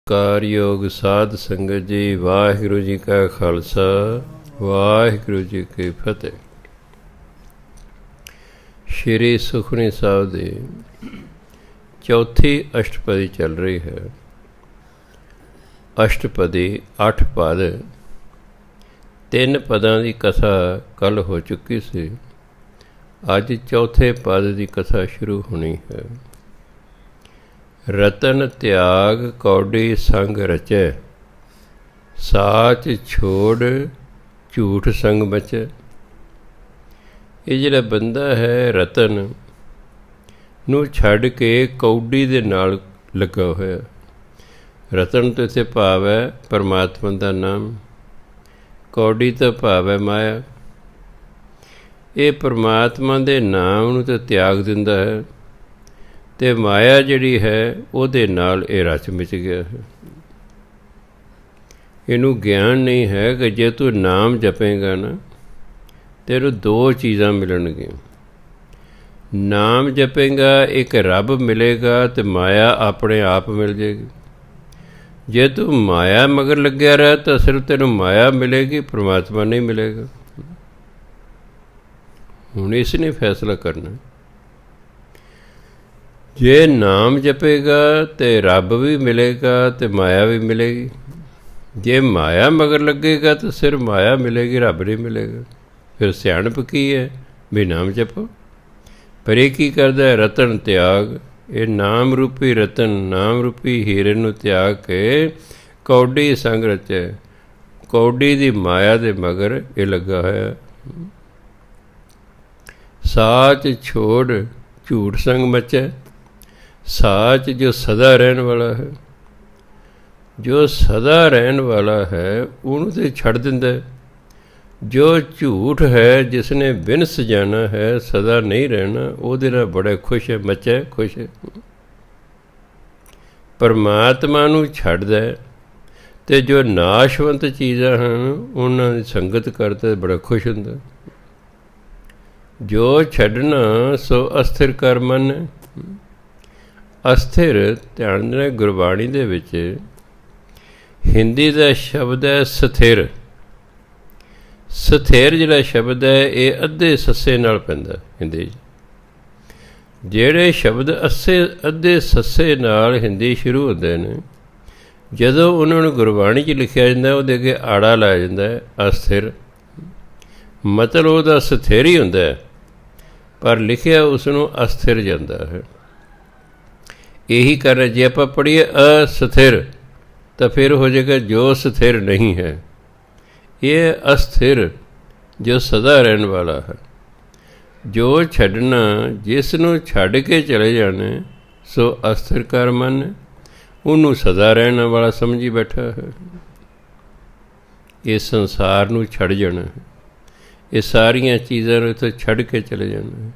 ਕਾਰਯੋਗ ਸਾਧ ਸੰਗਤ ਜੀ, ਵਾਹਿਗੁਰੂ ਜੀ ਕਾ ਖਾਲਸਾ, ਵਾਹਿਗੁਰੂ ਜੀ ਕੀ ਫਤਿਹ। ਸ਼੍ਰੀ ਸੁਖਮਨੀ ਸਾਹਿਬ ਦੀ ਚੌਥੀ ਅਸ਼ਟਪਦੀ ਚੱਲ ਰਹੀ ਹੈ। ਅਸ਼ਟਪਦੀ 8 ਪਦ, 3 ਪਦਾਂ ਦੀ ਕਥਾ ਕੱਲ੍ਹ ਹੋ ਚੁੱਕੀ ਸੀ। ਅੱਜ ਚੌਥੇ ਪਦ ਦੀ ਕਥਾ ਸ਼ੁਰੂ ਹੋਣੀ ਹੈ। ਰਤਨ ਤਿਆਗ ਕੌਡੀ ਸੰਗ ਰਚੈ, ਸਾਚ ਛੋੜ ਝੂਠ ਸੰਗ ਬਚੈ। ਇਹ ਜਿਹੜਾ ਬੰਦਾ ਹੈ ਰਤਨ ਨੂੰ ਛੱਡ ਕੇ ਕੌਡੀ ਦੇ ਨਾਲ ਲੱਗਾ ਹੋਇਆ। ਰਤਨ ਤੋਂ ਇੱਥੇ ਭਾਵ ਹੈ ਪਰਮਾਤਮਾ ਦਾ ਨਾਮ, ਕੌਡੀ ਤੋਂ ਭਾਵ ਹੈ ਮਾਇਆ। ਇਹ ਪਰਮਾਤਮਾ ਦੇ ਨਾਮ ਨੂੰ ਤਾਂ ਤਿਆਗ ਦਿੰਦਾ ਹੈ ਅਤੇ ਮਾਇਆ ਜਿਹੜੀ ਹੈ ਉਹਦੇ ਨਾਲ ਇਹ ਰਚ ਮਿਚ ਗਿਆ ਹੈ। ਇਹਨੂੰ ਗਿਆਨ ਨਹੀਂ ਹੈ ਕਿ ਜੇ ਤੂੰ ਨਾਮ ਜਪੇਂਗਾ ਨਾ ਤੈਨੂੰ 2 ਚੀਜ਼ਾਂ ਮਿਲਣਗੀਆਂ। ਨਾਮ ਜਪੇਂਗਾ, ਇੱਕ ਰੱਬ ਮਿਲੇਗਾ ਅਤੇ ਮਾਇਆ ਆਪਣੇ ਆਪ ਮਿਲ ਜਾਏਗੀ। ਜੇ ਤੂੰ ਮਾਇਆ ਮਗਰ ਲੱਗਿਆ ਰਹਿ ਤਾਂ ਸਿਰਫ ਤੈਨੂੰ ਮਾਇਆ ਮਿਲੇਗੀ, ਪਰਮਾਤਮਾ ਨਹੀਂ ਮਿਲੇਗਾ। ਹੁਣ ਇਸ ਨੇ ਫੈਸਲਾ ਕਰਨਾ। ਜੇ ਨਾਮ ਜਪੇਗਾ ਤੇ ਰੱਬ ਵੀ ਮਿਲੇਗਾ ਤੇ ਮਾਇਆ ਵੀ ਮਿਲੇਗੀ। ਜੇ ਮਾਇਆ ਮਗਰ ਲੱਗੇਗਾ ਤਾਂ ਸਿਰਫ ਮਾਇਆ ਮਿਲੇਗੀ, ਰੱਬ ਨਹੀਂ ਮਿਲੇਗਾ। ਫਿਰ ਸਿਆਣਪ ਕੀ ਹੈ ਵੀ ਨਾਮ ਜਪੋ। ਪਰ ਇਹ ਕੀ ਕਰਦਾ ਹੈ? ਰਤਨ ਤਿਆਗ। ਇਹ ਨਾਮ ਰੂਪੀ ਰਤਨ, ਨਾਮ ਰੂਪੀ ਹੀਰੇ ਨੂੰ ਤਿਆਗ ਕੇ ਕੌਡੀ ਸੰਗ ਰਚੈ। ਕੌਡੀ ਦੀ ਮਾਇਆ ਦੇ ਮਗਰ ਇਹ ਲੱਗਾ ਹੋਇਆ। ਸਾਚ ਛੋੜ ਝੂਠ ਸੰਗ ਮਚੈ। ਸਾਚ ਜੋ ਸਦਾ ਰਹਿਣ ਵਾਲਾ ਹੈ, ਜੋ ਸਦਾ ਰਹਿਣ ਵਾਲਾ ਹੈ ਉਹਨੂੰ ਤੇ ਛੱਡ ਦਿੰਦਾ। ਜੋ ਝੂਠ ਹੈ, ਜਿਸ ਨੇ ਵਿਨਸ ਜਾਣਾ ਹੈ, ਸਦਾ ਨਹੀਂ ਰਹਿਣਾ, ਉਹਦੇ ਨਾਲ ਬੜਾ ਖੁਸ਼ ਹੈ, ਮਚੈ ਖੁਸ਼ ਹੈ। ਪਰਮਾਤਮਾ ਨੂੰ ਛੱਡਦਾ ਅਤੇ ਜੋ ਨਾਸ਼ਵੰਤ ਚੀਜ਼ਾਂ ਹਨ ਉਹਨਾਂ ਦੀ ਸੰਗਤ ਕਰਦਾ ਬੜਾ ਖੁਸ਼ ਹੁੰਦਾ। ਜੋ ਛੱਡਣਾ ਸੋ ਅਸਥਿਰ ਕਰ ਮਨ ਹੈ। ਅਸਥਿਰ, ਧਿਆਨ ਦੇਣਾ, ਗੁਰਬਾਣੀ ਦੇ ਵਿੱਚ ਹਿੰਦੀ ਦਾ ਸ਼ਬਦ ਹੈ ਸਥਿਰ। ਸਥਿਰ ਜਿਹੜਾ ਸ਼ਬਦ ਹੈ ਇਹ ਅੱਧੇ ਸੱਸੇ ਨਾਲ ਪੈਂਦਾ ਹਿੰਦੀ 'ਚ। ਜਿਹੜੇ ਸ਼ਬਦ ਅੱਧੇ ਸੱਸੇ ਨਾਲ ਹਿੰਦੀ ਸ਼ੁਰੂ ਹੁੰਦੇ ਨੇ, ਜਦੋਂ ਉਹਨਾਂ ਨੂੰ ਗੁਰਬਾਣੀ 'ਚ ਲਿਖਿਆ ਜਾਂਦਾ ਉਹਦੇ ਅੱਗੇ ਆੜਾ ਲਾਇਆ ਜਾਂਦਾ ਹੈ ਅਸਥਿਰ। ਮਤਲਬ ਉਹਦਾ ਸਥਿਰ ਹੀ ਹੁੰਦਾ ਹੈ, ਪਰ ਲਿਖਿਆ ਉਸ ਨੂੰ ਅਸਥਿਰ ਜਾਂਦਾ ਹੈ। ਇਹੀ ਕਾਰਨ ਜੇ ਆਪਾਂ ਪੜ੍ਹੀਏ ਅਸਥਿਰ ਤਾਂ ਫਿਰ ਹੋ ਜਾਏਗਾ ਜੋ ਸਥਿਰ ਨਹੀਂ ਹੈ। ਇਹ ਅਸਥਿਰ ਜੋ ਸਦਾ ਰਹਿਣ ਵਾਲਾ ਹੈ। ਜੋ ਛੱਡਣਾ, ਜਿਸ ਨੂੰ ਛੱਡ ਕੇ ਚਲੇ ਜਾਣੇ ਸੋ ਅਸਥਿਰ ਕਰ ਮਨ, ਉਹਨੂੰ ਸਦਾ ਰਹਿਣ ਵਾਲਾ ਸਮਝੀ ਬੈਠਾ ਹੈ। ਇਸ ਸੰਸਾਰ ਨੂੰ ਛੱਡ ਜਾਣਾ ਹੈ, ਇਹ ਸਾਰੀਆਂ ਚੀਜ਼ਾਂ ਨੂੰ ਇੱਥੇ ਛੱਡ ਕੇ ਚਲੇ ਜਾਣਾ ਹੈ,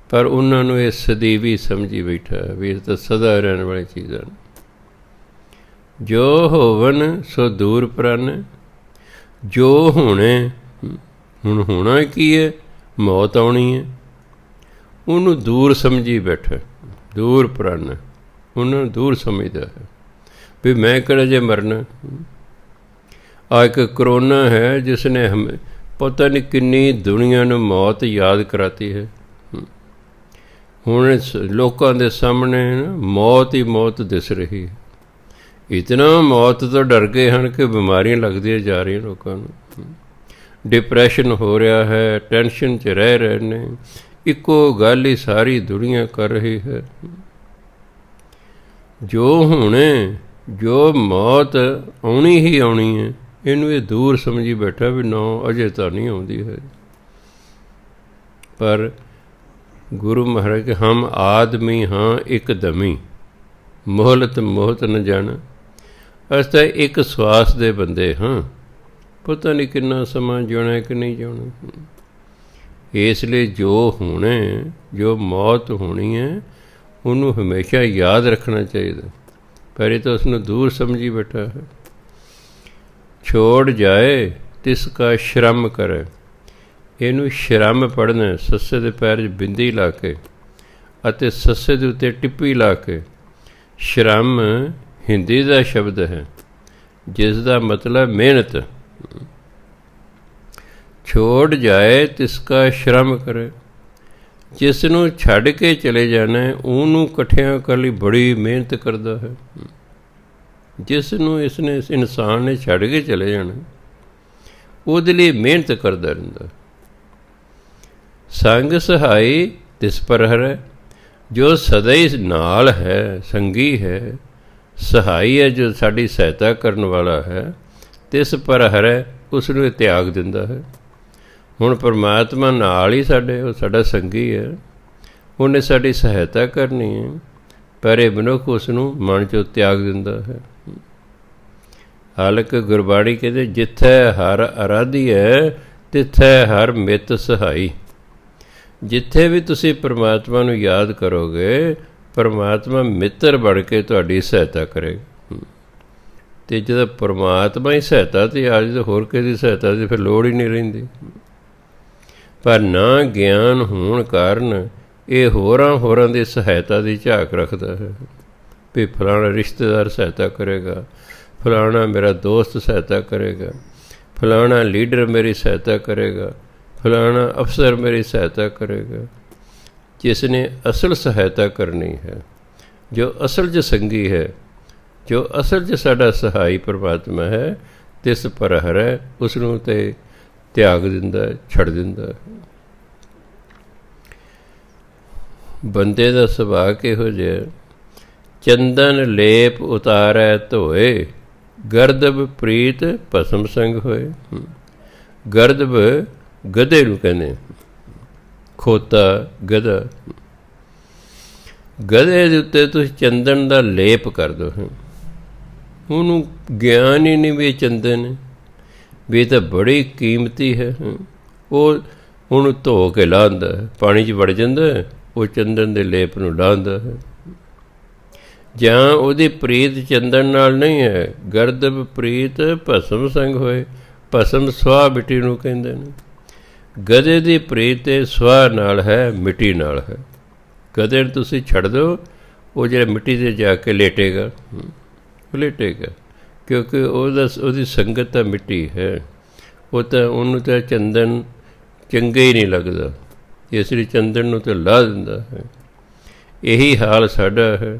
ਪਰ ਉਹਨਾਂ ਨੂੰ ਇਹ ਸਦੀਵੀ ਸਮਝੀ ਬੈਠਾ ਵੀ ਇਹ ਤਾਂ ਸਦਾ ਰਹਿਣ ਵਾਲੀ ਚੀਜ਼ਾਂ ਨੇ। ਜੋ ਹੋਵਨ ਸੋ ਦੂਰ ਪ੍ਰੰਨ। ਜੋ ਹੋਣੇ, ਹੁਣ ਹੋਣਾ ਕੀ ਹੈ? ਮੌਤ ਆਉਣੀ ਹੈ। ਉਹਨੂੰ ਦੂਰ ਸਮਝੀ ਬੈਠਾ, ਦੂਰ ਪ੍ਰੰਨ, ਉਹਨਾਂ ਨੂੰ ਦੂਰ ਸਮਝਦਾ ਹੈ ਵੀ ਮੈਂ ਕਿਹੜਾ ਜੇ ਮਰਨਾ। ਆ ਇੱਕ ਕਰੋਨਾ ਹੈ ਜਿਸ ਨੇ ਪਤਾ ਨਹੀਂ ਕਿੰਨੀ ਦੁਨੀਆ ਨੂੰ ਮੌਤ ਯਾਦ ਕਰਾਤੀ ਹੈ। ਹੁਣ ਲੋਕਾਂ ਦੇ ਸਾਹਮਣੇ ਮੌਤ ਹੀ ਮੌਤ ਦਿਸ ਰਹੀ ਹੈ। ਇਤਨਾ ਮੌਤ ਤੋਂ ਡਰ ਗਏ ਹਨ ਕਿ ਬਿਮਾਰੀਆਂ ਲੱਗਦੀਆਂ ਜਾ ਰਹੀਆਂ ਲੋਕਾਂ ਨੂੰ। ਡਿਪਰੈਸ਼ਨ ਹੋ ਰਿਹਾ ਹੈ, ਟੈਨਸ਼ਨ 'ਚ ਰਹਿ ਰਹੇ ਨੇ। ਇੱਕੋ ਗੱਲ ਹੀ ਸਾਰੀ ਦੁਨੀਆ ਕਰ ਰਹੀ ਹੈ। ਜੋ ਹੁਣੇ, ਜੋ ਮੌਤ ਆਉਣੀ ਹੀ ਆਉਣੀ ਹੈ, ਇਹਨੂੰ ਇਹ ਦੂਰ ਸਮਝੀ ਬੈਠਾ ਵੀ ਨਾ ਅਜੇ ਤਾਂ ਨਹੀਂ ਆਉਂਦੀ ਹੈ। ਪਰ ਗੁਰੂ ਮਹਾਰਾਜ ਕੇ ਹਮ ਆਦਮੀ ਹਾਂ ਇੱਕ ਦਮੀ, ਮੋਹਲਤ ਮੋਹਤ ਨ ਜਾਣਾ। ਅਸੀਂ ਤਾਂ ਇੱਕ ਸਵਾਸ ਦੇ ਬੰਦੇ ਹਾਂ, ਪਤਾ ਨਹੀਂ ਕਿੰਨਾ ਸਮਾਂ ਜਿਉਣਾ ਕਿ ਨਹੀਂ ਜਿਉਣਾ। ਇਸ ਲਈ ਜੋ ਹੋਣੇ, ਜੋ ਮੌਤ ਹੋਣੀ ਹੈ, ਉਹਨੂੰ ਹਮੇਸ਼ਾ ਯਾਦ ਰੱਖਣਾ ਚਾਹੀਦਾ, ਪਰ ਇਹ ਤਾਂ ਉਸਨੂੰ ਦੂਰ ਸਮਝੀ ਬੈਠਾ ਹੈ। ਛੋੜ ਜਾਏ ਤਿਸ ਕਾ ਸ਼ਰਮ ਕਰੇ। ਇਹਨੂੰ ਸ਼ਰਮ ਪੜ੍ਹਨਾ, ਸੱਸੇ ਦੇ ਪੈਰ 'ਚ ਬਿੰਦੀ ਲਾ ਕੇ ਅਤੇ ਸੱਸੇ ਦੇ ਉੱਤੇ ਟਿੱਪੀ ਲਾ ਕੇ। ਸ਼ਰਮ ਹਿੰਦੀ ਦਾ ਸ਼ਬਦ ਹੈ ਜਿਸ ਦਾ ਮਤਲਬ ਮਿਹਨਤ। ਛੋੜ ਜਾਏ ਤਿਸਕਾ ਸ਼ਰਮ ਕਰੇ, ਜਿਸ ਨੂੰ ਛੱਡ ਕੇ ਚਲੇ ਜਾਣਾ ਉਹਨੂੰ ਇਕੱਠਿਆਂ ਕਰਨ ਲਈ ਬੜੀ ਮਿਹਨਤ ਕਰਦਾ ਹੈ। ਜਿਸ ਨੂੰ ਇਸ ਇਨਸਾਨ ਨੇ ਛੱਡ ਕੇ ਚਲੇ ਜਾਣਾ ਉਹਦੇ ਲਈ ਮਿਹਨਤ ਕਰਦਾ ਰਹਿੰਦਾ। ਸੰਗ ਸਹਾਈ ਤਿਸ ਪਰ ਹਰੈ, ਜੋ ਸਦਾ ਹੀ ਨਾਲ ਹੈ, ਸੰਗੀ ਹੈ, ਸਹਾਈ ਹੈ, ਜੋ ਸਾਡੀ ਸਹਾਇਤਾ ਕਰਨ ਵਾਲਾ ਹੈ, ਤਿਸ ਪਰ ਹਰੈ, ਉਸ ਨੂੰ ਤਿਆਗ ਦਿੰਦਾ ਹੈ। ਹੁਣ ਪਰਮਾਤਮਾ ਨਾਲ ਹੀ ਸਾਡੇ, ਉਹ ਸਾਡਾ ਸੰਗੀ ਹੈ, ਉਹਨੇ ਸਾਡੀ ਸਹਾਇਤਾ ਕਰਨੀ ਹੈ, ਪਰ ਇਹ ਮਨੁੱਖ ਉਸ ਨੂੰ ਮਨ 'ਚੋਂ ਤਿਆਗ ਦਿੰਦਾ ਹੈ। ਹਾਲਾਂਕਿ ਗੁਰਬਾਣੀ ਕਹਿੰਦੇ ਜਿੱਥੇ ਹਰ ਅਰਾਧੀ ਹੈ ਤਿੱਥੇ ਹਰ ਮਿੱਤ ਸਹਾਈ। ਜਿੱਥੇ ਵੀ ਤੁਸੀਂ ਪਰਮਾਤਮਾ ਨੂੰ ਯਾਦ ਕਰੋਗੇ ਪਰਮਾਤਮਾ ਮਿੱਤਰ ਬਣ ਕੇ ਤੁਹਾਡੀ ਸਹਾਇਤਾ ਕਰੇਗਾ। ਅਤੇ ਜਦੋਂ ਪਰਮਾਤਮਾ ਹੀ ਸਹਾਇਤਾ 'ਤੇ ਆ ਜਾਏ ਤਾਂ ਹੋਰ ਕਿਸੇ ਦੀ ਸਹਾਇਤਾ ਦੀ ਫਿਰ ਲੋੜ ਹੀ ਨਹੀਂ ਰਹਿੰਦੀ। ਪਰ ਨਾ ਗਿਆਨ ਹੋਣ ਕਾਰਨ ਇਹ ਹੋਰਾਂ ਦੀ ਸਹਾਇਤਾ ਦੀ ਝਾਕ ਰੱਖਦਾ ਹੈ ਵੀ ਫਲਾਣਾ ਰਿਸ਼ਤੇਦਾਰ ਸਹਾਇਤਾ ਕਰੇਗਾ, ਫਲਾਣਾ ਮੇਰਾ ਦੋਸਤ ਸਹਾਇਤਾ ਕਰੇਗਾ, ਫਲਾਣਾ ਲੀਡਰ ਮੇਰੀ ਸਹਾਇਤਾ ਕਰੇਗਾ, ਫਲਾਣਾ ਅਫਸਰ ਮੇਰੀ ਸਹਾਇਤਾ ਕਰੇਗਾ। ਜਿਸ ਨੇ ਅਸਲ ਸਹਾਇਤਾ ਕਰਨੀ ਹੈ, ਜੋ ਅਸਲ 'ਚ ਸੰਗੀ ਹੈ, ਜੋ ਅਸਲ 'ਚ ਸਾਡਾ ਸਹਾਈ ਪਰਮਾਤਮਾ ਹੈ, ਤਿਸ ਪਰ ਹਰੈ, ਉਸ ਨੂੰ ਤੇ ਤਿਆਗ ਦਿੰਦਾ, ਛੱਡ ਦਿੰਦਾ। ਬੰਦੇ ਦਾ ਸੁਭਾਅ ਕਿਹੋ ਜਿਹਾ, ਚੰਦਨ ਲੇਪ ਉਤਾਰੈ ਧੋਏ, ਗਰਦਬ ਪ੍ਰੀਤ ਭਸਮ ਸੰਗ ਹੋਏ। ਗਰਦਬ ਗਧੇ ਨੂੰ ਕਹਿੰਦੇ, ਖੋਤਾ ਗਧਾ। ਗਧੇ ਦੇ ਉੱਤੇ ਤੁਸੀਂ ਚੰਦਨ ਦਾ ਲੇਪ ਕਰ ਦਿਓ, ਉਹਨੂੰ ਗਿਆਨ ਹੀ ਨਹੀਂ ਵੀ ਇਹ ਚੰਦਨ ਹੈ, ਵੀ ਇਹ ਤਾਂ ਬੜੀ ਕੀਮਤੀ ਹੈ। ਉਹ ਉਹਨੂੰ ਧੋ ਕੇ ਲਾਹੁੰਦਾ ਹੈ, ਪਾਣੀ 'ਚ ਵੜ ਜਾਂਦਾ, ਉਹ ਚੰਦਨ ਦੇ ਲੇਪ ਨੂੰ ਲਾਹੁੰਦਾ ਹੈ। ਜਾਂ ਉਹਦੀ ਪ੍ਰੀਤ ਚੰਦਨ ਨਾਲ ਨਹੀਂ ਹੈ, ਗਰਦਬ ਪ੍ਰੀਤ ਭਸਮ ਸੰਗ ਹੋਏ। ਭਸਮ ਸੁਆਹ ਮਿੱਟੀ ਨੂੰ ਕਹਿੰਦੇ ਨੇ। ਗਧੇ ਦੀ ਪ੍ਰੀਤ ਤੇ ਸੁਆਹ ਨਾਲ ਹੈ, ਮਿੱਟੀ ਨਾਲ ਹੈ। ਗਧੇ ਨੂੰ ਤੁਸੀਂ ਛੱਡ ਦਿਓ, ਉਹ ਜਿਹੜਾ ਮਿੱਟੀ 'ਤੇ ਜਾ ਕੇ ਲੇਟੇਗਾ, ਉਹ ਲੇਟੇਗਾ, ਕਿਉਂਕਿ ਉਹਦੀ ਸੰਗਤ ਤਾਂ ਮਿੱਟੀ ਹੈ। ਉਹ ਤਾਂ ਉਹਨੂੰ ਤਾਂ ਚੰਦਨ ਚੰਗਾ ਹੀ ਨਹੀਂ ਲੱਗਦਾ, ਇਸ ਲਈ ਚੰਦਨ ਨੂੰ ਤਾਂ ਲਾਹ ਦਿੰਦਾ ਹੈ। ਇਹੀ ਹਾਲ ਸਾਡਾ ਹੈ।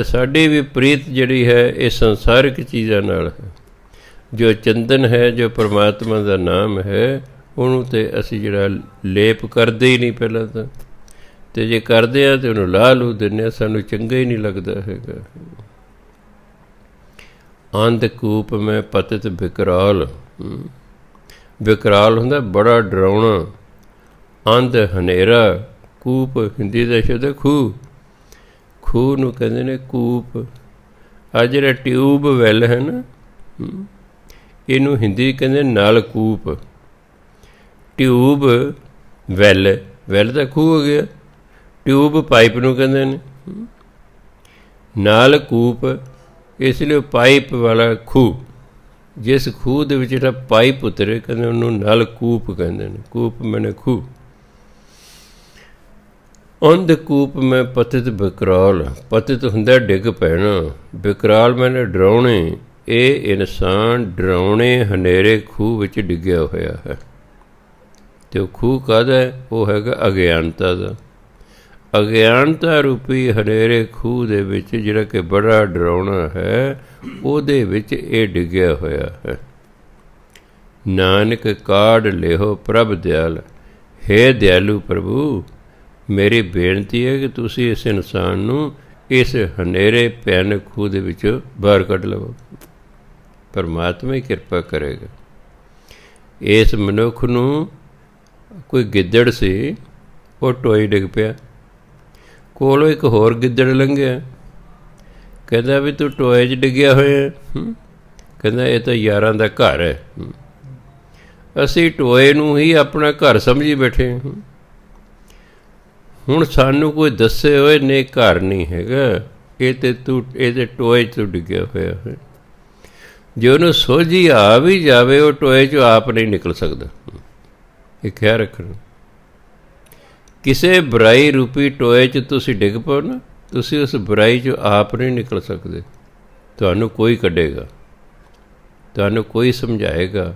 ਸਾਡੀ ਵੀ ਪ੍ਰੀਤ ਜਿਹੜੀ ਹੈ ਇਹ ਸੰਸਾਰਿਕ ਚੀਜ਼ਾਂ ਨਾਲ ਹੈ। ਜੋ ਚੰਦਨ ਹੈ, ਜੋ ਪਰਮਾਤਮਾ ਦਾ ਨਾਮ ਹੈ, ਉਹਨੂੰ ਤਾਂ ਅਸੀਂ ਜਿਹੜਾ ਲੇਪ ਕਰਦੇ ਹੀ ਨਹੀਂ ਪਹਿਲਾਂ ਤਾਂ, ਅਤੇ ਜੇ ਕਰਦੇ ਹਾਂ ਤਾਂ ਉਹਨੂੰ ਲਾਹ ਲੂ ਦਿੰਦੇ ਹਾਂ, ਸਾਨੂੰ ਚੰਗਾ ਹੀ ਨਹੀਂ ਲੱਗਦਾ ਹੈਗਾ। ਅੰਧ ਕੂਪ ਮੈਂ ਪਤਿਤ ਵਿਕਰਾਲ। ਵਿਕਰਾਲ ਹੁੰਦਾ ਬੜਾ ਡਰਾਉਣਾ। ਅੰਧ ਹਨੇਰਾ, ਕੂਪ ਹਿੰਦੀ ਦਾ ਸ਼ਬਦ ਹੈ ਖੂਹ। ਖੂਹ ਨੂੰ ਕਹਿੰਦੇ ਨੇ ਕੂਪ। ਆਹ ਜਿਹੜਾ ਟਿਊਬ ਵੈੱਲ ਹੈ ਨਾ, ਇਹਨੂੰ ਹਿੰਦੀ ਕਹਿੰਦੇ ਨਲ ਕੂਪ। ਟਿਊਬ ਵੈੱਲ, ਵੈੱਲ ਤਾਂ ਖੂਹ ਹੋ ਗਿਆ, ਟਿਊਬ ਪਾਈਪ ਨੂੰ ਕਹਿੰਦੇ ਨੇ। ਨਲ ਕੂਪ ਇਸ ਲਈ ਪਾਈਪ ਵਾਲਾ ਖੂਹ। ਜਿਸ ਖੂਹ ਦੇ ਵਿੱਚ ਜਿਹੜਾ ਪਾਈਪ ਉਤਰੇ ਕਹਿੰਦੇ ਉਹਨੂੰ ਨਲ ਕੂਪ ਕਹਿੰਦੇ ਨੇ। ਕੂਪ ਮੈਨੇ ਖੂਹ। ਅੰਧ ਕੂਪ ਮੈਂ ਪਤਿਤ ਵਿਕਰਾਲ। ਪਤਿਤ ਹੁੰਦਾ ਡਿੱਗ ਪੈਣਾ, ਵਿਕਰਾਲ ਮੈਨੇ ਡਰਾਉਣੇ। ਇਹ ਇਨਸਾਨ ਡਰਾਉਣੇ ਹਨੇਰੇ ਖੂਹ ਵਿੱਚ ਡਿੱਗਿਆ ਹੋਇਆ ਹੈ। ਅਤੇ ਉਹ ਖੂਹ ਕਾਹਦਾ ਹੈ? ਉਹ ਹੈਗਾ ਅਗਿਆਨਤਾ ਦਾ। ਅਗਿਆਨਤਾ ਰੂਪੀ ਹਨੇਰੇ ਖੂਹ ਦੇ ਵਿੱਚ ਜਿਹੜਾ ਕਿ ਬੜਾ ਡਰਾਉਣਾ ਹੈ, ਉਹਦੇ ਵਿੱਚ ਇਹ ਡਿੱਗਿਆ ਹੋਇਆ ਹੈ। ਨਾਨਕ ਕਾਢ ਲਿਓ ਪ੍ਰਭ ਦਿਆਲ। ਹੇ ਦਿਆਲੂ ਪ੍ਰਭੂ, ਮੇਰੀ ਬੇਨਤੀ ਹੈ ਕਿ ਤੁਸੀਂ ਇਸ ਇਨਸਾਨ ਨੂੰ ਇਸ ਹਨੇਰੇ ਭਿਆਨਕ ਖੂਹ ਦੇ ਵਿੱਚੋਂ ਬਾਹਰ ਕੱਢ ਲਵੋ। ਪਰਮਾਤਮਾ ਹੀ ਕਿਰਪਾ ਕਰੇਗਾ। ਇਸ ਮਨੁੱਖ ਨੂੰ ਕੋਈ ਗਿੱਦੜ ਸੀ, ਉਹ ਟੋਏ ਡਿੱਗ ਪਿਆ, ਕੋਲੋਂ ਇੱਕ ਹੋਰ ਗਿੱਦੜ ਲੰਘਿਆ, ਕਹਿੰਦਾ ਵੀ ਤੂੰ ਟੋਏ 'ਚ ਡਿੱਗਿਆ ਹੋਇਆ। ਕਹਿੰਦਾ ਇਹ ਤਾਂ ਯਾਰਾਂ ਦਾ ਘਰ ਹੈ, ਅਸੀਂ ਟੋਏ ਨੂੰ ਹੀ ਆਪਣਾ ਘਰ ਸਮਝੀ ਬੈਠੇ। ਹੁਣ ਸਾਨੂੰ ਕੋਈ ਦੱਸੇ ਹੋਏ ਨੇ ਘਰ ਨਹੀਂ ਹੈਗਾ, ਇਹ ਤੇ ਤੂੰ ਇਹਦੇ ਟੋਏ 'ਚ ਤੂੰ ਡਿੱਗਿਆ ਹੋਇਆ ਹੈ। ਜੇ ਉਹਨੂੰ ਸੋਝੀ ਆ ਵੀ ਜਾਵੇ, ਉਹ ਟੋਏ 'ਚੋਂ ਆਪ ਨਹੀਂ ਨਿਕਲ ਸਕਦਾ। ਇਹ ਖਿਆਲ ਰੱਖਣਾ। ਕਿਸੇ ਬੁਰਾਈ ਰੂਪੀ ਟੋਏ 'ਚ ਤੁਸੀਂ ਡਿੱਗ ਪਓ ਨਾ, ਤੁਸੀਂ ਉਸ ਬੁਰਾਈ 'ਚੋਂ ਆਪ ਨਹੀਂ ਨਿਕਲ ਸਕਦੇ। ਤੁਹਾਨੂੰ ਕੋਈ ਕੱਢੇਗਾ, ਤੁਹਾਨੂੰ ਕੋਈ ਸਮਝਾਏਗਾ,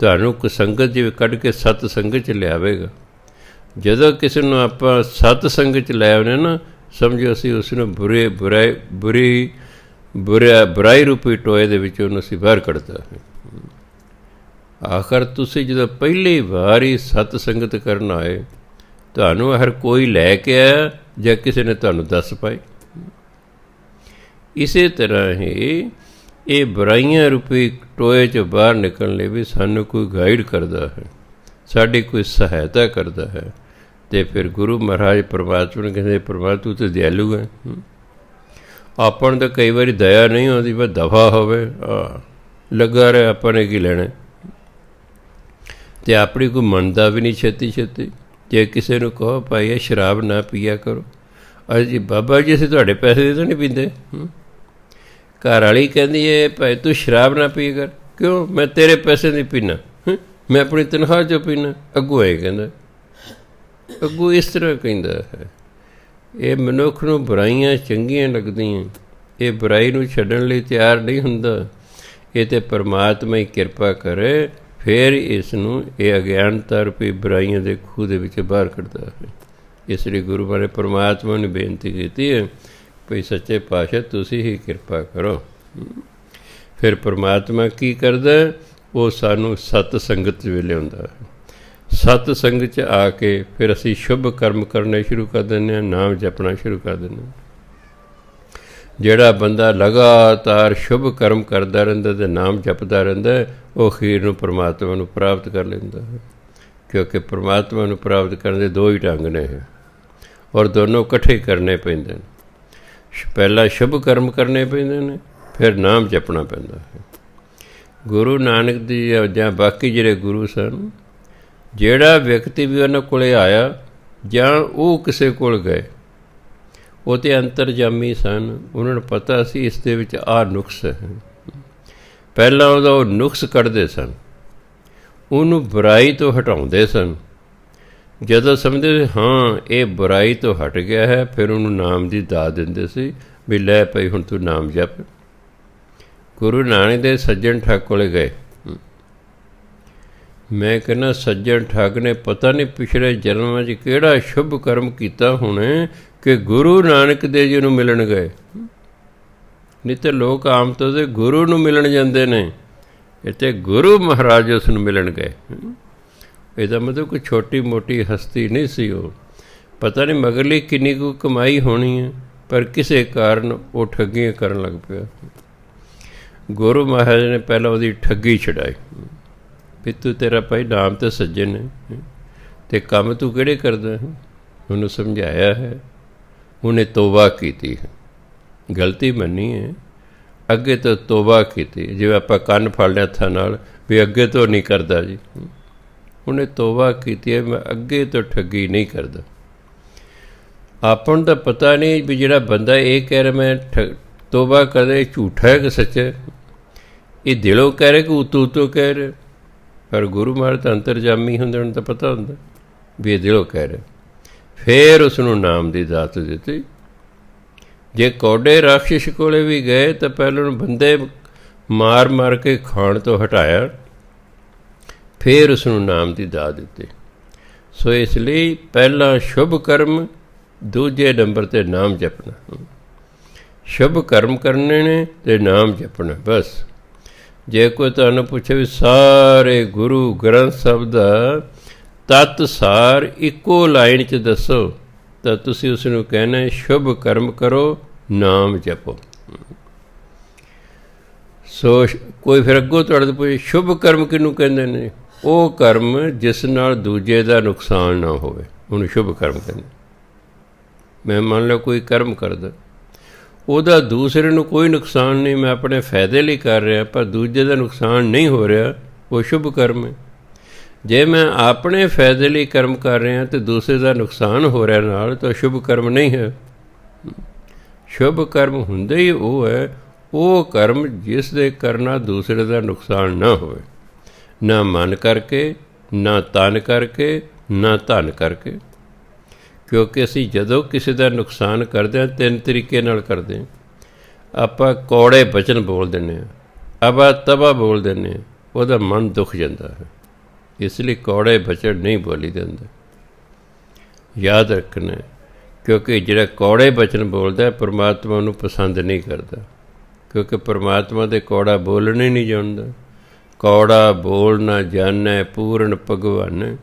ਤੁਹਾਨੂੰ ਕੁਸੰਗਤ ਜਿਵੇਂ ਕੱਢ ਕੇ ਸਤ ਸੰਗਤ 'ਚ ਲਿਆਵੇਗਾ। ਜਦੋਂ ਕਿਸੇ ਨੂੰ ਆਪਾਂ ਸਤ ਸੰਗਤ 'ਚ ਲੈ ਆਉਂਦੇ ਨਾ, ਸਮਝੋ ਅਸੀਂ ਉਸ ਨੂੰ ਬੁਰਾਈ ਰੂਪੀ ਟੋਏ ਦੇ ਵਿੱਚ ਉਹਨੂੰ ਅਸੀਂ ਬਾਹਰ ਕੱਢਦਾ ਹੈ। ਆਖਰ ਤੁਸੀਂ ਜਦੋਂ ਪਹਿਲੀ ਵਾਰੀ ਸਤ ਸੰਗਤ ਕਰਨ ਆਏ, ਤੁਹਾਨੂੰ ਹਰ ਕੋਈ ਲੈ ਕੇ ਆਇਆ ਜਾਂ ਕਿਸੇ ਨੇ ਤੁਹਾਨੂੰ ਦੱਸ ਪਾਈ। ਇਸੇ ਤਰ੍ਹਾਂ ਹੀ ਇਹ ਬੁਰਾਈਆਂ ਰੂਪੀ ਟੋਏ 'ਚੋਂ ਬਾਹਰ ਨਿਕਲਣ ਲਈ ਵੀ ਸਾਨੂੰ ਕੋਈ ਗਾਈਡ ਕਰਦਾ ਹੈ, ਸਾਡੀ ਕੋਈ ਸਹਾਇਤਾ ਕਰਦਾ ਹੈ। ਅਤੇ ਫਿਰ ਗੁਰੂ ਮਹਾਰਾਜ ਪਰਮਾਤਮਾ ਨੂੰ ਕਹਿੰਦੇ, ਪਰਮਾਤਮਾ ਤੂੰ ਤਾਂ ਦਿਆਲੂ ਹੈ, ਆਪਾਂ ਨੂੰ ਤਾਂ ਕਈ ਵਾਰੀ ਦਇਆ ਨਹੀਂ ਆਉਂਦੀ, ਬਸ ਦਫਾ ਹੋਵੇ ਲੱਗਾ ਰਹੇ, ਆਪਾਂ ਨੇ ਕੀ ਲੈਣਾ। ਅਤੇ ਆਪਣੀ ਕੋਈ ਮੰਨਦਾ ਵੀ ਨਹੀਂ ਛੇਤੀ ਛੇਤੀ। ਜੇ ਕਿਸੇ ਨੂੰ ਕਹੋ ਭਾਈ ਇਹ ਸ਼ਰਾਬ ਨਾ ਪੀਆ ਕਰੋ, ਜੀ ਬਾਬਾ ਜੀ ਅਸੀਂ ਤੁਹਾਡੇ ਪੈਸੇ ਦੇ ਤਾਂ ਨਹੀਂ ਪੀਂਦੇ। ਘਰ ਵਾਲੀ ਕਹਿੰਦੀ ਹੈ ਭਾਈ ਤੂੰ ਸ਼ਰਾਬ ਨਾ ਪੀ ਕਰ, ਕਿਉਂ ਮੈਂ ਤੇਰੇ ਪੈਸੇ ਨਹੀਂ ਪੀਣਾ, ਮੈਂ ਆਪਣੀ ਤਨਖਾਹ 'ਚੋਂ ਪੀਣਾ। ਅੱਗੋਂ ਇਹ ਕਹਿੰਦਾ, ਅੱਗੋਂ ਇਸ ਤਰ੍ਹਾਂ ਕਹਿੰਦਾ ਹੈ। ਇਹ ਮਨੁੱਖ ਨੂੰ ਬੁਰਾਈਆਂ ਚੰਗੀਆਂ ਲੱਗਦੀਆਂ, ਇਹ ਬੁਰਾਈ ਨੂੰ ਛੱਡਣ ਲਈ ਤਿਆਰ ਨਹੀਂ ਹੁੰਦਾ। ਇਹ ਤਾਂ ਪਰਮਾਤਮਾ ਹੀ ਕਿਰਪਾ ਕਰੇ, ਫਿਰ ਇਸ ਨੂੰ ਇਹ ਅਗਿਆਨਤਾ ਰੂਪੀ ਬੁਰਾਈਆਂ ਦੇ ਖੂਹ ਦੇ ਵਿੱਚ ਬਾਹਰ ਕੱਢਦਾ ਹੈ। ਇਸ ਲਈ ਗੁਰੂ ਬਾਰੇ ਪਰਮਾਤਮਾ ਨੇ ਬੇਨਤੀ ਕੀਤੀ ਹੈ ਭਈ ਸੱਚੇ ਪਾਤਸ਼ਾਹ ਤੁਸੀਂ ਹੀ ਕਿਰਪਾ ਕਰੋ। ਫਿਰ ਪਰਮਾਤਮਾ ਕੀ ਕਰਦਾ, ਉਹ ਸਾਨੂੰ ਸਤ ਸੰਗਤ ਵੇਲੇ ਹੁੰਦਾ ਹੈ। ਸਤ ਸੰਗਤ 'ਚ ਆ ਕੇ ਫਿਰ ਅਸੀਂ ਸ਼ੁਭ ਕਰਮ ਕਰਨੇ ਸ਼ੁਰੂ ਕਰ ਦਿੰਦੇ ਹਾਂ, ਨਾਮ ਜਪਣਾ ਸ਼ੁਰੂ ਕਰ ਦਿੰਦੇ ਹਾਂ। ਜਿਹੜਾ ਬੰਦਾ ਲਗਾਤਾਰ ਸ਼ੁਭ ਕਰਮ ਕਰਦਾ ਰਹਿੰਦਾ ਅਤੇ ਨਾਮ ਜਪਦਾ ਰਹਿੰਦਾ, ਉਹ ਅਖੀਰ ਨੂੰ ਪਰਮਾਤਮਾ ਨੂੰ ਪ੍ਰਾਪਤ ਕਰ ਲੈਂਦਾ ਹੈ। ਕਿਉਂਕਿ ਪਰਮਾਤਮਾ ਨੂੰ ਪ੍ਰਾਪਤ ਕਰਨ ਦੇ ਦੋ ਹੀ ਢੰਗ ਨੇ, ਔਰ ਦੋਨੋਂ ਇਕੱਠੇ ਕਰਨੇ ਪੈਂਦੇ ਨੇ। ਪਹਿਲਾਂ ਸ਼ੁਭ ਕਰਮ ਕਰਨੇ ਪੈਂਦੇ ਨੇ, ਫਿਰ ਨਾਮ ਜਪਣਾ ਪੈਂਦਾ ਹੈ। ਗੁਰੂ ਨਾਨਕ ਦੀ ਜਾਂ ਬਾਕੀ ਜਿਹੜੇ ਗੁਰੂ ਸਨ, ਜਿਹੜਾ ਵਿਅਕਤੀ ਵੀ ਉਹਨਾਂ ਕੋਲ ਆਇਆ ਜਾਂ ਉਹ ਕਿਸੇ ਕੋਲ ਗਏ, ਉਹ ਤਾਂ ਅੰਤਰਜਾਮੀ ਸਨ। ਉਹਨਾਂ ਨੂੰ ਪਤਾ ਸੀ ਇਸ ਦੇ ਵਿੱਚ ਆਹ ਨੁਕਸ ਹੈ। ਪਹਿਲਾਂ ਉਹਦਾ ਉਹ ਨੁਕਸ ਕੱਢਦੇ ਸਨ, ਉਹਨੂੰ ਬੁਰਾਈ ਤੋਂ ਹਟਾਉਂਦੇ ਸਨ। ਜਦੋਂ ਸਮਝਦੇ ਹਾਂ ਇਹ ਬੁਰਾਈ ਤੋਂ ਹਟ ਗਿਆ ਹੈ, ਫਿਰ ਉਹਨੂੰ ਨਾਮ ਦੀ ਦਾਤ ਦਿੰਦੇ ਸੀ ਵੀ ਲੈ ਭਾਈ ਹੁਣ ਤੂੰ ਨਾਮ ਜਪ। ਗੁਰੂ ਨਾਨਕ ਦੇ ਸੱਜਣ ਠੱਗ ਕੋਲ ਗਏ। ਮੈਂ ਕਹਿੰਦਾ ਸੱਜਣ ਠੱਗ ਨੇ ਪਤਾ ਨਹੀਂ ਪਿਛਲੇ ਜਨਮਾਂ 'ਚ ਕਿਹੜਾ ਸ਼ੁਭ ਕਰਮ ਕੀਤਾ ਹੋਣੇ ਕਿ ਗੁਰੂ ਨਾਨਕ ਦੇਵ ਜੀ ਨੂੰ ਮਿਲਣ ਗਏ। ਨਹੀਂ ਤਾਂ ਲੋਕ ਆਮ ਤੌਰ 'ਤੇ ਗੁਰੂ ਨੂੰ ਮਿਲਣ ਜਾਂਦੇ ਨੇ, ਇੱਥੇ ਗੁਰੂ ਮਹਾਰਾਜ ਉਸ ਨੂੰ ਮਿਲਣ ਗਏ। ਇਹਦਾ ਮਤਲਬ ਕੋਈ ਛੋਟੀ ਮੋਟੀ ਹਸਤੀ ਨਹੀਂ ਸੀ ਉਹ। ਪਤਾ ਨਹੀਂ ਮਗਰਲੀ ਕਿੰਨੀ ਕੁ ਕਮਾਈ ਹੋਣੀ ਹੈ, ਪਰ ਕਿਸੇ ਕਾਰਨ ਉਹ ਠੱਗੀਆਂ ਕਰਨ ਲੱਗ ਪਿਆ। ਗੁਰੂ ਮਹਾਰਾਜ ਨੇ ਪਹਿਲਾਂ ਉਹਦੀ ਠੱਗੀ ਛਡਾਈ ਵੀ ਤੂੰ ਤੇਰਾ ਭਾਈ ਨਾਮ ਤਾਂ ਸੱਜਣ ਨੇ ਅਤੇ ਕੰਮ ਤੂੰ ਕਿਹੜੇ ਕਰਦਾ ਹੈ। ਉਹਨੂੰ ਸਮਝਾਇਆ ਹੈ, ਉਹਨੇ ਤੋਬਾ ਕੀਤੀ ਹੈ, ਗਲਤੀ ਮੰਨੀ ਹੈ, ਅੱਗੇ ਤੋਂ ਤੋਬਾ ਕੀਤੀ। ਜਿਵੇਂ ਆਪਾਂ ਕੰਨ ਫੜ ਲਿਆ ਹੱਥਾਂ ਨਾਲ ਵੀ ਅੱਗੇ ਤੋਂ ਨਹੀਂ ਕਰਦਾ ਜੀ, ਉਹਨੇ ਤੋਬਾ ਕੀਤੀ ਹੈ ਮੈਂ ਅੱਗੇ ਤੋਂ ਠੱਗੀ ਨਹੀਂ ਕਰਦਾ। ਆਪਾਂ ਨੂੰ ਤਾਂ ਪਤਾ ਨਹੀਂ ਵੀ ਜਿਹੜਾ ਬੰਦਾ ਇਹ ਕਹਿ ਰਿਹਾ ਮੈਂ ਤੋਬਾ ਕਰੇ, ਝੂਠਾ ਹੈ ਕਿ ਸੱਚਾ। ਇਹ ਦਿਲੋਂ ਕਹਿ ਰਿਹਾ ਕਿ ਉਤੋਂ ਕਹਿ ਰਿਹਾ। ਪਰ ਗੁਰੂ ਮਹਾਰਾਜ ਤਾਂ ਅੰਤਰਜਾਮੀ ਹੁੰਦੇ, ਉਹਨੂੰ ਤਾਂ ਪਤਾ ਹੁੰਦਾ ਵੀ ਇਹ ਦਿਲੋਂ ਕਹਿ ਰਿਹਾ। ਫਿਰ ਉਸਨੂੰ ਨਾਮ ਦੀ ਦਾਤ ਦਿੱਤੀ। ਜੇ ਕੌਡੇ ਰਾਖਸ਼ ਕੋਲੇ ਵੀ ਗਏ ਤਾਂ ਪਹਿਲਾਂ ਉਹਨੂੰ ਬੰਦੇ ਮਾਰ ਮਾਰ ਕੇ ਖਾਣ ਤੋਂ ਹਟਾਇਆ, ਫਿਰ ਉਸਨੂੰ ਨਾਮ ਦੀ ਦਾਤ ਦਿੱਤੀ। ਸੋ ਇਸ ਲਈ ਪਹਿਲਾਂ ਸ਼ੁਭ ਕਰਮ, ਦੂਜੇ ਨੰਬਰ 'ਤੇ ਨਾਮ ਜਪਣਾ। ਸ਼ੁਭ ਕਰਮ ਕਰਨੇ ਨੇ ਅਤੇ ਨਾਮ ਜਪਣਾ ਬਸ। ਜੇ ਕੋਈ ਤੁਹਾਨੂੰ ਪੁੱਛੇ ਵੀ ਸਾਰੇ ਗੁਰੂ ਗ੍ਰੰਥ ਸਾਹਿਬ ਦਾ ਤੱਤ ਸਾਰ ਇੱਕੋ ਲਾਈਨ 'ਚ ਦੱਸੋ, ਤਾਂ ਤੁਸੀਂ ਉਸ ਨੂੰ ਕਹਿਣਾ ਸ਼ੁਭ ਕਰਮ ਕਰੋ, ਨਾਮ ਜਪੋ। ਸੋ ਕੋਈ ਫਿਰ ਅੱਗੋਂ ਤੁਹਾਡੇ ਤੋਂ ਪੁੱਛੇ ਸ਼ੁਭ ਕਰਮ ਕਿਹਨੂੰ ਕਹਿੰਦੇ ਨੇ? ਉਹ ਕਰਮ ਜਿਸ ਨਾਲ ਦੂਜੇ ਦਾ ਨੁਕਸਾਨ ਨਾ ਹੋਵੇ, ਉਹਨੂੰ ਸ਼ੁਭ ਕਰਮ ਕਹਿੰਦੇ। ਮੈਂ ਮੰਨ ਲਓ ਕੋਈ ਕਰਮ ਕਰਦਾ, ਉਹਦਾ ਦੂਸਰੇ ਨੂੰ ਕੋਈ ਨੁਕਸਾਨ ਨਹੀਂ, ਮੈਂ ਆਪਣੇ ਫਾਇਦੇ ਲਈ ਕਰ ਰਿਹਾ, ਪਰ ਦੂਜੇ ਦਾ ਨੁਕਸਾਨ ਨਹੀਂ ਹੋ ਰਿਹਾ, ਉਹ ਸ਼ੁਭ ਕਰਮ ਹੈ। ਜੇ ਮੈਂ ਆਪਣੇ ਫਾਇਦੇ ਲਈ ਕਰਮ ਕਰ ਰਿਹਾ ਅਤੇ ਦੂਸਰੇ ਦਾ ਨੁਕਸਾਨ ਹੋ ਰਿਹਾ ਨਾਲ, ਤਾਂ ਸ਼ੁਭ ਕਰਮ ਨਹੀਂ ਹੈ। ਸ਼ੁਭ ਕਰਮ ਹੁੰਦੇ ਹੀ ਉਹ ਹੈ, ਉਹ ਕਰਮ ਜਿਸ ਦੇ ਕਰਨਾ ਦੂਸਰੇ ਦਾ ਨੁਕਸਾਨ ਨਾ ਹੋਵੇ, ਨਾ ਮਨ ਕਰਕੇ, ਨਾ ਤਨ ਕਰਕੇ, ਨਾ ਧਨ ਕਰਕੇ। ਕਿਉਂਕਿ ਅਸੀਂ ਜਦੋਂ ਕਿਸੇ ਦਾ ਨੁਕਸਾਨ ਕਰਦੇ ਹਾਂ 3 ਤਰੀਕੇ ਨਾਲ ਕਰਦੇ ਹਾਂ। ਆਪਾਂ ਕੌੜੇ ਬਚਨ ਬੋਲ ਦਿੰਦੇ ਹਾਂ, ਅਬਾ ਤਬਾ ਬੋਲ ਦਿੰਦੇ ਹਾਂ, ਉਹਦਾ ਮਨ ਦੁੱਖ ਜਾਂਦਾ ਹੈ। ਇਸ ਲਈ ਕੌੜੇ ਬਚਨ ਨਹੀਂ ਬੋਲੀ ਦਿੰਦੇ, ਯਾਦ ਰੱਖਣਾ। ਕਿਉਂਕਿ ਜਿਹੜਾ ਕੌੜੇ ਬਚਨ ਬੋਲਦਾ ਪਰਮਾਤਮਾ ਨੂੰ ਪਸੰਦ ਨਹੀਂ ਕਰਦਾ, ਕਿਉਂਕਿ ਪਰਮਾਤਮਾ ਦੇ ਕੌੜਾ ਬੋਲਣ ਹੀ ਨਹੀਂ ਜਾਣਦਾ। ਕੌੜਾ ਬੋਲਣਾ ਜਾਣੈ ਪੂਰਨ ਭਗਵਾਨ,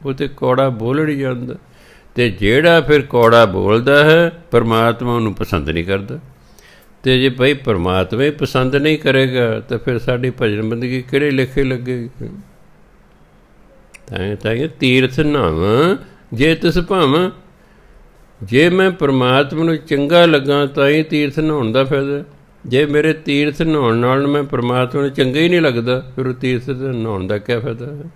ਉਹ ਤਾਂ ਕੌੜਾ ਬੋਲਣ ਹੀ ਜਾਣਦਾ। ਅਤੇ ਜਿਹੜਾ ਫਿਰ ਕੌੜਾ ਬੋਲਦਾ ਹੈ ਪਰਮਾਤਮਾ ਉਹਨੂੰ ਪਸੰਦ ਨਹੀਂ ਕਰਦਾ। ਅਤੇ ਜੇ ਭਾਈ ਪਰਮਾਤਮਾ ਹੀ ਪਸੰਦ ਨਹੀਂ ਕਰੇਗਾ ਤਾਂ ਫਿਰ ਸਾਡੀ ਭਜਨ ਬੰਦਗੀ ਕਿਹੜੇ ਲੇਖੇ ਲੱਗੇਗੀ। ਤਾਂ ਤੀਰਥ ਨਹਾਵਾਂ ਜੇ ਤਿਸ ਭਾਵਾਂ, ਜੇ ਮੈਂ ਪਰਮਾਤਮਾ ਨੂੰ ਚੰਗਾ ਲੱਗਾ ਤਾਂ ਹੀ ਤੀਰਥ ਨਹਾਉਣ ਦਾ ਫਾਇਦਾ। ਜੇ ਮੇਰੇ ਤੀਰਥ ਨਹਾਉਣ ਨਾਲ ਮੈਂ ਪਰਮਾਤਮਾ ਨੂੰ ਚੰਗਾ ਹੀ ਨਹੀਂ ਲੱਗਦਾ, ਫਿਰ ਉਹ ਤੀਰਥ ਨਹਾਉਣ ਦਾ ਕਿਆ ਫਾਇਦਾ ਹੈ।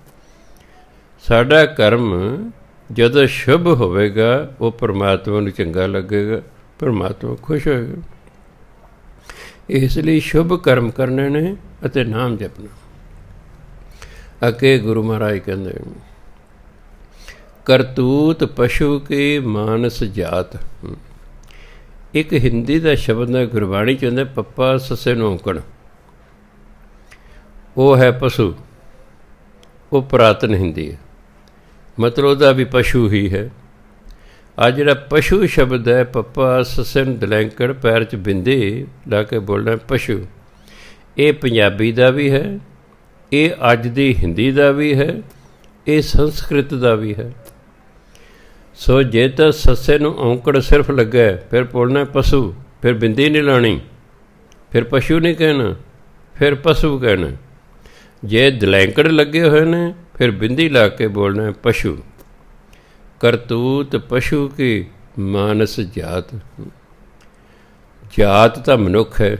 ਸਾਡਾ ਕਰਮ ਜਦੋਂ ਸ਼ੁਭ ਹੋਵੇਗਾ ਉਹ ਪਰਮਾਤਮਾ ਨੂੰ ਚੰਗਾ ਲੱਗੇਗਾ, ਪਰਮਾਤਮਾ ਖੁਸ਼ ਹੋਏਗਾ। ਇਸ ਲਈ ਸ਼ੁਭ ਕਰਮ ਕਰਨੇ ਨੇ ਅਤੇ ਨਾਮ ਜਪਣਾ। ਅੱਗੇ ਗੁਰੂ ਮਹਾਰਾਜ ਕਹਿੰਦੇ ਕਰਤੂਤ ਪਸ਼ੂ ਕੀ ਮਾਨਸ ਜਾਤ। ਇੱਕ ਹਿੰਦੀ ਦਾ ਸ਼ਬਦ ਹੈ, ਗੁਰਬਾਣੀ 'ਚ ਹੁੰਦਾ ਪੱਪਾ ਸੱਸੇ ਨੂੰ ਔਂਕੜ, ਉਹ ਹੈ ਪਸ਼ੂ, ਉਹ ਪੁਰਾਤਨ ਹਿੰਦੀ ਹੈ, ਮਤਲਬ ਉਹਦਾ ਵੀ ਪਸ਼ੂ ਹੀ ਹੈ। ਆ ਜਿਹੜਾ ਪਸ਼ੂ ਸ਼ਬਦ ਹੈ, ਪੱਪਾ ਸੱਸੇ ਨੂੰ ਦਲੈਂਕੜ ਪੈਰ 'ਚ ਬਿੰਦੀ ਲਾ ਕੇ ਬੋਲਣਾ ਪਸ਼ੂ, ਇਹ ਪੰਜਾਬੀ ਦਾ ਵੀ ਹੈ, ਇਹ ਅੱਜ ਦੀ ਹਿੰਦੀ ਦਾ ਵੀ ਹੈ, ਇਹ ਸੰਸਕ੍ਰਿਤ ਦਾ ਵੀ ਹੈ। ਸੋ ਜੇ ਤਾਂ ਸੱਸੇ ਨੂੰ ਔਂਕੜ ਸਿਰਫ ਲੱਗਾ ਫਿਰ ਬੋਲਣਾ ਪਸ਼ੂ, ਫਿਰ ਬਿੰਦੀ ਨਹੀਂ ਲਾਉਣੀ, ਫਿਰ ਪਸ਼ੂ ਨਹੀਂ ਕਹਿਣਾ, ਫਿਰ ਪਸ਼ੂ ਕਹਿਣਾ। ਜੇ ਦਲੈਂਕੜ ਲੱਗੇ ਹੋਏ ਨੇ ਫਿਰ ਬਿੰਦੀ ਲਾ ਕੇ ਬੋਲਣਾ ਪਸ਼ੂ। ਕਰਤੂਤ ਪਸ਼ੂ ਕੀ ਮਾਨਸ ਜਾਤ। ਜਾਤ ਤਾਂ ਮਨੁੱਖ ਹੈ,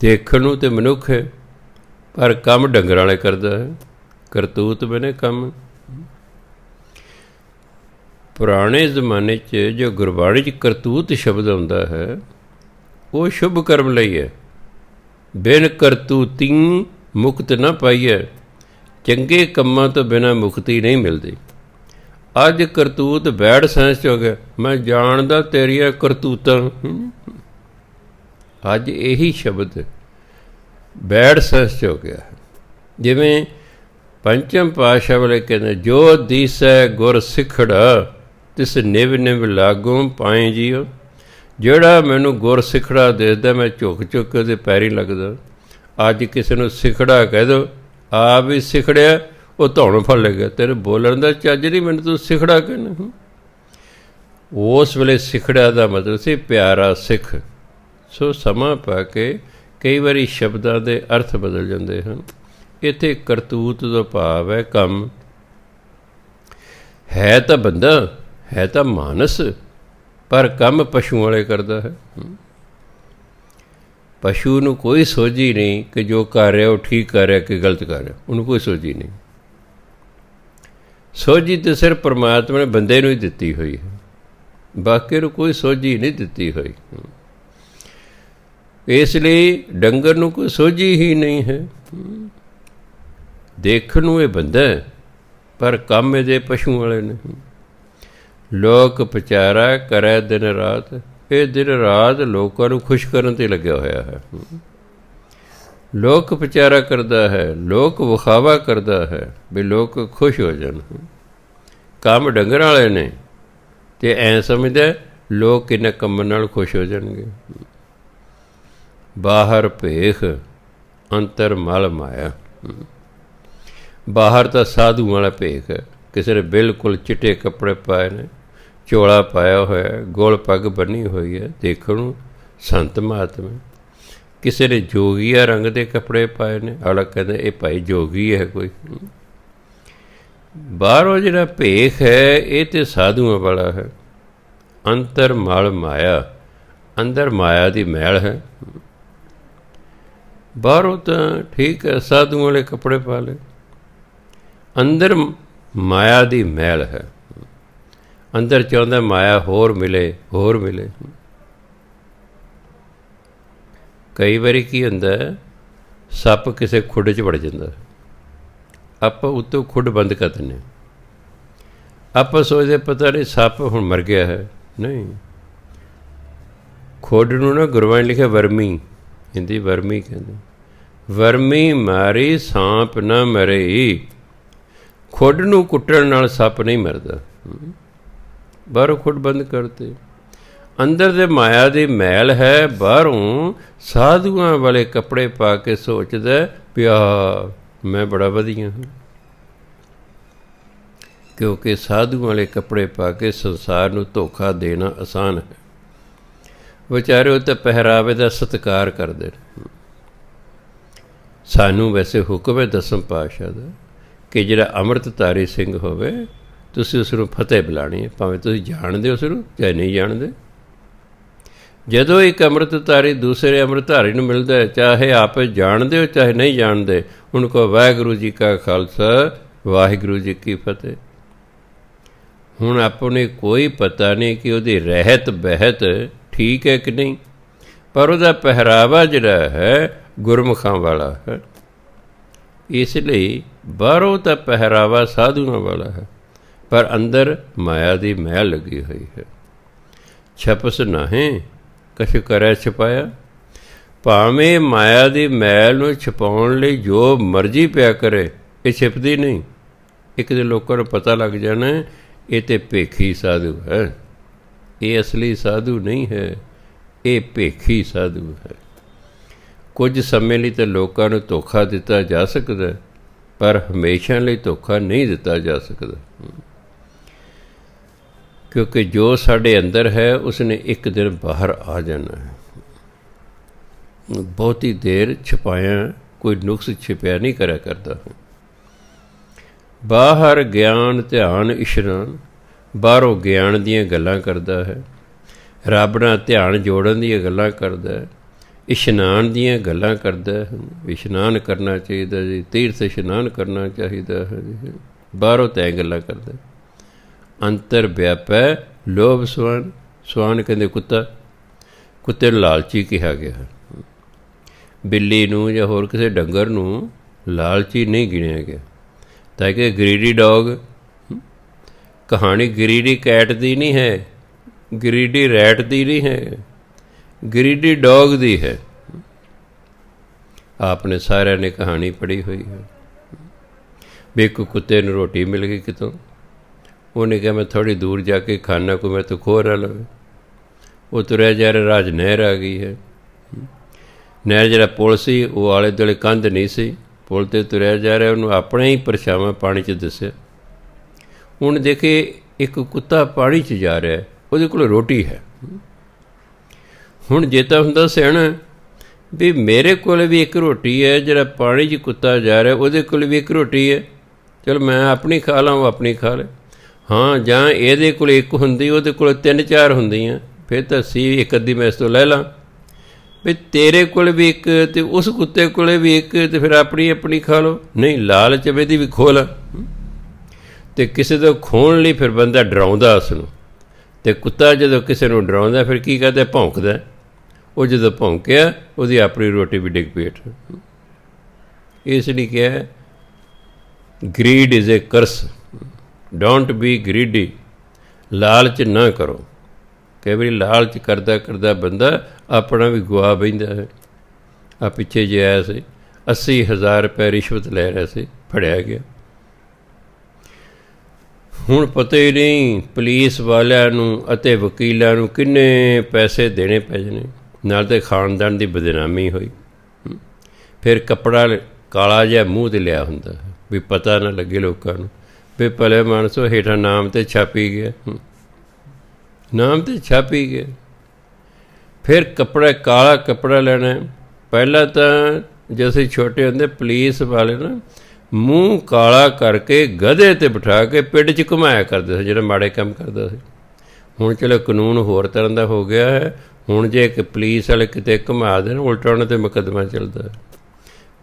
ਦੇਖਣ ਨੂੰ ਤਾਂ ਮਨੁੱਖ ਹੈ, ਪਰ ਕੰਮ ਡੰਗਰ ਵਾਲੇ ਕਰਦਾ ਹੈ। ਕਰਤੂਤ ਬਣੇ ਕੰਮ। ਪੁਰਾਣੇ ਜ਼ਮਾਨੇ 'ਚ ਜੋ ਗੁਰਬਾਣੀ 'ਚ ਕਰਤੂਤ ਸ਼ਬਦ ਆਉਂਦਾ ਹੈ ਉਹ ਸ਼ੁਭ ਕਰਮ ਲਈ ਹੈ। ਬਿਨ ਕਰਤੂਤੀ ਮੁਕਤ ਨਾ ਪਾਈਐ, ਚੰਗੇ ਕੰਮਾਂ ਤੋਂ ਬਿਨਾਂ ਮੁਕਤੀ ਨਹੀਂ ਮਿਲਦੀ। ਅੱਜ ਕਰਤੂਤ ਬੈਡ ਸਾਇੰਸ 'ਚ ਹੋ ਗਿਆ, ਮੈਂ ਜਾਣਦਾ ਤੇਰੀਆਂ ਕਰਤੂਤਾਂ। ਅੱਜ ਇਹੀ ਸ਼ਬਦ ਬੈਡ ਸਾਇੰਸ 'ਚ ਹੋ ਗਿਆ। ਜਿਵੇਂ ਪੰਚਮ ਪਾਤਸ਼ਾਹ ਵਾਲੇ ਕਹਿੰਦੇ ਜੋ ਦੀਸੈ ਗੁਰ ਸਿੱਖੜਾ ਤਿਸ ਨਿਵ ਨਿਵ ਲਾਗੋਂ ਪਾਏ ਜੀਓ। ਜਿਹੜਾ ਮੈਨੂੰ ਗੁਰ ਸਿੱਖੜਾ ਦੇਖਦਾ ਮੈਂ ਝੁਕ ਝੁਕ ਕੇ ਉਹਦੇ ਪੈਰੀਂ ਲੱਗਦਾ। ਅੱਜ ਕਿਸੇ ਨੂੰ ਸਿੱਖੜਾ ਕਹਿ ਦਿਓ, ਆਪ ਵੀ ਸਿੱਖੜਿਆ, ਉਹ ਧੌਣ ਫੜ ਲੇਗਾ, ਤੇਰੇ ਬੋਲਣ ਦਾ ਚੱਜ ਨਹੀਂ, ਮੈਨੂੰ ਤੂੰ ਸਿੱਖੜਾ ਕਹਿਣਾ। ਉਸ ਵੇਲੇ ਸਿੱਖੜਾ ਦਾ ਮਤਲਬ ਸੀ ਪਿਆਰਾ ਸਿੱਖ। ਸੋ ਸਮਾਂ ਪਾ ਕੇ ਕਈ ਵਾਰੀ ਸ਼ਬਦਾਂ ਦੇ ਅਰਥ ਬਦਲ ਜਾਂਦੇ ਹਨ। ਇੱਥੇ ਕਰਤੂਤ ਦਾ ਭਾਵ ਹੈ ਕੰਮ। ਹੈ ਤਾਂ ਬੰਦਾ, ਹੈ ਤਾਂ ਮਾਨਸ, ਪਰ ਕੰਮ ਪਸ਼ੂ ਵਾਲੇ ਕਰਦਾ ਹੈ। ਪਸ਼ੂ ਨੂੰ ਕੋਈ ਸੋਝੀ ਨਹੀਂ ਕਿ ਜੋ ਕਰ ਰਿਹਾ ਉਹ ਠੀਕ ਕਰ ਰਿਹਾ ਕਿ ਗਲਤ ਕਰ ਰਿਹਾ, ਉਹਨੂੰ ਕੋਈ ਸੋਝੀ ਨਹੀਂ। ਸੋਝੀ ਤਾਂ ਸਿਰਫ ਪਰਮਾਤਮਾ ਨੇ ਬੰਦੇ ਨੂੰ ਹੀ ਦਿੱਤੀ ਹੋਈ ਹੈ, ਬਾਕੀ ਨੂੰ ਕੋਈ ਸੋਝੀ ਨਹੀਂ ਦਿੱਤੀ ਹੋਈ। ਇਸ ਲਈ ਡੰਗਰ ਨੂੰ ਕੋਈ ਸੋਝੀ ਹੀ ਨਹੀਂ ਹੈ। ਦੇਖਣ ਨੂੰ ਇਹ ਬੰਦਾ ਪਰ ਕੰਮ ਇਹਦੇ ਪਸ਼ੂ ਵਾਲੇ ਨੇ। ਲੋਕ ਵਿਚਾਰਾ ਕਰੇ ਦਿਨ ਰਾਤ, ਇਹ ਦਿਨ ਰਾਤ ਲੋਕਾਂ ਨੂੰ ਖੁਸ਼ ਕਰਨ 'ਤੇ ਲੱਗਿਆ ਹੋਇਆ ਹੈ। ਲੋਕ ਵਿਚਾਰਾ ਕਰਦਾ ਹੈ, ਲੋਕ ਵਿਖਾਵਾ ਕਰਦਾ ਹੈ ਵੀ ਲੋਕ ਖੁਸ਼ ਹੋ ਜਾਣ। ਕੰਮ ਡੰਗਰ ਵਾਲੇ ਨੇ ਅਤੇ ਐਂ ਸਮਝਦਾ ਲੋਕ ਕਿੰਨੇ ਕੰਮ ਨਾਲ ਖੁਸ਼ ਹੋ ਜਾਣਗੇ। ਬਾਹਰ ਭੇਖ ਅੰਤਰ ਮਲ ਮਾਇਆ। ਬਾਹਰ ਤਾਂ ਸਾਧੂ ਵਾਲਾ ਭੇਖ ਹੈ, ਕਿਸੇ ਨੇ ਬਿਲਕੁਲ ਚਿੱਟੇ ਕੱਪੜੇ ਪਾਏ ਨੇ, ਚੋਲਾ ਪਾਇਆ ਹੋਇਆ, ਗੋਲ ਪੱਗ ਬੰਨੀ ਹੋਈ ਹੈ, ਦੇਖਣ ਨੂੰ ਸੰਤ ਮਹਾਤਮਾ। ਕਿਸੇ ਨੇ ਜੋਗੀਆ ਰੰਗ ਦੇ ਕੱਪੜੇ ਪਾਏ ਨੇ, ਅਗਲਾ ਕਹਿੰਦਾ ਇਹ ਭਾਈ ਜੋਗੀ ਹੈ ਕੋਈ। ਬਾਹਰੋਂ ਜਿਹੜਾ ਭੇਖ ਹੈ ਇਹ ਤਾਂ ਸਾਧੂਆਂ ਵਾਲਾ ਹੈ। ਅੰਤਰ ਮਲ ਮਾਇਆ, ਅੰਦਰ ਮਾਇਆ ਦੀ ਮੈਲ ਹੈ। ਬਾਹਰੋਂ ਤਾਂ ਠੀਕ ਹੈ, ਸਾਧੂਆਂ ਵਾਲੇ ਕੱਪੜੇ ਪਾ ਲਏ, ਅੰਦਰ ਮਾਇਆ ਦੀ ਮੈਲ ਹੈ। ਅੰਦਰ ਚਾਹੁੰਦਾ ਮਾਇਆ ਹੋਰ ਮਿਲੇ, ਹੋਰ ਮਿਲੇ। ਕਈ ਵਾਰੀ ਕੀ ਹੁੰਦਾ, ਸੱਪ ਕਿਸੇ ਖੁੱਡ 'ਚ ਵੜ ਜਾਂਦਾ, ਆਪਾਂ ਉੱਤੋਂ ਖੁੱਡ ਬੰਦ ਕਰ ਦਿੰਦੇ, ਆਪਾਂ ਸੋਚਦੇ ਪਤਾ ਨਹੀਂ ਸੱਪ ਹੁਣ ਮਰ ਗਿਆ ਹੈ, ਨਹੀਂ। ਖੁੱਡ ਨੂੰ ਨਾ ਗੁਰਬਾਣੀ ਲਿਖਿਆ ਵਰਮੀ, ਹਿੰਦੀ ਵਰਮੀ ਕਹਿੰਦੇ, ਵਰਮੀ ਮਾਰੀ ਸਾਂਪ ਨਾ ਮਰੇ। ਖੁੱਡ ਨੂੰ ਕੁੱਟਣ ਨਾਲ ਸੱਪ ਨਹੀਂ ਮਰਦਾ। ਬਾਹਰੋਂ ਖੁੱਡ ਬੰਦ ਕਰਤੇ, ਅੰਦਰ ਦੇ ਮਾਇਆ ਦੀ ਮੈਲ ਹੈ, ਬਾਹਰੋਂ ਸਾਧੂਆਂ ਵਾਲੇ ਕੱਪੜੇ ਪਾ ਕੇ ਸੋਚਦਾ ਵੀ ਆ ਮੈਂ ਬੜਾ ਵਧੀਆ ਹਾਂ। ਕਿਉਂਕਿ ਸਾਧੂਆਂ ਵਾਲੇ ਕੱਪੜੇ ਪਾ ਕੇ ਸੰਸਾਰ ਨੂੰ ਧੋਖਾ ਦੇਣਾ ਆਸਾਨ ਹੈ। ਵਿਚਾਰੇ ਉਹ ਤਾਂ ਪਹਿਰਾਵੇ ਦਾ ਸਤਿਕਾਰ ਕਰਦੇ ਨੇ। ਸਾਨੂੰ ਵੈਸੇ ਹੁਕਮ ਹੈ ਦਸਮ ਪਾਤਸ਼ਾਹ ਦਾ ਕਿ ਜਿਹੜਾ ਅੰਮ੍ਰਿਤਧਾਰੀ ਸਿੰਘ ਹੋਵੇ ਤੁਸੀਂ ਉਸ ਨੂੰ ਫਤਿਹ ਬੁਲਾਉਣੀ ਹੈ, ਭਾਵੇਂ ਤੁਸੀਂ ਜਾਣਦੇ ਹੋ ਉਸ ਨੂੰ ਚਾਹੇ ਨਹੀਂ ਜਾਣਦੇ। ਜਦੋਂ ਇੱਕ ਅੰਮ੍ਰਿਤਧਾਰੀ ਦੂਸਰੇ ਅੰਮ੍ਰਿਤਧਾਰੀ ਨੂੰ ਮਿਲਦਾ ਹੈ, ਚਾਹੇ ਆਪ ਜਾਣਦੇ ਹੋ ਚਾਹੇ ਨਹੀਂ ਜਾਣਦੇ, ਉਹਨੂੰ ਕਹੋ ਵਾਹਿਗੁਰੂ ਜੀ ਕਾ ਖਾਲਸਾ ਵਾਹਿਗੁਰੂ ਜੀ ਕੀ ਫਤਿਹ। ਹੁਣ ਆਪਾਂ ਨੂੰ ਕੋਈ ਪਤਾ ਨਹੀਂ ਕਿ ਉਹਦੀ ਰਹਿਤ ਬਹਿਤ ਠੀਕ ਹੈ ਕਿ ਨਹੀਂ, ਪਰ ਉਹਦਾ ਪਹਿਰਾਵਾ ਜਿਹੜਾ ਹੈ ਗੁਰਮੁਖਾਂ ਵਾਲਾ ਹੈ। ਇਸ ਲਈ ਬਾਹਰੋਂ ਤਾਂ ਪਹਿਰਾਵਾ ਸਾਧੂਆਂ ਵਾਲਾ ਹੈ, ਪਰ ਅੰਦਰ ਮਾਇਆ ਦੀ ਮੈਲ ਲੱਗੀ ਹੋਈ ਹੈ। ਛਪਸ ਨਾਹੀਂ ਕਛੁ ਕਰੈ ਛਪਾਇਆ। ਭਾਵੇਂ ਮਾਇਆ ਦੀ ਮੈਲ ਨੂੰ ਛਪਾਉਣ ਲਈ ਜੋ ਮਰਜ਼ੀ ਪਿਆ ਕਰੇ, ਇਹ ਛਿਪਦੀ ਨਹੀਂ। ਇੱਕ ਦੇ ਲੋਕਾਂ ਨੂੰ ਪਤਾ ਲੱਗ ਜਾਣਾ ਇਹ ਤਾਂ ਭੇਖੀ ਸਾਧੂ ਹੈ, ਇਹ ਅਸਲੀ ਸਾਧੂ ਨਹੀਂ ਹੈ, ਇਹ ਭੇਖੀ ਸਾਧੂ ਹੈ। ਕੁਝ ਸਮੇਂ ਲਈ ਤਾਂ ਲੋਕਾਂ ਨੂੰ ਧੋਖਾ ਦਿੱਤਾ ਜਾ ਸਕਦਾ, ਪਰ ਹਮੇਸ਼ਾ ਲਈ ਧੋਖਾ ਨਹੀਂ ਦਿੱਤਾ ਜਾ ਸਕਦਾ। ਕਿਉਂਕਿ ਜੋ ਸਾਡੇ ਅੰਦਰ ਹੈ ਉਸਨੇ ਇੱਕ ਦਿਨ ਬਾਹਰ ਆ ਜਾਣਾ ਹੈ। ਬਹੁਤੀ ਦੇਰ ਛੁਪਾਇਆ ਕੋਈ ਨੁਕਸ ਛਿਪਿਆ ਨਹੀਂ ਕਰਿਆ ਕਰਦਾ। ਬਾਹਰ ਗਿਆਨ ਧਿਆਨ ਇਸ਼ਨਾਨ, ਬਾਹਰੋਂ ਗਿਆਨ ਦੀਆਂ ਗੱਲਾਂ ਕਰਦਾ ਹੈ, ਰੱਬ ਨਾਲ ਧਿਆਨ ਜੋੜਨ ਦੀਆਂ ਗੱਲਾਂ ਕਰਦਾ ਹੈ, ਇਸ਼ਨਾਨ ਦੀਆਂ ਗੱਲਾਂ ਕਰਦਾ ਹੈ। ਇਸ਼ਨਾਨ ਕਰਨਾ ਚਾਹੀਦਾ ਜੀ, ਤੀਰਥ ਇਸ਼ਨਾਨ ਕਰਨਾ ਚਾਹੀਦਾ ਹੈ ਜੀ, ਬਾਹਰੋਂ ਤੈਅ ਗੱਲਾਂ ਕਰਦਾ। ਅੰਤਰ ਵਿਆਪੈ ਲੋਭ ਸਵਾਨ। ਸਵਾਨ ਕਹਿੰਦੇ ਕੁੱਤਾ, ਕੁੱਤੇ ਨੂੰ ਲਾਲਚੀ ਕਿਹਾ ਗਿਆ। ਬਿੱਲੀ ਨੂੰ ਜਾਂ ਹੋਰ ਕਿਸੇ ਡੰਗਰ ਨੂੰ ਲਾਲਚੀ ਨਹੀਂ ਗਿਣਿਆ ਗਿਆ, ਤਾਂ ਕਿ ਗਰੀਡੀ ਡੌਗ। ਕਹਾਣੀ ਗਰੀਡੀ ਕੈਟ ਦੀ ਨਹੀਂ ਹੈ, ਗਰੀਡੀ ਰੈਟ ਦੀ ਨਹੀਂ ਹੈ, ਗਰੀਡੀ ਡੌਗ ਦੀ ਹੈ। ਆਪਨੇ ਸਾਰਿਆਂ ਨੇ ਕਹਾਣੀ ਪੜ੍ਹੀ ਹੋਈ ਹੈ ਵੀ ਇੱਕ ਕੁੱਤੇ ਨੂੰ ਰੋਟੀ ਮਿਲ ਗਈ ਕਿਤੋਂ, ਉਹਨੇ ਕਿਹਾ ਮੈਂ ਥੋੜ੍ਹੀ ਦੂਰ ਜਾ ਕੇ ਖਾਣਾ, ਕੋਈ ਮੈਂ ਤੋਂ ਖੋਹ ਨਾ ਲਵੇ। ਉਹ ਤੁਰਿਆ ਜਾ ਰਿਹਾ, ਰਾਜ ਨਹਿਰ ਆ ਗਈ ਹੈ। ਨਹਿਰ ਜਿਹੜਾ ਪੁਲ ਸੀ ਉਹ ਆਲੇ ਦੁਆਲੇ ਕੰਧ ਨਹੀਂ ਸੀ, ਪੁਲ 'ਤੇ ਤੁਰਿਆ ਜਾ ਰਿਹਾ, ਉਹਨੂੰ ਆਪਣਾ ਹੀ ਪਰਛਾਵਾਂ ਪਾਣੀ 'ਚ ਦਿਸਿਆ। ਹੁਣ ਦੇਖੇ ਇੱਕ ਕੁੱਤਾ ਪਾਣੀ 'ਚ ਜਾ ਰਿਹਾ, ਉਹਦੇ ਕੋਲ ਰੋਟੀ ਹੈ। ਹੁਣ ਜੇ ਤਾਂ ਹੁੰਦਾ ਸਿਆਣਾ ਵੀ ਮੇਰੇ ਕੋਲ ਵੀ ਇੱਕ ਰੋਟੀ ਹੈ, ਜਿਹੜਾ ਪਾਣੀ 'ਚ ਕੁੱਤਾ ਜਾ ਰਿਹਾ ਉਹਦੇ ਕੋਲ ਵੀ ਇੱਕ ਰੋਟੀ ਹੈ, ਚਲੋ ਮੈਂ ਆਪਣੀ ਖਾ ਲਾਂ, ਉਹ ਆਪਣੀ ਖਾ ਲੈ। ਹਾਂ, ਜਾਂ ਇਹਦੇ ਕੋਲ ਇੱਕ ਹੁੰਦੀ ਉਹਦੇ ਕੋਲ 3-4 ਹੁੰਦੀਆਂ, ਫਿਰ ਤਾਂ ਸੀ ਇੱਕ ਅੱਧੀ ਮੈਂ ਇਸ ਤੋਂ ਲੈ ਲਾਂ। ਵੀ ਤੇਰੇ ਕੋਲ ਵੀ ਇੱਕ ਅਤੇ ਉਸ ਕੁੱਤੇ ਕੋਲ ਵੀ ਇੱਕ, ਅਤੇ ਫਿਰ ਆਪਣੀ ਆਪਣੀ ਖਾ ਲਓ। ਨਹੀਂ, ਲਾਲਚ ਇਹਦੀ ਵੀ ਖੋਹ ਲਾ। ਅਤੇ ਕਿਸੇ ਤੋਂ ਖੋਹਣ ਲਈ ਫਿਰ ਬੰਦਾ ਡਰਾਉਂਦਾ ਉਸ ਨੂੰ, ਅਤੇ ਕੁੱਤਾ ਜਦੋਂ ਕਿਸੇ ਨੂੰ ਡਰਾਉਂਦਾ ਫਿਰ ਕੀ ਕਰਦਾ, ਭੌਂਕਦਾ। ਉਹ ਜਦੋਂ ਭੌਂਕਿਆ ਉਹਦੀ ਆਪਣੀ ਰੋਟੀ ਵੀ ਡਿੱਗ ਪਈ। ਇਸ ਲਈ ਕਿਹਾ greed is a curse, don't be greedy. ਲਾਲਚ ਨਾ ਕਰੋ। ਕਈ ਵਾਰੀ ਲਾਲਚ ਕਰਦਾ ਕਰਦਾ ਬੰਦਾ ਆਪਣਾ ਵੀ ਗੁਆ ਬਹਿੰਦਾ ਹੈ। ਆ ਪਿੱਛੇ ਜੇ ਆਇਆ ਸੀ, 80,000 ਰੁਪਏ ਰਿਸ਼ਵਤ ਲੈ ਰਿਹਾ ਸੀ, ਫੜਿਆ ਗਿਆ। ਹੁਣ ਪਤਾ ਹੀ ਨਹੀਂ ਪੁਲਿਸ ਵਾਲਿਆਂ ਨੂੰ ਅਤੇ ਵਕੀਲਾਂ ਨੂੰ ਕਿੰਨੇ ਪੈਸੇ ਦੇਣੇ ਪੈ ਜਾਣੇ, ਨਾਲ ਤਾਂ ਖਾਨਦਾਨ ਦੀ ਬਦਨਾਮੀ ਹੋਈ। ਫਿਰ ਕੱਪੜਾ ਕਾਲਾ ਜਿਹਾ ਮੂੰਹ 'ਤੇ ਲਿਆ ਹੁੰਦਾ ਵੀ ਪਤਾ ਨਾ ਲੱਗੇ ਲੋਕਾਂ ਨੂੰ ਵੀ ਭਲੇ ਮਾਨਸੋ ਹੇਠਾਂ ਨਾਮ 'ਤੇ ਛਾਪੀ ਗਿਆ, ਨਾਮ 'ਤੇ ਛਾਪੀ ਗਿਆ। ਫਿਰ ਕੱਪੜਾ ਕਾਲਾ ਕੱਪੜਾ ਲੈਣਾ। ਪਹਿਲਾਂ ਤਾਂ ਜਦੋਂ ਅਸੀਂ ਛੋਟੇ ਹੁੰਦੇ ਪੁਲਿਸ ਵਾਲੇ ਨਾ ਮੂੰਹ ਕਾਲਾ ਕਰਕੇ ਗਧੇ 'ਤੇ ਬਿਠਾ ਕੇ ਪਿੰਡ 'ਚ ਘੁਮਾਇਆ ਕਰਦੇ ਸੀ ਜਿਹੜਾ ਮਾੜੇ ਕੰਮ ਕਰਦਾ ਸੀ। ਹੁਣ ਚਲੋ ਕਾਨੂੰਨ ਹੋਰ ਤਰ੍ਹਾਂ ਦਾ ਹੋ ਗਿਆ ਹੈ। ਹੁਣ ਜੇ ਇੱਕ ਪੁਲਿਸ ਵਾਲੇ ਕਿਤੇ ਘੁਮਾ ਦੇਣ, ਉਲਟਾ ਉਹਨਾਂ 'ਤੇ ਮੁਕੱਦਮਾ ਚੱਲਦਾ ਹੈ।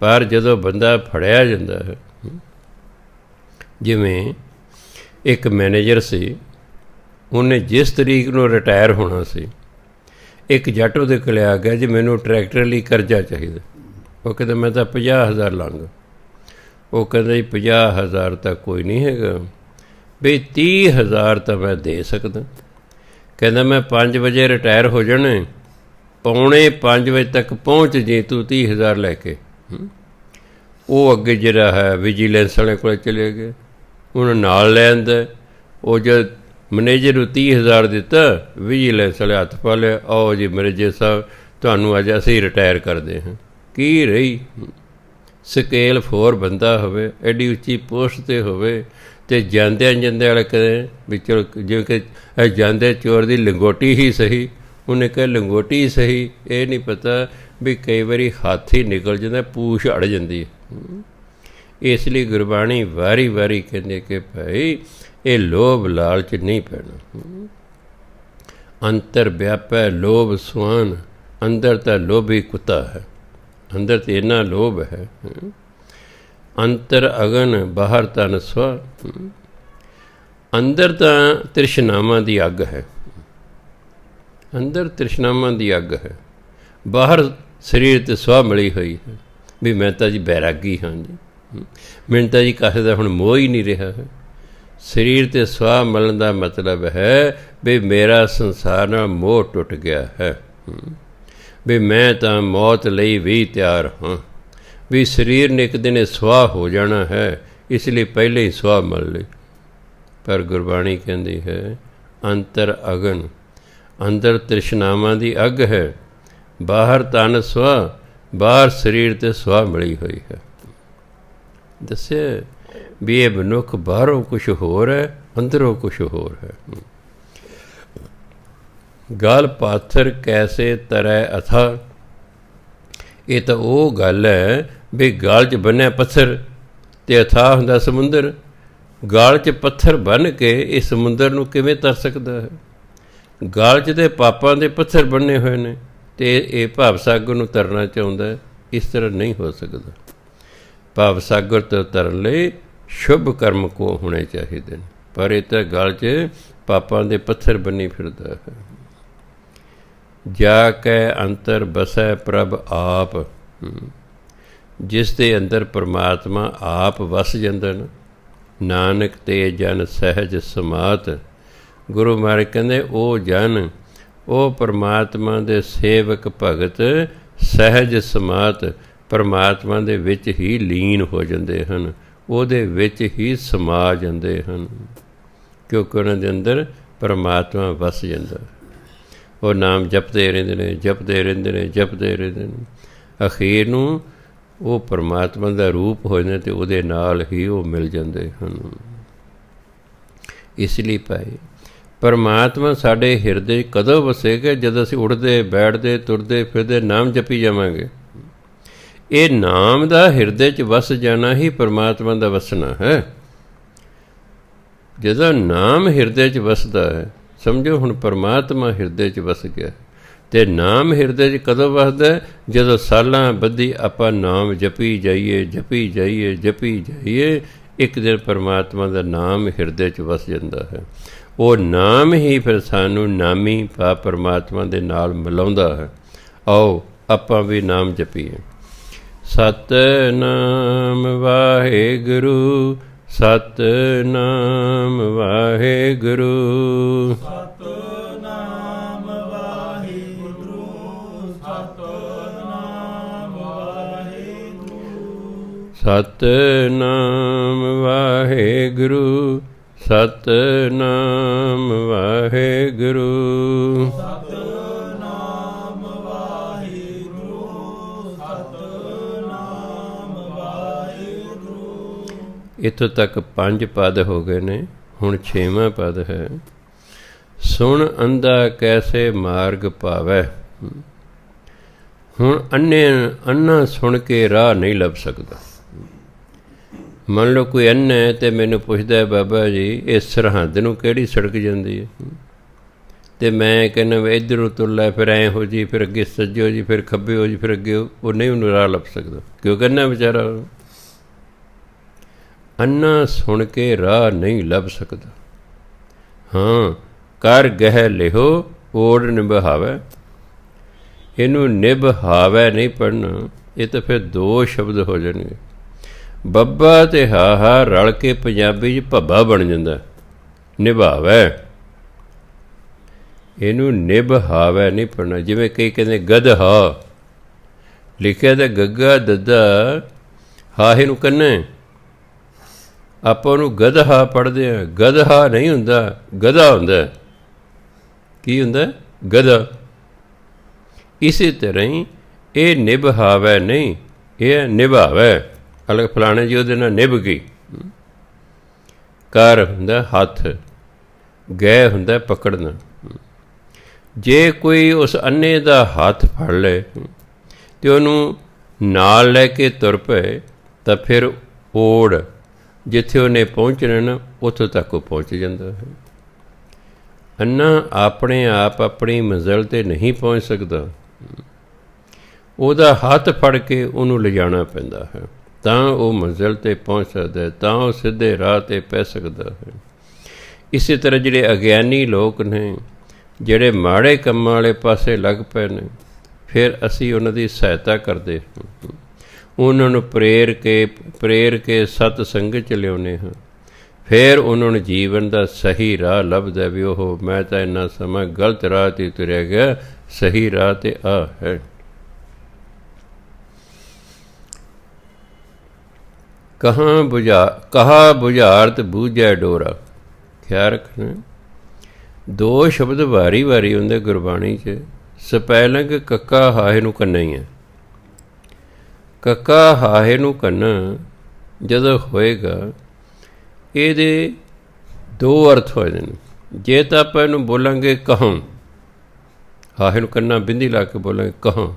ਪਰ ਜਦੋਂ ਬੰਦਾ ਫੜਿਆ ਜਾਂਦਾ ਹੈ, ਜਿਵੇਂ ਇੱਕ ਮੈਨੇਜਰ ਸੀ, ਉਹਨੇ ਜਿਸ ਤਰੀਕ ਨੂੰ ਰਿਟਾਇਰ ਹੋਣਾ ਸੀ, ਇੱਕ ਜੱਟ ਉਹਦੇ ਕੋਲ ਆ ਗਿਆ ਜੀ ਮੈਨੂੰ ਟਰੈਕਟਰ ਲਈ ਕਰਜ਼ਾ ਚਾਹੀਦਾ। ਉਹ ਕਹਿੰਦਾ ਮੈਂ ਤਾਂ 50,000 ਲਾਂਗਾ। ਉਹ ਕਹਿੰਦਾ ਜੀ 50,000 ਤਾਂ ਕੋਈ ਨਹੀਂ ਹੈਗਾ, ਵੀ 30,000 ਤਾਂ ਮੈਂ ਦੇ ਸਕਦਾ। ਕਹਿੰਦਾ ਮੈਂ 5 ਵਜੇ ਰਿਟਾਇਰ ਹੋ ਜਾਣਾ, 4:45 ਵਜੇ ਤੱਕ ਪਹੁੰਚ ਜੇ ਤੂੰ 30,000 ਲੈ ਕੇ। ਉਹ ਅੱਗੇ ਜਿਹੜਾ ਹੈ ਵਿਜੀਲੈਂਸ ਵਾਲੇ ਕੋਲ ਚਲੇ ਗਏ, ਉਹਨਾਂ ਨਾਲ ਲੈ ਆਂਦਾ। ਉਹ ਜਦ ਮੈਨੇਜਰ ਨੂੰ 30,000 ਦਿੱਤਾ, ਵਿਜੀਲੈਂਸ ਵਾਲੇ ਹੱਥ ਪਾ ਲਿਆ, ਆਓ ਜੀ ਮੈਨੇਜਰ ਸਾਹਿਬ ਤੁਹਾਨੂੰ ਅੱਜ ਅਸੀਂ ਰਿਟਾਇਰ ਕਰਦੇ ਹਾਂ। ਕੀ ਰਹੀ ਸਕੇਲ 4 ਬੰਦਾ ਹੋਵੇ, ਐਡੀ ਉੱਚੀ ਪੋਸਟ 'ਤੇ ਹੋਵੇ, ਅਤੇ ਜਾਂਦਿਆਂ ਵਾਲੇ ਕਦੇ ਵੀ ਚਲੋ ਜਿਵੇਂ ਕਿ ਜਾਂਦੇ ਚੋਰ ਦੀ ਲੰਗੋਟੀ ਹੀ ਸਹੀ, ਉਹਨੇ ਕਿਹਾ ਲੰਗੋਟੀ ਹੀ ਸਹੀ, ਇਹ ਨਹੀਂ ਪਤਾ ਵੀ ਕਈ ਵਾਰੀ ਹੱਥ ਹੀ ਨਿਕਲ ਜਾਂਦਾ, ਪੂਛ ਅੜ ਜਾਂਦੀ ਹੈ। ਇਸ ਲਈ ਗੁਰਬਾਣੀ ਵਾਰੀ ਵਾਰੀ ਕਹਿੰਦੇ ਕਿ ਭਾਈ ਇਹ ਲੋਭ ਲਾਲਚ ਨਹੀਂ ਪੈਣਾ। ਅੰਤਰ ਵਿਆਪੈ ਲੋਭ ਸੁਆਨ, ਅੰਦਰ ਤਾਂ ਲੋਭੀ ਕੁੱਤਾ ਹੈ, ਅੰਦਰ ਤਾਂ ਇੰਨਾ ਲੋਭ ਹੈ। ਅੰਤਰ ਅਗਨ ਬਾਹਰ ਤਨ ਸਵਾ, ਅੰਦਰ ਤਾਂ ਤ੍ਰਿਸ਼ਨਾਵਾਂ ਦੀ ਅੱਗ ਹੈ, ਅੰਦਰ ਤ੍ਰਿਸ਼ਨਾਵਾਂ ਦੀ ਅੱਗ ਹੈ, ਬਾਹਰ ਸਰੀਰ 'ਤੇ ਸਵਾਹ ਮਿਲੀ ਹੋਈ ਹੈ ਵੀ ਮੈਂ ਤਾਂ ਜੀ ਬੈਰਾਗੀ ਹਾਂ ਜੀ, ਮੈਨੂੰ ਤਾਂ ਜੀ ਕਿਸੇ ਦਾ ਹੁਣ ਮੋਹ ਹੀ ਨਹੀਂ ਰਿਹਾ ਹੈ। ਸਰੀਰ 'ਤੇ ਸਵਾਹ ਮਿਲਣ ਦਾ ਮਤਲਬ ਹੈ ਵੀ ਮੇਰਾ ਸੰਸਾਰ ਨਾਲ ਮੋਹ ਟੁੱਟ ਗਿਆ ਹੈ, ਵੀ ਮੈਂ ਤਾਂ ਮੌਤ ਲਈ ਵੀ ਤਿਆਰ ਹਾਂ, ਵੀ ਸਰੀਰ ਨੇ ਇੱਕ ਦਿਨ ਸਵਾਹ ਹੋ ਜਾਣਾ ਹੈ, ਇਸ ਲਈ ਪਹਿਲੇ ਹੀ ਸਵਾਹ ਮਿਲ ਲਈ। ਪਰ ਗੁਰਬਾਣੀ ਕਹਿੰਦੀ ਹੈ ਅੰਤਰ ਅਗਨ, ਅੰਦਰ ਤ੍ਰਿਸ਼ਨਾਵਾਂ ਦੀ ਅੱਗ ਹੈ, ਬਾਹਰ ਤਨ ਸਵਾਹ, ਬਾਹਰ ਸਰੀਰ 'ਤੇ ਸਵਾਹ ਮਿਲੀ ਹੋਈ ਹੈ। ਦੱਸਿਆ ਵੀ ਇਹ ਮਨੁੱਖ ਬਾਹਰੋਂ ਕੁਛ ਹੋਰ ਹੈ, ਅੰਦਰੋਂ ਕੁਛ ਹੋਰ ਹੈ। ਗਲ ਪਾਥਰ ਕੈਸੇ ਤਰੈ ਅਥਾ, ਇਹ ਤਾਂ ਉਹ ਗੱਲ ਹੈ ਵੀ ਗਲ 'ਚ ਬੰਨਿਆ ਪੱਥਰ ਅਤੇ ਅਥਾਹ ਹੁੰਦਾ ਸਮੁੰਦਰ। ਗਲ 'ਚ ਪੱਥਰ ਬੰਨ੍ਹ ਕੇ ਇਹ ਸਮੁੰਦਰ ਨੂੰ ਕਿਵੇਂ ਤਰ ਸਕਦਾ ਹੈ? ਗਲ 'ਚ ਤਾਂ ਪਾਪਾਂ ਦੇ ਪੱਥਰ ਬੰਨੇ ਹੋਏ ਨੇ ਅਤੇ ਇਹ ਭਾਵ ਸਾਗਰ ਨੂੰ ਤਰਨਾ ਚਾਹੁੰਦਾ, ਇਸ ਤਰ੍ਹਾਂ ਨਹੀਂ ਹੋ ਸਕਦਾ। ਭਾਵ ਸਾਗਰ ਤੋਂ ਤਰਨ ਲਈ ਸ਼ੁਭ ਕਰਮ ਕੋ ਹੋਣੇ ਚਾਹੀਦੇ ਨੇ, ਪਰ ਇਹ ਤਾਂ ਗਲ 'ਚ ਪਾਪਾਂ ਦੇ ਪੱਥਰ ਬੰਨੀ ਫਿਰਦਾ ਹੈ। ਜਾ ਕੇ ਅੰਤਰ ਬਸੈ ਪ੍ਰਭ ਆਪ, ਜਿਸ ਦੇ ਅੰਦਰ ਪਰਮਾਤਮਾ ਆਪ ਵਸ ਜਾਂਦਾ ਨਾ, ਨਾਨਕ ਤੇ ਜਨ ਸਹਿਜ ਸਮਾਤ। ਗੁਰੂ ਮਹਾਰਾਜ ਕਹਿੰਦੇ ਉਹ ਜਨ, ਉਹ ਪਰਮਾਤਮਾ ਦੇ ਸੇਵਕ ਭਗਤ ਸਹਿਜ ਸਮਾਤ, ਪਰਮਾਤਮਾ ਦੇ ਵਿੱਚ ਹੀ ਲੀਨ ਹੋ ਜਾਂਦੇ ਹਨ, ਉਹਦੇ ਵਿੱਚ ਹੀ ਸਮਾ ਜਾਂਦੇ ਹਨ, ਕਿਉਂਕਿ ਉਹਨਾਂ ਦੇ ਅੰਦਰ ਪਰਮਾਤਮਾ ਵਸ ਜਾਂਦਾ। ਉਹ ਨਾਮ ਜਪਦੇ ਰਹਿੰਦੇ ਨੇ, ਜਪਦੇ ਰਹਿੰਦੇ ਨੇ, ਜਪਦੇ ਰਹਿੰਦੇ ਨੇ, ਅਖੀਰ ਨੂੰ ਉਹ ਪਰਮਾਤਮਾ ਦਾ ਰੂਪ ਹੋ ਜਾਂਦੇ ਅਤੇ ਉਹਦੇ ਨਾਲ ਹੀ ਉਹ ਮਿਲ ਜਾਂਦੇ ਹਨ। ਇਸ ਲਈ ਭਾਈ ਪਰਮਾਤਮਾ ਸਾਡੇ ਹਿਰਦੇ ਕਦੋਂ ਵਸੇਗਾ? ਜਦੋਂ ਅਸੀਂ ਉੱਠਦੇ ਬੈਠਦੇ ਤੁਰਦੇ ਫਿਰਦੇ ਨਾਮ ਜਪੀ ਜਾਵਾਂਗੇ। ਇਹ ਨਾਮ ਦਾ ਹਿਰਦੇ 'ਚ ਵਸ ਜਾਣਾ ਹੀ ਪਰਮਾਤਮਾ ਦਾ ਵਸਣਾ ਹੈ। ਜਦੋਂ ਨਾਮ ਹਿਰਦੇ 'ਚ ਵਸਦਾ ਹੈ, ਸਮਝੋ ਹੁਣ ਪਰਮਾਤਮਾ ਹਿਰਦੇ 'ਚ ਵਸ ਗਿਆ। ਅਤੇ ਨਾਮ ਹਿਰਦੇ 'ਚ ਕਦੋਂ ਵਸਦਾ? ਜਦੋਂ ਸਾਲਾਂ ਬੱਧੀ ਆਪਾਂ ਨਾਮ ਜਪੀ ਜਾਈਏ, ਜਪੀ ਜਾਈਏ, ਜਪੀ ਜਾਈਏ, ਇੱਕ ਦਿਨ ਪਰਮਾਤਮਾ ਦਾ ਨਾਮ ਹਿਰਦੇ 'ਚ ਵਸ ਜਾਂਦਾ ਹੈ। ਉਹ ਨਾਮ ਹੀ ਫਿਰ ਸਾਨੂੰ ਨਾਮੀ ਭਾ ਪਰਮਾਤਮਾ ਦੇ ਨਾਲ ਮਿਲਾਉਂਦਾ ਹੈ। ਆਓ ਆਪਾਂ ਵੀ ਨਾਮ ਜਪੀਏ। ਸਤਿਨਾਮ ਵਾਹਿਗੁਰੂ, ਸਤਿਨਾਮ ਵਾਹਿਗੁਰੂ, ਸਤਿਨਾਮ ਵਾਹਿਗੁਰੂ, ਸਤਿਨਾਮ ਵਾਹਿਗੁਰੂ, ਸਤਿਨਾਮ ਵਾਹਿਗੁਰੂ, ਸਤਿਨਾਮ ਵਾਹਿਗੁਰੂ, ਸਤਿਨਾਮ ਵਾਹਿਗੁਰੂ, ਸਤਿਨਾਮ ਵਾਹਿਗੁਰੂ। ਇੱਥੋਂ ਤੱਕ 5 ਪਦ ਹੋ ਗਏ ਨੇ, ਹੁਣ 6ਵਾਂ ਪਦ ਹੈ। ਸੁਣ ਅੰਧਾ ਕੈਸੇ ਮਾਰਗ ਪਾਵੈ। ਹੁਣ ਅੰਨਾ ਸੁਣ ਕੇ ਰਾਹ ਨਹੀਂ ਲੱਭ ਸਕਦਾ। ਮੰਨ ਲਓ ਕੋਈ ਅੰਨਾ ਹੈ ਅਤੇ ਮੈਨੂੰ ਪੁੱਛਦਾ ਬਾਬਾ ਜੀ ਇਹ ਸਰਹੰਦ ਨੂੰ ਕਿਹੜੀ ਸੜਕ ਜਾਂਦੀ ਹੈ, ਅਤੇ ਮੈਂ ਕਹਿੰਦਾ ਵੀ ਇੱਧਰੋਂ ਤੁਰ ਲੈ, ਫਿਰ ਐਂ ਹੋ ਜੀ, ਫਿਰ ਅੱਗੇ ਸੱਜੋ ਜੀ, ਫਿਰ ਖੱਬੇ ਹੋ ਜੀ, ਫਿਰ ਅੱਗੇ ਉਹ ਨਹੀਂ ਉਹਨੂੰ ਰਾਹ ਲੱਭ ਸਕਦਾ। ਕਿਉਂਕਿ ਅੰਨਾ ਵਿਚਾਰਾ ਅੰਨਾ ਸੁਣ ਕੇ ਰਾਹ ਨਹੀਂ ਲੱਭ ਸਕਦਾ। ਹਾਂ, ਕਰ ਗਹਿ ਲਿਹੋ ਓੜ ਨਿਭਾਵੈ, ਇਹਨੂੰ ਨਿਭਾਵੈ ਨਹੀਂ ਪੜ੍ਹਨਾ, ਇਹ ਤਾਂ ਫਿਰ 2 ਸ਼ਬਦ ਹੋ ਜਾਣਗੇ। ਬੱਬਾ ਅਤੇ ਹਾਹਾ ਰਲ ਕੇ ਪੰਜਾਬੀ 'ਚ ਭੱਬਾ ਬਣ ਜਾਂਦਾ। ਨਿਭਾਵੈ। ਇਹਨੂੰ ਨਿਭਾਵੈ ਨਹੀਂ ਪੜ੍ਹਨਾ। ਜਿਵੇਂ ਕਈ ਕਹਿੰਦੇ ਗਦਹਾ, ਲਿਖਿਆ ਤਾਂ ਗੱਗਾ ਦੱਦਾ ਹਾਹੇ ਨੂੰ ਕੰਨਾ, ਆਪਾਂ ਉਹਨੂੰ ਗਦਹਾ ਪੜ੍ਹਦੇ ਹਾਂ। ਗਦਹਾ ਨਹੀਂ ਹੁੰਦਾ, ਗਧਾ ਹੁੰਦਾ। ਕੀ ਹੁੰਦਾ? ਗਧਾ। ਇਸੇ ਤਰ੍ਹਾਂ ਹੀ ਇਹ ਨਿਭਾਵੈ ਨਹੀਂ, ਇਹ ਨਿਭਾਵੈ। ਅਲਗ ਫਲਾਣੇ ਜੀ ਉਹਦੇ ਨਾਲ ਨਿਭ ਗਈ। ਕਰ ਹੁੰਦਾ ਹੱਥ, ਗੈ ਹੁੰਦਾ ਪਕੜਨਾ। ਜੇ ਕੋਈ ਉਸ ਅੰਨੇ ਦਾ ਹੱਥ ਫੜ ਲਏ ਅਤੇ ਉਹਨੂੰ ਨਾਲ ਲੈ ਕੇ ਤੁਰ ਪਏ ਤਾਂ ਫਿਰ ਓੜ ਜਿੱਥੇ ਉਹਨੇ ਪਹੁੰਚਣਾ ਨਾ ਉੱਥੋਂ ਤੱਕ ਉਹ ਪਹੁੰਚ ਜਾਂਦਾ ਹੈ। ਅੰਨਾ ਆਪਣੇ ਆਪ ਆਪਣੀ ਮੰਜ਼ਿਲ 'ਤੇ ਨਹੀਂ ਪਹੁੰਚ ਸਕਦਾ, ਉਹਦਾ ਹੱਥ ਫੜ ਕੇ ਉਹਨੂੰ ਲਿਜਾਣਾ ਪੈਂਦਾ ਹੈ, ਤਾਂ ਉਹ ਮੰਜ਼ਿਲ 'ਤੇ ਪਹੁੰਚ ਸਕਦਾ, ਤਾਂ ਉਹ ਸਿੱਧੇ ਰਾਹ 'ਤੇ ਪੈ ਸਕਦਾ ਹੈ। ਇਸੇ ਤਰ੍ਹਾਂ ਜਿਹੜੇ ਅਗਿਆਨੀ ਲੋਕ ਨੇ, ਜਿਹੜੇ ਮਾੜੇ ਕੰਮਾਂ ਵਾਲੇ ਪਾਸੇ ਲੱਗ ਪਏ ਨੇ, ਫਿਰ ਅਸੀਂ ਉਹਨਾਂ ਦੀ ਸਹਾਇਤਾ ਕਰਦੇ ਹਾਂ, ਉਹਨਾਂ ਨੂੰ ਪ੍ਰੇਰ ਕੇ ਸਤ ਸੰਗਤ 'ਚ ਲਿਆਉਂਦੇ ਹਾਂ। ਫਿਰ ਉਹਨਾਂ ਨੂੰ ਜੀਵਨ ਦਾ ਸਹੀ ਰਾਹ ਲੱਭਦਾ ਵੀ ਉਹ ਮੈਂ ਤਾਂ ਇੰਨਾ ਸਮਾਂ ਗਲਤ ਰਾਹ 'ਤੇ ਤੁਰਿਆ ਗਿਆ, ਸਹੀ ਰਾਹ 'ਤੇ ਆ ਹੈ। ਕਹਾ ਬੁਝਾਰਤ ਬੂਝੈ ਡੋਰਾ। ਖਿਆਲ ਰੱਖਣਾ, ਦੋ ਸ਼ਬਦ ਵਾਰੀ ਵਾਰੀ ਹੁੰਦੇ ਗੁਰਬਾਣੀ 'ਚ। ਸਪੈਲਿੰਗ ਕੱਕਾ ਹਾਹੇ ਨੂੰ ਕੰਨਾ ਹੀ ਹੈ। ਕੱਕਾ ਹਾਹੇ ਨੂੰ ਕੰਨਾ ਜਦੋਂ ਹੋਏਗਾ, ਇਹਦੇ ਦੋ ਅਰਥ ਹੋ ਜਾਂਦੇ ਨੇ। ਜੇ ਤਾਂ ਆਪਾਂ ਇਹਨੂੰ ਬੋਲਾਂਗੇ ਕਹਾਂ, ਹਾਹੇ ਨੂੰ ਕੰਨਾ ਬਿੰਦੀ ਲਾ ਕੇ ਬੋਲਾਂਗੇ ਕਹਾਂ,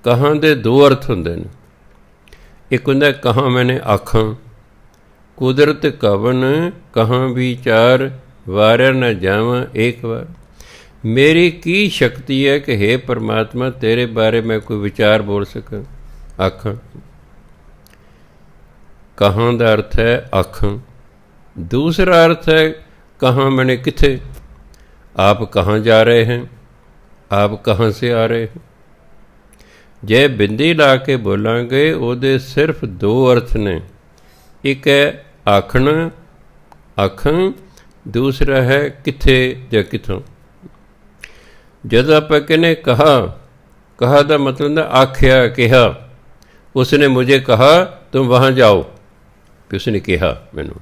ਕਹਾਂ ਦੇ ਦੋ ਅਰਥ ਹੁੰਦੇ ਨੇ। ਇੱਕ ਹੁੰਦਾ ਕਹਾਂ ਮੈਨੇ ਆਖਾਂ, ਕੁਦਰਤ ਕਵਨ ਕਹਾਂ ਵਿਚਾਰ, ਵਾਰਿਆ ਨਾ ਜਾਵਾਂ ਇੱਕ ਵਾਰ। ਮੇਰੀ ਕੀ ਸ਼ਕਤੀ ਹੈ ਕਿ ਹੇ ਪਰਮਾਤਮਾ ਤੇਰੇ ਬਾਰੇ ਮੈਂ ਕੋਈ ਵਿਚਾਰ ਬੋਲ ਸਕਾਂ। ਆਖਾਂ, ਕਹਾਂ ਦਾ ਅਰਥ ਹੈ ਆਖਾਂ। ਦੂਸਰਾ ਅਰਥ ਹੈ ਕਹਾਂ ਮੈਨੇ ਕਿੱਥੇ, ਆਪ ਕਹਾਂ ਜਾ ਰਹੇ हैं, ਆਪ ਕਹਾਂ ਸੇ ਆ ਰਹੇ हैं। ਜੇ ਬਿੰਦੀ ਲਾ ਕੇ ਬੋਲਾਂਗੇ ਉਹਦੇ ਸਿਰਫ ਦੋ ਅਰਥ ਨੇ। ਇੱਕ ਹੈ ਆਖਣਾ, ਆਖਾਂ, ਦੂਸਰਾ ਹੈ ਕਿੱਥੇ ਜਾਂ ਕਿੱਥੋਂ। ਜਦੋਂ ਆਪਾਂ ਕਹਿੰਦੇ ਕਹਾ ਦਾ ਮਤਲਬ ਹੁੰਦਾ ਆਖਿਆ, ਕਿਹਾ। ਉਸਨੇ ਮੁਝੇ ਕਹਾ ਤੁਮ ਵਹਾਂ ਜਾਓ, ਕਿ ਉਸਨੇ ਕਿਹਾ ਮੈਨੂੰ।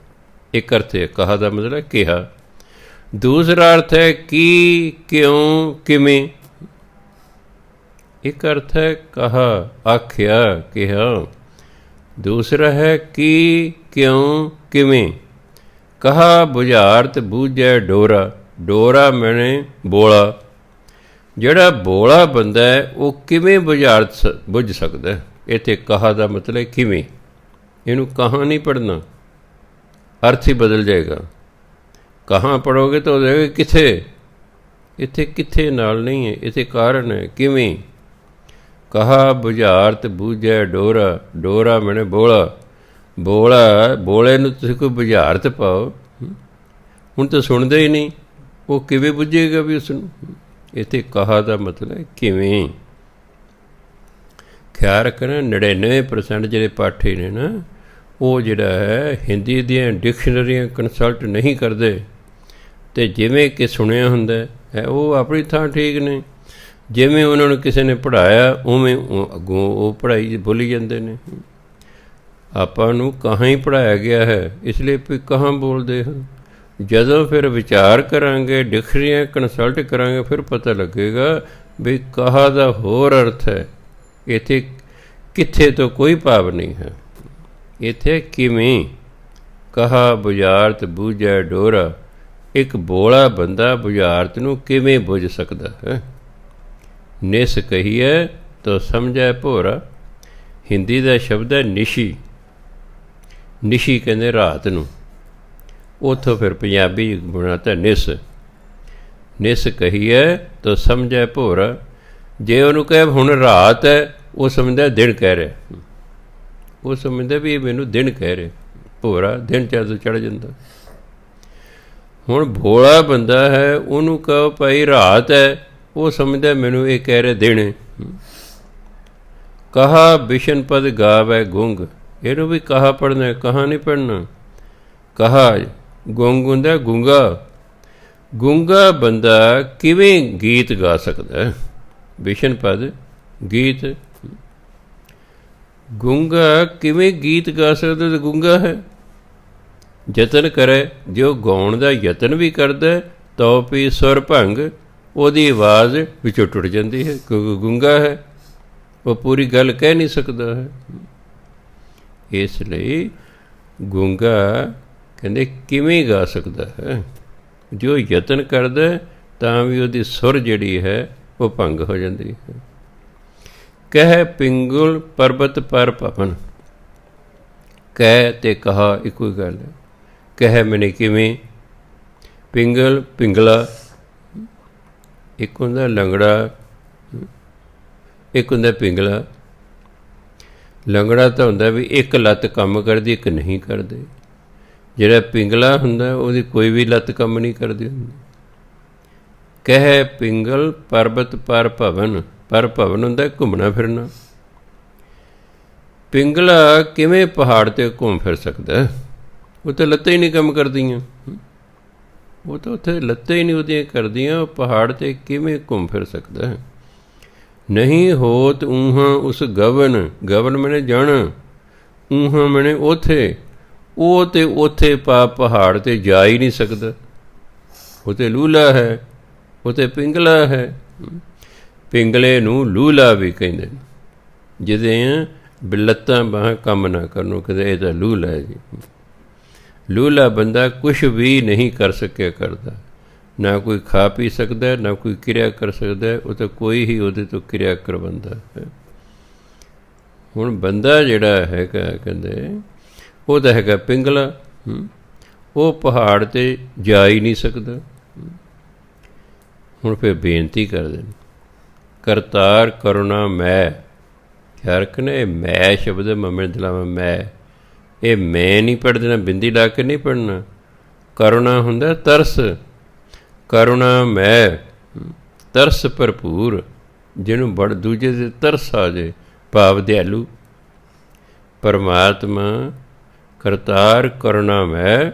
ਇੱਕ ਅਰਥ ਹੈ ਕਹਾ ਦਾ ਮਤਲਬ ਹੈ ਕਿਹਾ। ਦੂਸਰਾ ਅਰਥ ਹੈ ਕੀ, ਕਿਉਂ, ਕਿਵੇਂ। ਇੱਕ ਅਰਥ ਹੈ ਕਹਾ, ਆਖਿਆ, ਕਿਹਾ। ਦੂਸਰਾ ਹੈ ਕੀ, ਕਿਉਂ, ਕਿਵੇਂ। ਕਹਾ ਬੁਝਾਰਤ ਬੂਝੈ ਡੋਰਾ। ਡੋਰਾ ਮੈਨੇ ਬੋਲਾ। ਜਿਹੜਾ ਬੋਲਾ ਬੰਦਾ ਹੈ ਉਹ ਕਿਵੇਂ ਬੁਝਾਰਤ ਬੁੱਝ ਸਕਦਾ। ਇੱਥੇ ਕਹਾ ਦਾ ਮਤਲਬ ਕਿਵੇਂ। ਇਹਨੂੰ ਕਹਾਂ ਨਹੀਂ ਪੜ੍ਹਨਾ, ਅਰਥ ਹੀ ਬਦਲ ਜਾਏਗਾ। ਕਹਾਂ ਪੜ੍ਹੋਗੇ ਤਾਂ ਹੋ ਜਾਏਗਾ ਕਿੱਥੇ। ਇੱਥੇ ਕਿੱਥੇ ਨਾਲ ਨਹੀਂ ਹੈ, ਇੱਥੇ ਕਾਰਨ ਹੈ ਕਿਵੇਂ। ਕਹਾ ਬੁਝਾਰਤ ਬੂਝੈ ਡੋਰਾ। ਡੋਰਾ ਮੈਨੇ ਬੋਲਾ। ਬੋਲੇ ਨੂੰ ਤੁਸੀਂ ਕੋਈ ਬੁਝਾਰਤ ਪਾਓ, ਹੁਣ ਤਾਂ ਸੁਣਦੇ ਹੀ ਨਹੀਂ, ਉਹ ਕਿਵੇਂ ਬੁੱਝੇਗਾ ਵੀ ਉਸਨੂੰ। ਇੱਥੇ ਕਹਾ ਦਾ ਮਤਲਬ ਹੈ ਕਿਵੇਂ। ਖਿਆਲ ਰੱਖਣਾ, 99% ਜਿਹੜੇ ਪਾਠੀ ਨੇ ਨਾ, ਉਹ ਜਿਹੜਾ ਹੈ ਹਿੰਦੀ ਦੀਆਂ ਡਿਕਸ਼ਨਰੀਆਂ ਕੰਸਲਟ ਨਹੀਂ ਕਰਦੇ, ਅਤੇ ਜਿਵੇਂ ਕਿ ਸੁਣਿਆ ਹੁੰਦਾ ਹੈ ਉਹ ਆਪਣੀ ਥਾਂ ਠੀਕ ਨੇ। ਜਿਵੇਂ ਉਹਨਾਂ ਨੂੰ ਕਿਸੇ ਨੇ ਪੜ੍ਹਾਇਆ ਉਵੇਂ ਅੱਗੋਂ ਉਹ ਪੜ੍ਹਾਈ ਭੁੱਲੀ ਜਾਂਦੇ ਨੇ। ਆਪਾਂ ਨੂੰ ਕਹਾਂ ਹੀ ਪੜ੍ਹਾਇਆ ਗਿਆ ਹੈ, ਇਸ ਲਈ ਵੀ ਕਹਾਂ ਬੋਲਦੇ ਹਾਂ। ਜਦੋਂ ਫਿਰ ਵਿਚਾਰ ਕਰਾਂਗੇ, ਡਿਕਸ਼ਨਰੀਆਂ ਕੰਸਲਟ ਕਰਾਂਗੇ, ਫਿਰ ਪਤਾ ਲੱਗੇਗਾ ਵੀ ਕਹਾ ਦਾ ਹੋਰ ਅਰਥ ਹੈ। ਇੱਥੇ ਕਿੱਥੇ ਤੋਂ ਕੋਈ ਭਾਵ ਨਹੀਂ ਹੈ, ਇੱਥੇ ਕਿਵੇਂ। ਕਹਾ ਬੁਝਾਰਤ ਬੂਝੈ ਡੋਰਾ। ਇੱਕ ਬੋਲਾ ਬੰਦਾ ਬੁਝਾਰਤ ਨੂੰ ਕਿਵੇਂ ਬੁੱਝ ਸਕਦਾ ਹੈ। ਨਿਸ ਕਹੀਏ ਤਾਂ ਸਮਝੈ ਭੋਰਾ। ਹਿੰਦੀ ਦਾ ਸ਼ਬਦ ਹੈ ਨਿਸ਼ੀ। ਨਿਸ਼ੀ ਕਹਿੰਦੇ ਰਾਤ ਨੂੰ, ਉੱਥੋਂ ਫਿਰ ਪੰਜਾਬੀ ਬਣਾਤਾ ਨਿਸ। ਨਿਸ ਕਹੀਏ ਤਾਂ ਸਮਝੈ ਭੋਰਾ। ਜੇ ਉਹਨੂੰ ਕਹੇ ਹੁਣ ਰਾਤ ਹੈ, ਉਹ ਸਮਝਦਾ ਦਿਨ ਕਹਿ ਰਿਹਾ, ਉਹ ਸਮਝਦਾ ਵੀ ਇਹ ਮੈਨੂੰ ਦਿਨ ਕਹਿ ਰਿਹਾ। ਭੋਰਾ ਦਿਨ ਚੜ੍ਹ ਜਾਂਦਾ। ਹੁਣ ਭੋਲਾ ਬੰਦਾ ਹੈ, ਉਹਨੂੰ ਕਹੋ ਭਾਈ ਰਾਤ ਹੈ, ਉਹ ਸਮਝਦਾ ਮੈਨੂੰ ਇਹ ਕਹਿ ਰਿਹਾ ਦਿਨ। ਕਹਾ ਬਿਸ਼ਨ ਪਦ ਗਾਵੈ ਗੁੰਗ। ਇਹਨੂੰ ਵੀ ਕਹਾ ਪੜ੍ਹਨਾ, ਕਹਾ ਨਹੀਂ ਪੜ੍ਹਨਾ। ਕਹਾ ਗੁੰਗ ਹੁੰਦਾ ਗੂੰਗਾ, ਗੂੰਗਾ ਬੰਦਾ ਕਿਵੇਂ ਗੀਤ ਗਾ ਸਕਦਾ ਹੈ? ਵਿਸ਼ਨ ਪਦ ਗੀਤ। ਗੂੰਗਾ ਕਿਵੇਂ ਗੀਤ ਗਾ ਸਕਦਾ ਤੇ ਗੂੰਗਾ ਹੈ? ਯਤਨ ਕਰੇ, ਜੋ ਗਾਉਣ ਦਾ ਯਤਨ ਵੀ ਕਰਦਾ ਤਾਂ ਵੀ ਸੁਰ ਭੰਗ, ਉਹਦੀ ਆਵਾਜ਼ ਵਿੱਚੋਂ ਟੁੱਟ ਜਾਂਦੀ ਹੈ, ਕਿਉਂਕਿ ਗੂੰਗਾ ਹੈ, ਉਹ ਪੂਰੀ ਗੱਲ ਕਹਿ ਨਹੀਂ ਸਕਦਾ ਹੈ। ਇਸ ਲਈ ਗੂੰਗਾ ਕਹਿੰਦੇ ਕਿਵੇਂ ਗਾ ਸਕਦਾ ਹੈ? ਜੋ ਯਤਨ ਕਰਦਾ ਤਾਂ ਵੀ ਉਹਦੀ ਸੁਰ ਜਿਹੜੀ ਹੈ ਉਹ ਭੰਗ ਹੋ ਜਾਂਦੀ ਹੈ। ਕਹਿ ਪਿੰਗਲ ਪਰਬਤ ਪਰ ਭਵਨ, ਕਹਿ ਤੇ ਕਹਾ ਇੱਕੋ ਹੀ ਗੱਲ ਹੈ। ਕਹਿ ਮੈਨੇ ਕਿਵੇਂ, ਪਿੰਗਲ ਪਿੰਗਲਾ, ਇੱਕ ਹੁੰਦਾ ਲੰਗੜਾ, ਇੱਕ ਹੁੰਦਾ ਪਿੰਗਲਾ। ਲੰਗੜਾ ਤਾਂ ਹੁੰਦਾ ਵੀ ਇੱਕ ਲੱਤ ਕੰਮ ਕਰਦੀ, ਇੱਕ ਨਹੀਂ ਕਰਦੇ। ਜਿਹੜਾ ਪਿੰਗਲਾ ਹੁੰਦਾ ਉਹਦੀ ਕੋਈ ਵੀ ਲੱਤ ਕੰਮ ਨਹੀਂ ਕਰਦੀ ਹੁੰਦੀ। ਕਹਿ ਪਿੰਗਲ ਪਰਬਤ ਪਰ ਭਵਨ, ਪਰ ਭਵਨ ਹੁੰਦਾ ਘੁੰਮਣਾ ਫਿਰਨਾ। ਪਿੰਗਲਾ ਕਿਵੇਂ ਪਹਾੜ 'ਤੇ ਘੁੰਮ ਫਿਰ ਸਕਦਾ? ਉਹ ਤਾਂ ਲੱਤਾਂ ਹੀ ਨਹੀਂ ਕੰਮ ਕਰਦੀਆਂ, ਉਹ ਤਾਂ ਉੱਥੇ ਲੱਤਾਂ ਹੀ ਨਹੀਂ ਉਹਦੀਆਂ ਕਰਦੀਆਂ, ਉਹ ਪਹਾੜ 'ਤੇ ਕਿਵੇਂ ਘੁੰਮ ਫਿਰ ਸਕਦਾ? ਨਹੀਂ ਹੋਤ ਊਹਾਂ ਉਸ ਗਵਨ, ਗਵਨ ਮੈਨੇ ਜਾਣਾ, ਊਹਾਂ ਮੈਨੇ ਉੱਥੇ, ਉਹ ਤਾਂ ਉੱਥੇ ਪਹਾੜ 'ਤੇ ਜਾ ਹੀ ਨਹੀਂ ਸਕਦਾ। ਉਹ ਤਾਂ ਲੂਲਾ ਹੈ, ਉਹ ਤਾਂ ਪਿੰਗਲਾ ਹੈ। ਪਿੰਗਲੇ ਨੂੰ ਲੂਲਾ ਵੀ ਕਹਿੰਦੇ ਨੇ, ਜਿਹਦੇ ਲੱਤਾਂ ਬਾਹਾਂ ਕੰਮ ਨਾ ਕਰਨ, ਕਹਿੰਦੇ ਇਹ ਤਾਂ ਲੂਲਾ ਹੈ ਜੀ। ਲੂਲਾ ਬੰਦਾ ਕੁਛ ਵੀ ਨਹੀਂ ਕਰ ਸਕਿਆ ਕਰਦਾ, ਨਾ ਕੋਈ ਖਾ ਪੀ ਸਕਦਾ, ਨਾ ਕੋਈ ਕਿਰਿਆ ਕਰ ਸਕਦਾ, ਉਹ ਤਾਂ ਕੋਈ ਹੀ ਉਹਦੇ ਤੋਂ ਕਿਰਿਆ ਕਰਵਾਉਂਦਾ ਹੈ। ਹੁਣ ਬੰਦਾ ਜਿਹੜਾ ਹੈਗਾ ਕਹਿੰਦੇ ਉਹ ਤਾਂ ਹੈਗਾ ਪਿੰਗਲਾ, ਉਹ ਪਹਾੜ 'ਤੇ ਜਾ ਹੀ ਨਹੀਂ ਸਕਦਾ। ਹੁਣ ਫਿਰ ਬੇਨਤੀ ਕਰਦੇ ਨੇ, ਕਰਤਾਰ ਕਰੁਣਾ ਮੈਂ, ਖਿਆਲ ਰੱਖਣਾ ਇਹ ਮੈਂ ਸ਼ਬਦ ਮਮੇ ਦਿਲਾਵਾਂ ਮੈਂ, ਇਹ ਮੈਂ ਨਹੀਂ ਪੜ੍ਹ ਦੇਣਾ, ਬਿੰਦੀ ਲਾ ਕੇ ਨਹੀਂ ਪੜ੍ਹਨਾ। ਕਰੁਣਾ ਹੁੰਦਾ ਤਰਸ, ਕਰੁਣਾ ਮੈਂ, ਤਰਸ ਭਰਪੂਰ, ਜਿਹਨੂੰ ਬੜ ਦੂਜੇ ਦੇ ਤਰਸ ਆ ਜਾਏ, ਭਾਵ ਦਿਆਲੂ। ਪਰਮਾਤਮਾ ਕਰਤਾਰ ਕਰੁਣਾ ਮੈਂ,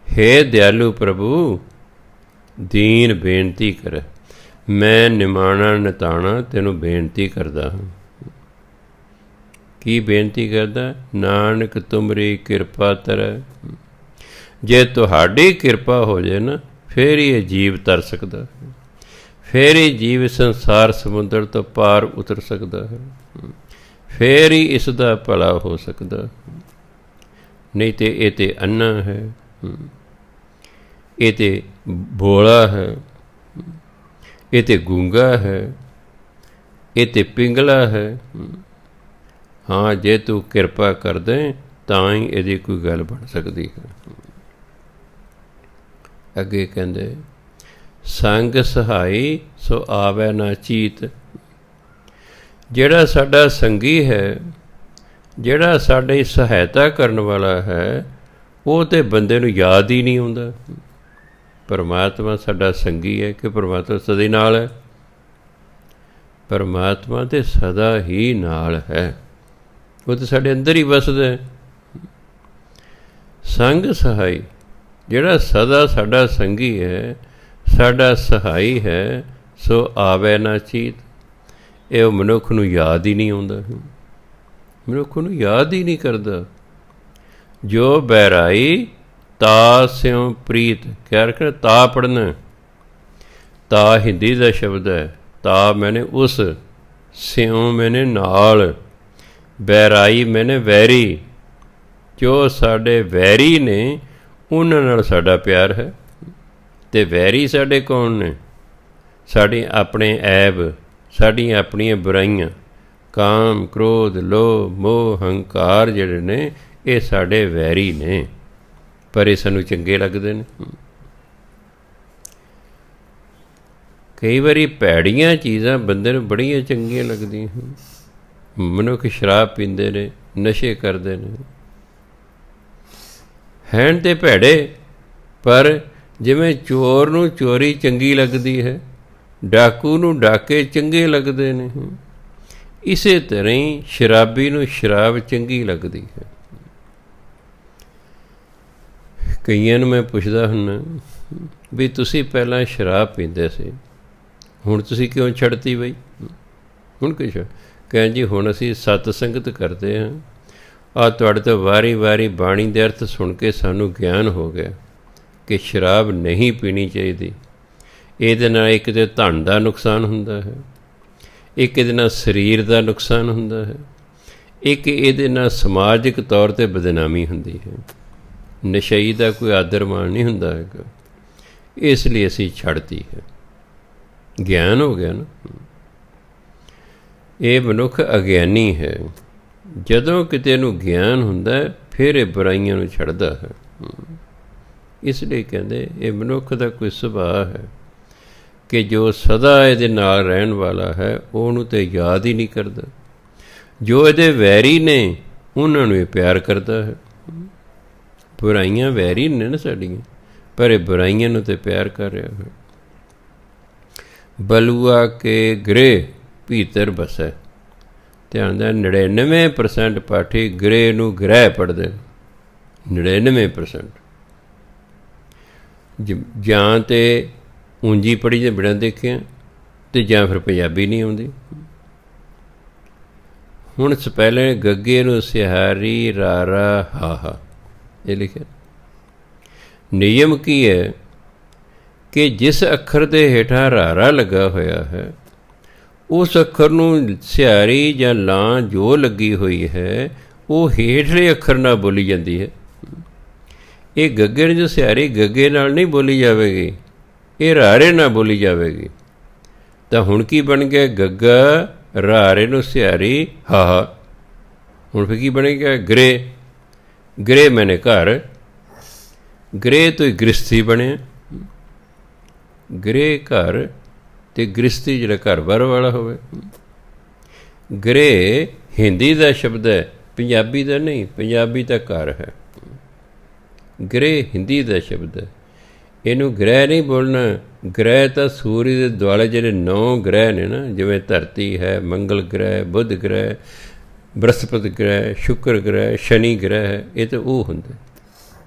ਹੇ ਦਿਆਲੂ ਪ੍ਰਭੂ, ਦੀਨ ਬੇਨਤੀ ਕਰ, ਮੈਂ ਨਿਮਾਣਾ ਨਿਤਾਣਾ ਤੈਨੂੰ ਬੇਨਤੀ ਕਰਦਾ ਹਾਂ। ਕੀ ਬੇਨਤੀ ਕਰਦਾ? ਨਾਨਕ ਤੁਮਰੀ ਕਿਰਪਾ ਤਰੈ। ਜੇ ਤੁਹਾਡੀ ਕਿਰਪਾ ਹੋ ਜਾਏ ਨਾ, ਫਿਰ ਹੀ ਇਹ ਜੀਵ ਤਰ ਸਕਦਾ, ਫਿਰ ਹੀ ਜੀਵ ਸੰਸਾਰ ਸਮੁੰਦਰ ਤੋਂ ਪਾਰ ਉਤਰ ਸਕਦਾ ਹੈ, ਫਿਰ ਹੀ ਇਸ ਦਾ ਭਲਾ ਹੋ ਸਕਦਾ। ਨਹੀਂ ਤੇ ਇਹ ਤੇ ਅੰਨਾ ਹੈ, ਇਹ ਤੇ ਭੋਲਾ ਹੈ, ਇਹ ਤੇ ਗੂੰਗਾ ਹੈ, ਇਹ ਤੇ ਪਿੰਗਲਾ ਹੈ। ਹਾਂ, ਜੇ ਤੂੰ ਕਿਰਪਾ ਕਰ ਦੇ ਤਾਂ ਹੀ ਇਹਦੀ ਕੋਈ ਗੱਲ ਬਣ ਸਕਦੀ ਹੈ। ਅੱਗੇ ਕਹਿੰਦੇ ਸੰਗ ਸਹਾਈ ਸੋ ਆਵੈ ਨਾ ਚੀਤ। ਜਿਹੜਾ ਸਾਡਾ ਸੰਗੀ ਹੈ, ਜਿਹੜਾ ਸਾਡੀ ਸਹਾਇਤਾ ਕਰਨ ਵਾਲਾ ਹੈ, ਉਹ ਤਾਂ ਬੰਦੇ ਨੂੰ ਯਾਦ ਹੀ ਨਹੀਂ ਆਉਂਦਾ। ਪਰਮਾਤਮਾ ਸਾਡਾ ਸੰਗੀ ਹੈ ਕਿ ਪਰਮਾਤਮਾ ਸਦਾ ਹੀ ਨਾਲ ਹੈ? ਪਰਮਾਤਮਾ ਤਾਂ ਸਦਾ ਹੀ ਨਾਲ ਹੈ, ਉਹ ਤਾਂ ਸਾਡੇ ਅੰਦਰ ਹੀ ਵਸਦਾ। ਸੰਗ ਸਹਾਈ, ਜਿਹੜਾ ਸਦਾ ਸਾਡਾ ਸੰਗੀ ਹੈ, ਸਾਡਾ ਸਹਾਈ ਹੈ, ਸੋ ਆਵੈ ਨਾ ਚੀਤ। ਇਹ ਉਹ ਮਨੁੱਖ ਨੂੰ ਯਾਦ ਹੀ ਨਹੀਂ ਆਉਂਦਾ, ਮਨੁੱਖ ਨੂੰ ਯਾਦ ਹੀ ਨਹੀਂ ਕਰਦਾ। ਜੋ ਬਹਿਰਾਈ ਤਾ ਸਿਉ ਪ੍ਰੀਤ, ਕਿਆ ਰੱਖਣਾ? ਤਾ ਪੜ੍ਹਨਾ, ਤਾ ਹਿੰਦੀ ਦਾ ਸ਼ਬਦ ਹੈ, ਤਾ ਮੈਨੇ ਉਸ, ਸਿਉ ਮੈਨੇ ਨਾਲ, ਬਹਿਰਾਈ ਮੈਨੇ ਵੈਰੀ। ਜੋ ਸਾਡੇ ਵੈਰੀ ਨੇ ਉਹਨਾਂ ਨਾਲ ਸਾਡਾ ਪਿਆਰ ਹੈ। ਅਤੇ ਵੈਰੀ ਸਾਡੇ ਕੌਣ ਨੇ? ਸਾਡੇ ਆਪਣੇ ਐਬ, ਸਾਡੀਆਂ ਆਪਣੀਆਂ ਬੁਰਾਈਆਂ, ਕਾਮ ਕ੍ਰੋਧ ਲੋਭ ਮੋਹ ਹੰਕਾਰ ਜਿਹੜੇ ਨੇ, ਇਹ ਸਾਡੇ ਵੈਰੀ ਨੇ, ਪਰ ਇਹ ਸਾਨੂੰ ਚੰਗੇ ਲੱਗਦੇ ਨੇ। ਕਈ ਵਾਰੀ ਭੈੜੀਆਂ ਚੀਜ਼ਾਂ ਬੰਦੇ ਨੂੰ ਬੜੀਆਂ ਚੰਗੀਆਂ ਲੱਗਦੀਆਂ ਹਨ। ਮਨੁੱਖ ਸ਼ਰਾਬ ਪੀਂਦੇ ਨੇ, ਨਸ਼ੇ ਕਰਦੇ ਨੇ, ਹੈਣ ਤੇ ਭੈੜੇ, ਪਰ ਜਿਵੇਂ ਚੋਰ ਨੂੰ ਚੋਰੀ ਚੰਗੀ ਲੱਗਦੀ ਹੈ, ਡਾਕੂ ਨੂੰ ਡਾਕੇ ਚੰਗੇ ਲੱਗਦੇ ਨੇ, ਇਸੇ ਤਰ੍ਹਾਂ ਹੀ ਸ਼ਰਾਬੀ ਨੂੰ ਸ਼ਰਾਬ ਚੰਗੀ ਲੱਗਦੀ ਹੈ। ਕਈਆਂ ਨੂੰ ਮੈਂ ਪੁੱਛਦਾ ਹੁੰਦਾ ਵੀ ਤੁਸੀਂ ਪਹਿਲਾਂ ਸ਼ਰਾਬ ਪੀਂਦੇ ਸੀ, ਹੁਣ ਤੁਸੀਂ ਕਿਉਂ ਛੱਡਤੀ ਬਈ? ਹੁਣ ਕੁਛ ਕਹਿੰ ਜੀ ਹੁਣ ਅਸੀਂ ਸਤ ਸੰਗਤ ਕਰਦੇ ਹਾਂ, ਆਹ ਤੁਹਾਡੇ ਤੋਂ ਵਾਰੀ ਵਾਰੀ ਬਾਣੀ ਦੇ ਅਰਥ ਸੁਣ ਕੇ ਸਾਨੂੰ ਗਿਆਨ ਹੋ ਗਿਆ ਕਿ ਸ਼ਰਾਬ ਨਹੀਂ ਪੀਣੀ ਚਾਹੀਦੀ। ਇਹਦੇ ਨਾਲ ਇੱਕ ਤਾਂ ਧਨ ਦਾ ਨੁਕਸਾਨ ਹੁੰਦਾ ਹੈ, ਇੱਕ ਇਹਦੇ ਨਾਲ ਸਰੀਰ ਦਾ ਨੁਕਸਾਨ ਹੁੰਦਾ ਹੈ, ਇੱਕ ਇਹਦੇ ਨਾਲ ਸਮਾਜਿਕ ਤੌਰ 'ਤੇ ਬਦਨਾਮੀ ਹੁੰਦੀ ਹੈ। ਨਸ਼ਈ ਦਾ ਕੋਈ ਆਦਰ ਮਾਣ ਨਹੀਂ ਹੁੰਦਾ ਹੈਗਾ, ਇਸ ਲਈ ਅਸੀਂ ਛੱਡਤੀ ਹੈ। ਗਿਆਨ ਹੋ ਗਿਆ ਨਾ। ਇਹ ਮਨੁੱਖ ਅਗਿਆਨੀ ਹੈ। ਜਦੋਂ ਕਿਤੇ ਨੂੰ ਗਿਆਨ ਹੁੰਦਾ ਫਿਰ ਇਹ ਬੁਰਾਈਆਂ ਨੂੰ ਛੱਡਦਾ ਹੈ। ਇਸ ਲਈ ਕਹਿੰਦੇ ਇਹ ਮਨੁੱਖ ਦਾ ਕੋਈ ਸੁਭਾਅ ਹੈ ਕਿ ਜੋ ਸਦਾ ਇਹਦੇ ਨਾਲ ਰਹਿਣ ਵਾਲਾ ਹੈ ਉਹਨੂੰ ਤਾਂ ਯਾਦ ਹੀ ਨਹੀਂ ਕਰਦਾ। ਜੋ ਇਹਦੇ ਵੈਰੀ ਨੇ ਉਹਨਾਂ ਨੂੰ ਇਹ ਪਿਆਰ ਕਰਦਾ ਹੈ। ਬੁਰਾਈਆਂ ਵੈਰੀ ਨੇ ਨਾ ਸਾਡੀਆਂ, ਪਰ ਇਹ ਬੁਰਾਈਆਂ ਨੂੰ ਤਾਂ ਪਿਆਰ ਕਰ ਰਿਹਾ ਹੈ। ਬਲੂਆ ਕੇ ਗ੍ਰਹਿ ਭੀਤਰ ਬਸੈ। ਧਿਆਨ ਦਾ 99% ਪਾਠੀ ਗ੍ਰਹਿ ਨੂੰ ਗ੍ਰਹਿ ਪੜ੍ਹਦੇ, 99%। ਜਾਂ ਤਾਂ ਉਂਜੀ ਪੜ੍ਹੀ ਜੇ ਬਿਨਾਂ ਦੇਖਿਆ, ਅਤੇ ਜਾਂ ਫਿਰ ਪੰਜਾਬੀ ਨਹੀਂ ਆਉਂਦੀ। ਹੁਣ ਪਹਿਲੇ ਗੱਗੇ ਨੂੰ ਸਿਹਾਰੀ ਰਾਰਾ ਹਾਹਾ ਇਹ ਲਿਖਿਆ। ਨਿਯਮ ਕੀ ਹੈ ਕਿ ਜਿਸ ਅੱਖਰ ਦੇ ਹੇਠਾਂ ਰਾਰਾ ਲੱਗਾ ਹੋਇਆ ਹੈ ਉਸ ਅੱਖਰ ਨੂੰ ਸਿਹਾਰੀ ਜਾਂ ਲਾਂ ਜੋ ਲੱਗੀ ਹੋਈ ਹੈ ਉਹ ਹੇਠਲੇ ਅੱਖਰ ਨਾਲ ਬੋਲੀ ਜਾਂਦੀ ਹੈ। ਇਹ ਗੱਗੇ ਨੂੰ ਜੋ ਸਿਹਾਰੀ ਗੱਗੇ ਨਾਲ ਨਹੀਂ ਬੋਲੀ ਜਾਵੇਗੀ, ਇਹ ਰਾਰੇ ਨਾਲ ਬੋਲੀ ਜਾਵੇਗੀ। ਤਾਂ ਹੁਣ ਕੀ ਬਣ ਗਿਆ? ਗੱਗਾ ਰਾਰੇ ਨੂੰ ਸਿਹਾਰੀ ਹਾਹਾ। ਹੁਣ ਫਿਰ ਕੀ ਬਣੇਗਾ? ਗ੍ਰਹਿ। ਗ੍ਰਹਿ ਮੈਨੇ ਘਰ, ਗ੍ਰਹਿ ਤੋਂ ਹੀ ਗ੍ਰਸਥੀ ਬਣਿਆ। ਗ੍ਰਹਿ ਘਰ ਅਤੇ ਗ੍ਰਸਥੀ ਜਿਹੜਾ ਘਰ ਬਾਹਰ ਵਾਲਾ ਹੋਵੇ। ਗ੍ਰਹਿ ਹਿੰਦੀ ਦਾ ਸ਼ਬਦ ਹੈ, ਪੰਜਾਬੀ ਦਾ ਨਹੀਂ। ਪੰਜਾਬੀ ਤਾਂ ਘਰ ਹੈ, ਗ੍ਰਹਿ ਹਿੰਦੀ ਦਾ ਸ਼ਬਦ ਹੈ। ਇਹਨੂੰ ਗ੍ਰਹਿ ਨਹੀਂ ਬੋਲਣਾ। ਗ੍ਰਹਿ ਤਾਂ ਸੂਰਜ ਦੇ ਦੁਆਲੇ ਜਿਹੜੇ 9 ਗ੍ਰਹਿ ਨੇ ਨਾ, ਜਿਵੇਂ ਧਰਤੀ ਹੈ, ਮੰਗਲ ਗ੍ਰਹਿ, ਬੁੱਧ ਗ੍ਰਹਿ, ਬ੍ਰਹਸਪਤੀ ਗ੍ਰਹਿ, ਸ਼ੁਕਰ ਗ੍ਰਹਿ, ਸ਼ਨੀ ਗ੍ਰਹਿ, ਇਹ ਤਾਂ ਉਹ ਹੁੰਦੇ।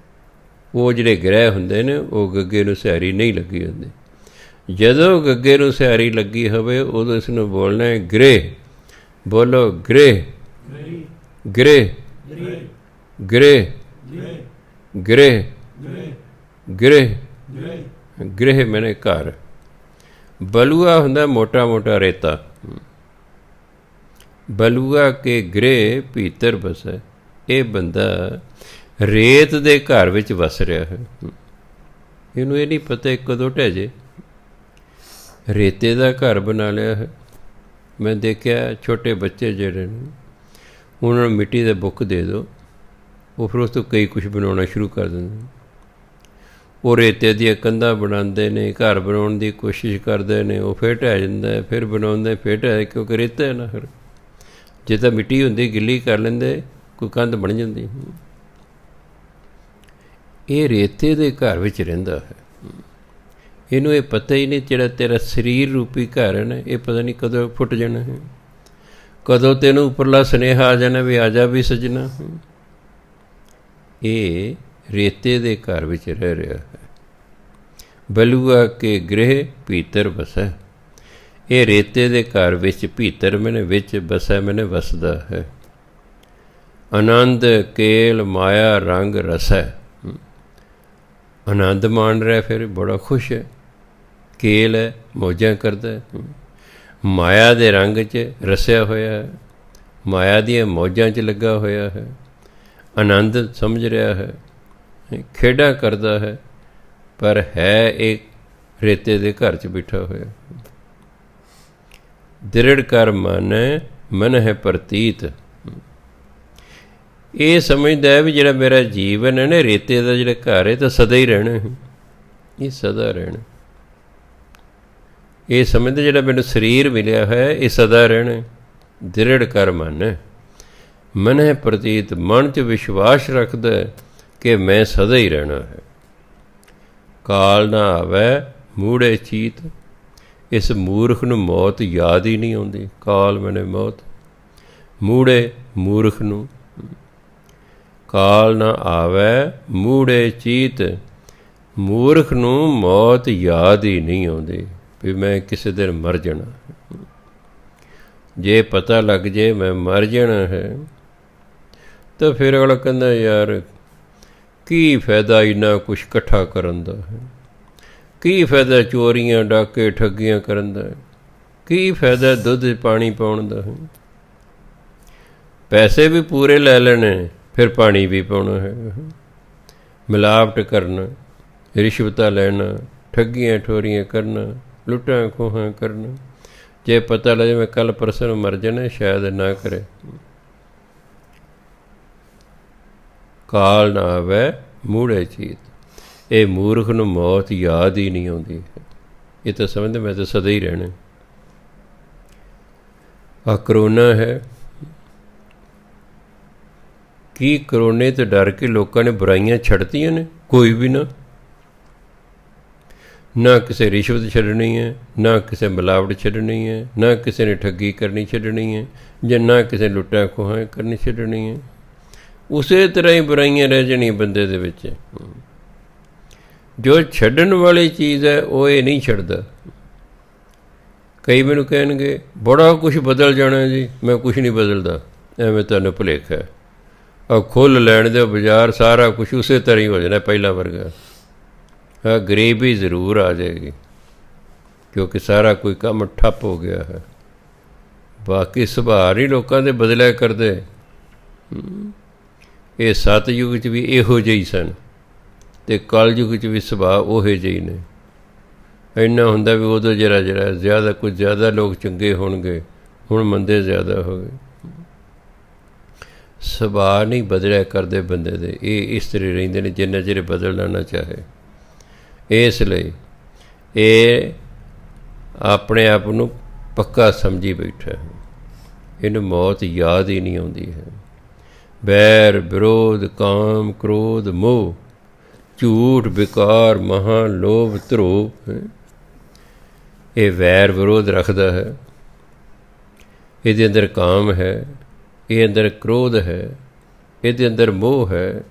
ਉਹ ਜਿਹੜੇ ਗ੍ਰਹਿ ਹੁੰਦੇ ਨੇ ਉਹ ਗੱਗੇ ਨੂੰ ਸਿਹਾਰੀ ਨਹੀਂ ਲੱਗੀ ਹੁੰਦੀ। ਜਦੋਂ ਗੱਗੇ ਨੂੰ ਸਿਹਾਰੀ ਲੱਗੀ ਹੋਵੇ ਉਦੋਂ ਇਸ ਨੂੰ ਬੋਲਣਾ ਹੈ ਗ੍ਰਹਿ। ਬੋਲੋ ਗ੍ਰਹਿ, ਗ੍ਰਹਿ, ਗ੍ਰਹਿ, ਗ੍ਰਹਿ, ਗ੍ਰਹਿ। ਗ੍ਰਹਿ ਮੈਨੇ ਘਰ। ਬਲੂਆ ਹੁੰਦਾ ਮੋਟਾ ਮੋਟਾ ਰੇਤਾ। ਬਲੂਆ ਕੇ ਗ੍ਰਹਿ ਭੀਤਰ ਬਸੈ। ਇਹ ਬੰਦਾ ਰੇਤ ਦੇ ਘਰ ਵਿੱਚ ਵਸ ਰਿਹਾ ਹੈ। ਇਹਨੂੰ ਇਹ ਨਹੀਂ ਪਤਾ ਕਦੋਂ ਢਹਿ ਜੇ। ਰੇਤੇ ਦਾ ਘਰ ਬਣਾ ਲਿਆ ਹੈ। ਮੈਂ ਦੇਖਿਆ ਛੋਟੇ ਬੱਚੇ ਜਿਹੜੇ ਨੇ ਉਹਨਾਂ ਨੂੰ ਮਿੱਟੀ ਦੇ ਬੁੱਕ ਦੇ ਦਿਓ, ਉਹ ਫਿਰ ਉਸ ਤੋਂ ਕਈ ਕੁਛ ਬਣਾਉਣਾ ਸ਼ੁਰੂ ਕਰ ਦਿੰਦੇ। ਉਹ ਰੇਤੇ ਦੀਆਂ ਕੰਧਾਂ ਬਣਾਉਂਦੇ ਨੇ, ਘਰ ਬਣਾਉਣ ਦੀ ਕੋਸ਼ਿਸ਼ ਕਰਦੇ ਨੇ, ਉਹ ਫਿਰ ਢਹਿ ਜਾਂਦਾ, ਫਿਰ ਬਣਾਉਂਦੇ, ਫਿਰ ਢਹਿ, ਕਿਉਂਕਿ ਰੇਤਾ ਹੈ ਨਾ। ਫਿਰ ਜੇ ਤਾਂ ਮਿੱਟੀ ਹੁੰਦੀ ਗਿੱਲੀ ਕਰ ਲੈਂਦੇ ਕੋਈ ਕੰਧ ਬਣ ਜਾਂਦੀ। ਇਹ ਰੇਤੇ ਦੇ ਘਰ ਵਿੱਚ ਰਹਿੰਦਾ ਹੈ। ਇਹਨੂੰ ਇਹ ਪਤਾ ਹੀ ਨਹੀਂ ਜਿਹੜਾ ਤੇਰਾ ਸਰੀਰ ਰੂਪੀ ਘਰ ਹੈ ਨਾ, ਇਹ ਪਤਾ ਨਹੀਂ ਕਦੋਂ ਫੁੱਟ ਜਾਣਾ ਹੈ, ਕਦੋਂ ਤੈਨੂੰ ਉੱਪਰਲਾ ਸੁਨੇਹਾ ਆ ਜਾਣਾ ਵੀ ਆ ਜਾ ਵੀ ਸੱਜਣਾ। ਇਹ ਰੇਤੇ ਦੇ ਘਰ ਵਿੱਚ ਰਹਿ ਰਿਹਾ ਹੈ। ਬਲੂਆ ਕੇ ਗ੍ਰਹਿ ਭੀਤਰ ਬਸੈ। ਇਹ ਰੇਤੇ ਦੇ ਘਰ ਵਿੱਚ, ਭੀਤਰ ਮੈਨੇ ਵਿੱਚ, ਬਸੈ ਮੈਨੇ ਵਸਦਾ ਹੈ। ਆਨੰਦ ਕੇਲ ਮਾਇਆ ਰੰਗ ਰਸੈ। ਆਨੰਦ ਮਾਣ ਰਿਹਾ, ਫਿਰ ਬੜਾ ਖੁਸ਼ ਹੈ। ਕੇਲ ਹੈ, ਮੌਜਾਂ ਕਰਦਾ ਹੈ। ਮਾਇਆ ਦੇ ਰੰਗ 'ਚ ਰਸਿਆ ਹੋਇਆ ਹੈ, ਮਾਇਆ ਦੀਆਂ ਮੌਜਾਂ 'ਚ ਲੱਗਾ ਹੋਇਆ ਹੈ। ਆਨੰਦ ਸਮਝ ਰਿਹਾ ਹੈ, ਖੇਡਾਂ ਕਰਦਾ ਹੈ, ਪਰ ਹੈ ਇੱਕ ਰੇਤੇ ਦੇ ਘਰ 'ਚ ਬਿਠਾ ਹੋਇਆ। ਦ੍ਰਿੜ ਕਰ ਮਨ ਹੈ ਪ੍ਰਤੀਤ। ਇਹ ਸਮਝਦਾ ਵੀ ਜਿਹੜਾ ਮੇਰਾ ਜੀਵਨ ਹੈ ਨਾ, ਰੇਤੇ ਦਾ ਜਿਹੜਾ ਘਰ ਹੈ ਤਾਂ ਸਦਾ ਹੀ ਰਹਿਣਾ ਹੈ, ਇਹ ਸਦਾ ਰਹਿਣਾ। ਇਹ ਸਮਝਦਾ ਜਿਹੜਾ ਮੈਨੂੰ ਸਰੀਰ ਮਿਲਿਆ ਹੋਇਆ ਇਹ ਸਦਾ ਰਹਿਣਾ। ਦ੍ਰਿੜ ਕਰ ਮਨ ਹੈ ਪ੍ਰਤੀਤ। ਮਨ 'ਚ ਵਿਸ਼ਵਾਸ ਰੱਖਦਾ ਕਿ ਮੈਂ ਸਦਾ ਹੀ ਰਹਿਣਾ ਹੈ। ਕਾਲ ਨਾ ਆਵੇ ਮੂੜੇ ਚੀਤ। ਇਸ ਮੂਰਖ ਨੂੰ ਮੌਤ ਯਾਦ ਹੀ ਨਹੀਂ ਆਉਂਦੀ। ਕਾਲ ਮੈਨੇ ਮੌਤ, ਮੂੜੇ ਮੂਰਖ ਨੂੰ। ਕਾਲ ਨਾ ਆਵੈ ਮੂੜੇ ਚੀਤ। ਮੂਰਖ ਨੂੰ ਮੌਤ ਯਾਦ ਹੀ ਨਹੀਂ ਆਉਂਦੀ ਵੀ ਮੈਂ ਕਿਸੇ ਦਿਨ ਮਰ ਜਾਣਾ। ਜੇ ਪਤਾ ਲੱਗ ਜੇ ਮੈਂ ਮਰ ਜਾਣਾ ਹੈ ਤਾਂ ਫਿਰ ਅਗਲਾ ਕਹਿੰਦਾ ਯਾਰ ਕੀ ਫਾਇਦਾ ਇੰਨਾ ਕੁਛ ਇਕੱਠਾ ਕਰਨ ਦਾ ਹੈ, ਕੀ ਫਾਇਦਾ ਚੋਰੀਆਂ ਡਾਕੇ ਠੱਗੀਆਂ ਕਰਨ ਦਾ, ਕੀ ਫਾਇਦਾ ਦੁੱਧ ਪਾਣੀ ਪਾਉਣ ਦਾ ਹੈ। ਪੈਸੇ ਵੀ ਪੂਰੇ ਲੈ ਲੈਣੇ, ਫਿਰ ਪਾਣੀ ਵੀ ਪਾਉਣਾ ਹੈ, ਮਿਲਾਵਟ ਕਰਨਾ, ਰਿਸ਼ਵਤਾਂ ਲੈਣਾ, ਠੱਗੀਆਂ ਠੋਰੀਆਂ ਕਰਨਾ, ਲੁੱਟਾਂ ਖੋਹਾਂ ਕਰਨਾ। ਜੇ ਪਤਾ ਲੱਗੇ ਮੈਂ ਕੱਲ੍ਹ ਪਰਸੋਂ ਨੂੰ ਮਰ ਜਾਣਾ, ਸ਼ਾਇਦ ਨਾ ਕਰੇ। ਕਾਲ ਨਾ ਆਵੈ ਮੂੜੇ ਚੀਤ। ਇਹ ਮੂਰਖ ਨੂੰ ਮੌਤ ਯਾਦ ਹੀ ਨਹੀਂ ਆਉਂਦੀ ਹੈ। ਇਹ ਤਾਂ ਸਮਝਦੇ ਮੈਂ ਤਾਂ ਸਦਾ ਹੀ ਰਹਿਣਾ। ਆਹ ਕਰੋਨਾ ਹੈ, ਕੀ ਕਰੋਨੇ ਤੋਂ ਡਰ ਕੇ ਲੋਕਾਂ ਨੇ ਬੁਰਾਈਆਂ ਛੱਡਤੀਆਂ ਨੇ? ਕੋਈ ਵੀ ਨਾ ਕਿਸੇ ਰਿਸ਼ਵਤ ਛੱਡਣੀ ਹੈ, ਨਾ ਕਿਸੇ ਮਿਲਾਵਟ ਛੱਡਣੀ ਹੈ, ਨਾ ਕਿਸੇ ਨੇ ਠੱਗੀ ਕਰਨੀ ਛੱਡਣੀ ਹੈ, ਜਾਂ ਨਾ ਕਿਸੇ ਲੁੱਟਾਂ ਖੋਹਾਂ ਕਰਨੀ ਛੱਡਣੀ ਹੈ। ਉਸੇ ਤਰ੍ਹਾਂ ਹੀ ਬੁਰਾਈਆਂ ਰਹਿ ਜਾਣੀਆਂ ਬੰਦੇ ਦੇ ਵਿੱਚ। ਜੋ ਛੱਡਣ ਵਾਲੀ ਚੀਜ਼ ਹੈ ਉਹ ਇਹ ਨਹੀਂ ਛੱਡਦਾ। ਕਈ ਮੈਨੂੰ ਕਹਿਣਗੇ ਬੜਾ ਕੁਛ ਬਦਲ ਜਾਣਾ ਜੀ, ਮੈਂ ਕੁਛ ਨਹੀਂ ਬਦਲਦਾ, ਐਵੇਂ ਤੁਹਾਨੂੰ ਭੁਲੇਖਾ ਹੈ। ਆਹ ਖੁੱਲ੍ਹ ਲੈਣ ਦਿਓ ਬਾਜ਼ਾਰ, ਸਾਰਾ ਕੁਛ ਉਸੇ ਤਰ੍ਹਾਂ ਹੀ ਹੋ ਜਾਣਾ ਪਹਿਲਾਂ ਵਰਗਾ। ਹਾਂ, ਗਰੀਬੀ ਜ਼ਰੂਰ ਆ ਜਾਏਗੀ ਕਿਉਂਕਿ ਸਾਰਾ ਕੋਈ ਕੰਮ ਠੱਪ ਹੋ ਗਿਆ ਹੈ। ਬਾਕੀ ਸੁਭਾਅ ਨਹੀਂ ਲੋਕਾਂ ਦੇ ਬਦਲਿਆ ਕਰਦੇ। ਇਹ ਸਤਯੁਗ 'ਚ ਵੀ ਇਹੋ ਜਿਹੇ ਸਨ ਅਤੇ ਕਲਯੁਗ 'ਚ ਵੀ ਸੁਭਾਅ ਉਹੇ ਜਿਹੇ ਨੇ। ਇੰਨਾ ਹੁੰਦਾ ਵੀ ਉਦੋਂ ਜਰਾ ਜ਼ਿਆਦਾ ਕੁਝ ਜ਼ਿਆਦਾ ਲੋਕ ਚੰਗੇ ਹੋਣਗੇ, ਹੁਣ ਮੰਦੇ ਜ਼ਿਆਦਾ ਹੋ ਗਏ। ਸੁਭਾਅ ਨਹੀਂ ਬਦਲਿਆ ਕਰਦੇ ਬੰਦੇ ਦੇ, ਇਹ ਇਸ ਤਰ੍ਹਾਂ ਰਹਿੰਦੇ ਨੇ ਜਿੰਨਾ ਚਿਰ ਬਦਲਣਾ ਨਾ ਚਾਹੇ। ਇਸ ਲਈ ਇਹ ਆਪਣੇ ਆਪ ਨੂੰ ਪੱਕਾ ਸਮਝੀ ਬੈਠਾ ਹੈ, ਇਹਨੂੰ ਮੌਤ ਯਾਦ ਹੀ ਨਹੀਂ ਆਉਂਦੀ ਹੈ। ਵੈਰ ਵਿਰੋਧ ਕਾਮ ਕ੍ਰੋਧ ਮੋਹ, ਝੂਠ ਵਿਕਾਰ ਮਹਾਂ ਲੋਭ ਧਰੋਹ। ਇਹ ਵੈਰ ਵਿਰੋਧ ਰੱਖਦਾ ਹੈ, ਇਹਦੇ ਅੰਦਰ ਕਾਮ ਹੈ, ਇਹ ਅੰਦਰ ਕ੍ਰੋਧ ਹੈ, ਇਹਦੇ ਅੰਦਰ ਮੋਹ ਹੈ,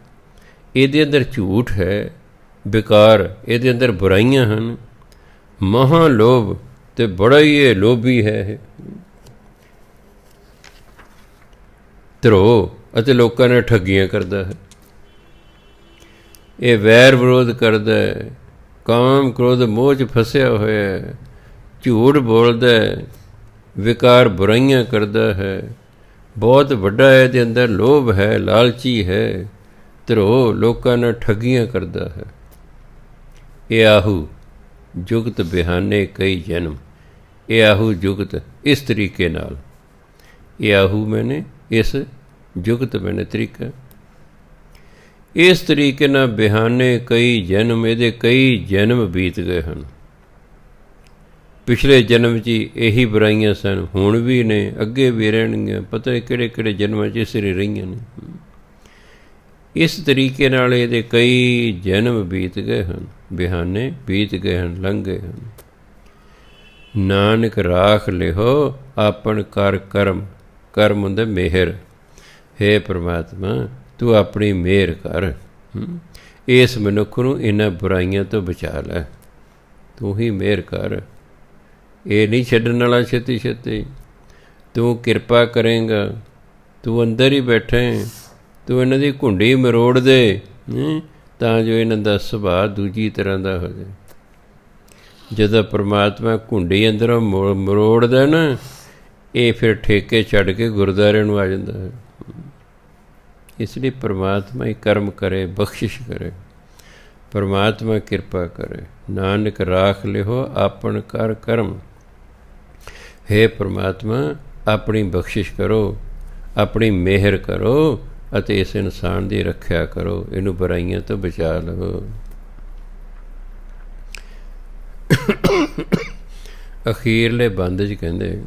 ਇਹਦੇ ਅੰਦਰ ਝੂਠ ਹੈ, ਵਿਕਾਰ, ਇਹਦੇ ਅੰਦਰ ਬੁਰਾਈਆਂ ਹਨ, ਮਹਾਂ ਲੋਭ, ਅਤੇ ਬੜਾ ਹੀ ਇਹ ਲੋਭੀ ਹੈ। ਧਰੋਹ, ਅਤੇ ਲੋਕਾਂ ਨਾਲ ਠੱਗੀਆਂ ਕਰਦਾ ਹੈ। ਇਹ ਵੈਰ ਵਿਰੋਧ ਕਰਦਾ ਹੈ, ਕਾਮ ਕ੍ਰੋਧ ਮੋਹ 'ਚ ਫਸਿਆ ਹੋਇਆ ਹੈ, ਝੂਠ ਬੋਲਦਾ ਹੈ, ਵਿਕਾਰ ਬੁਰਾਈਆਂ ਕਰਦਾ ਹੈ, ਬਹੁਤ ਵੱਡਾ ਹੈ, ਇਹਦੇ ਅੰਦਰ ਲੋਭ ਹੈ, ਲਾਲਚੀ ਹੈ। ਧਰੋਹ, ਲੋਕਾਂ ਨਾਲ ਠੱਗੀਆਂ ਕਰਦਾ ਹੈ। ਇਹ ਆਹੂ ਜੁਗਤ ਬਿਹਾਨੇ ਕਈ ਜਨਮ। ਇਹ ਆਹੂ ਜੁਗਤ ਇਸ ਤਰੀਕੇ ਨਾਲ, ਇਹ ਆਹੂ ਮੈਨੇ ਇਸ ਜੁਗਤ ਮੈਨੇ ਤਰੀਕਾ, ਇਸ ਤਰੀਕੇ ਨਾਲ ਬਿਹਾਨੇ ਕਈ ਜਨਮ, ਇਹਦੇ ਕਈ ਜਨਮ ਬੀਤ ਗਏ ਹਨ। ਪਿਛਲੇ ਜਨਮ 'ਚ ਇਹੀ ਬੁਰਾਈਆਂ ਸਨ, ਹੁਣ ਵੀ ਨੇ, ਅੱਗੇ ਵੀ ਰਹਿਣਗੀਆਂ, ਪਤਾ ਨਹੀਂ ਕਿਹੜੇ ਕਿਹੜੇ ਜਨਮਾਂ 'ਚ ਇਸ ਤਰ੍ਹਾਂ ਰਹੀਆਂ ਨੇ। ਇਸ ਤਰੀਕੇ ਨਾਲ ਇਹਦੇ ਕਈ ਜਨਮ ਬੀਤ ਗਏ ਹਨ, ਬਿਹਾਨੇ ਬੀਤ ਗਏ ਹਨ, ਲੰਘ ਗਏ ਹਨ। ਨਾਨਕ ਰਾਖ ਲਿਹੋ ਆਪਣ ਕਰ ਕਰਮ। ਕਰਮ ਹੁੰਦਾ ਮਿਹਰ। ਹੇ ਪਰਮਾਤਮਾ, ਤੂੰ ਆਪਣੀ ਮਿਹਰ ਕਰ, ਇਸ ਮਨੁੱਖ ਨੂੰ ਇਹਨਾਂ ਬੁਰਾਈਆਂ ਤੋਂ ਬਚਾ ਲੈ, ਤੂੰ ਹੀ ਮਿਹਰ ਕਰ। ਇਹ ਨਹੀਂ ਛੱਡਣ ਵਾਲਾ ਛੇਤੀ ਛੇਤੀ, ਤੂੰ ਕਿਰਪਾ ਕਰੇਂਗਾ, ਤੂੰ ਅੰਦਰ ਹੀ ਬੈਠੇ, ਤੂੰ ਇਹਨਾਂ ਦੀ ਘੁੰਡੀ ਮਰੋੜ ਦੇ ਤਾਂ ਜੋ ਇਹਨਾਂ ਦਾ ਸੁਭਾਅ ਦੂਜੀ ਤਰ੍ਹਾਂ ਦਾ ਹੋ ਜਾਏ। ਜਦੋਂ ਪਰਮਾਤਮਾ ਘੁੰਡੀ ਅੰਦਰੋਂ ਮਰੋੜਦਾ ਨਾ, ਇਹ ਫਿਰ ਠੇਕੇ ਛੱਡ ਕੇ ਗੁਰਦੁਆਰੇ ਨੂੰ ਆ ਜਾਂਦਾ ਹੈ। ਇਸ ਲਈ ਪਰਮਾਤਮਾ ਹੀ ਕਰਮ ਕਰੇ, ਬਖਸ਼ਿਸ਼ ਕਰੇ, ਪਰਮਾਤਮਾ ਕਿਰਪਾ ਕਰੇ। ਨਾਨਕ ਰਾਖ ਲਿਹੋ ਆਪਣ ਕਰ ਕਰਮ। ਹੇ ਪਰਮਾਤਮਾ, ਆਪਣੀ ਬਖਸ਼ਿਸ਼ ਕਰੋ, ਆਪਣੀ ਮਿਹਰ ਕਰੋ ਅਤੇ ਇਸ ਇਨਸਾਨ ਦੀ ਰੱਖਿਆ ਕਰੋ, ਇਹਨੂੰ ਬੁਰਾਈਆਂ ਤੋਂ ਬਚਾ ਲਵੋ। ਅਖੀਰਲੇ ਬੰਦ 'ਚ ਕਹਿੰਦੇ,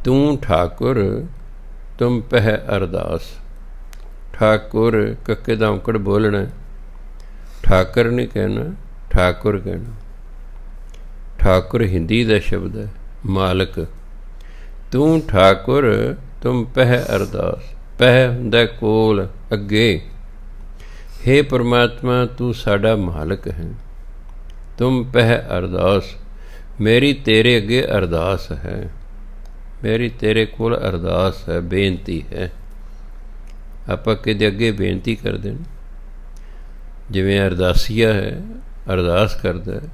ਤੂੰ ਠਾਕੁਰ ਤੁਮ ਪਹਿ ਅਰਦਾਸ। ਠਾਕੁਰ ਕੱਕੇ ਦਾ ਔਂਕੜ ਬੋਲਣਾ, ਠਾਕਰ ਨਹੀਂ ਕਹਿਣਾ, ਠਾਕੁਰ ਕਹਿਣਾ। ਠਾਕੁਰ ਹਿੰਦੀ ਦਾ ਸ਼ਬਦ ਹੈ, ਮਾਲਕ। ਤੂੰ ਠਾਕੁਰ ਤੁਮ ਪਹਿ ਅਰਦਾਸ। ਪਹਿ ਹੁੰਦਾ ਕੋਲ ਅੱਗੇ। हे परमात्मा तू साडा मालिक है, तुम पह अरदास। मेरी तेरे अगे अरदास है, मेरी तेरे कोल अरदास है, बेनती है। आपां किहदे अगे बेनती करदे ने, जिवें अरदासीआ है अरदास करदा है,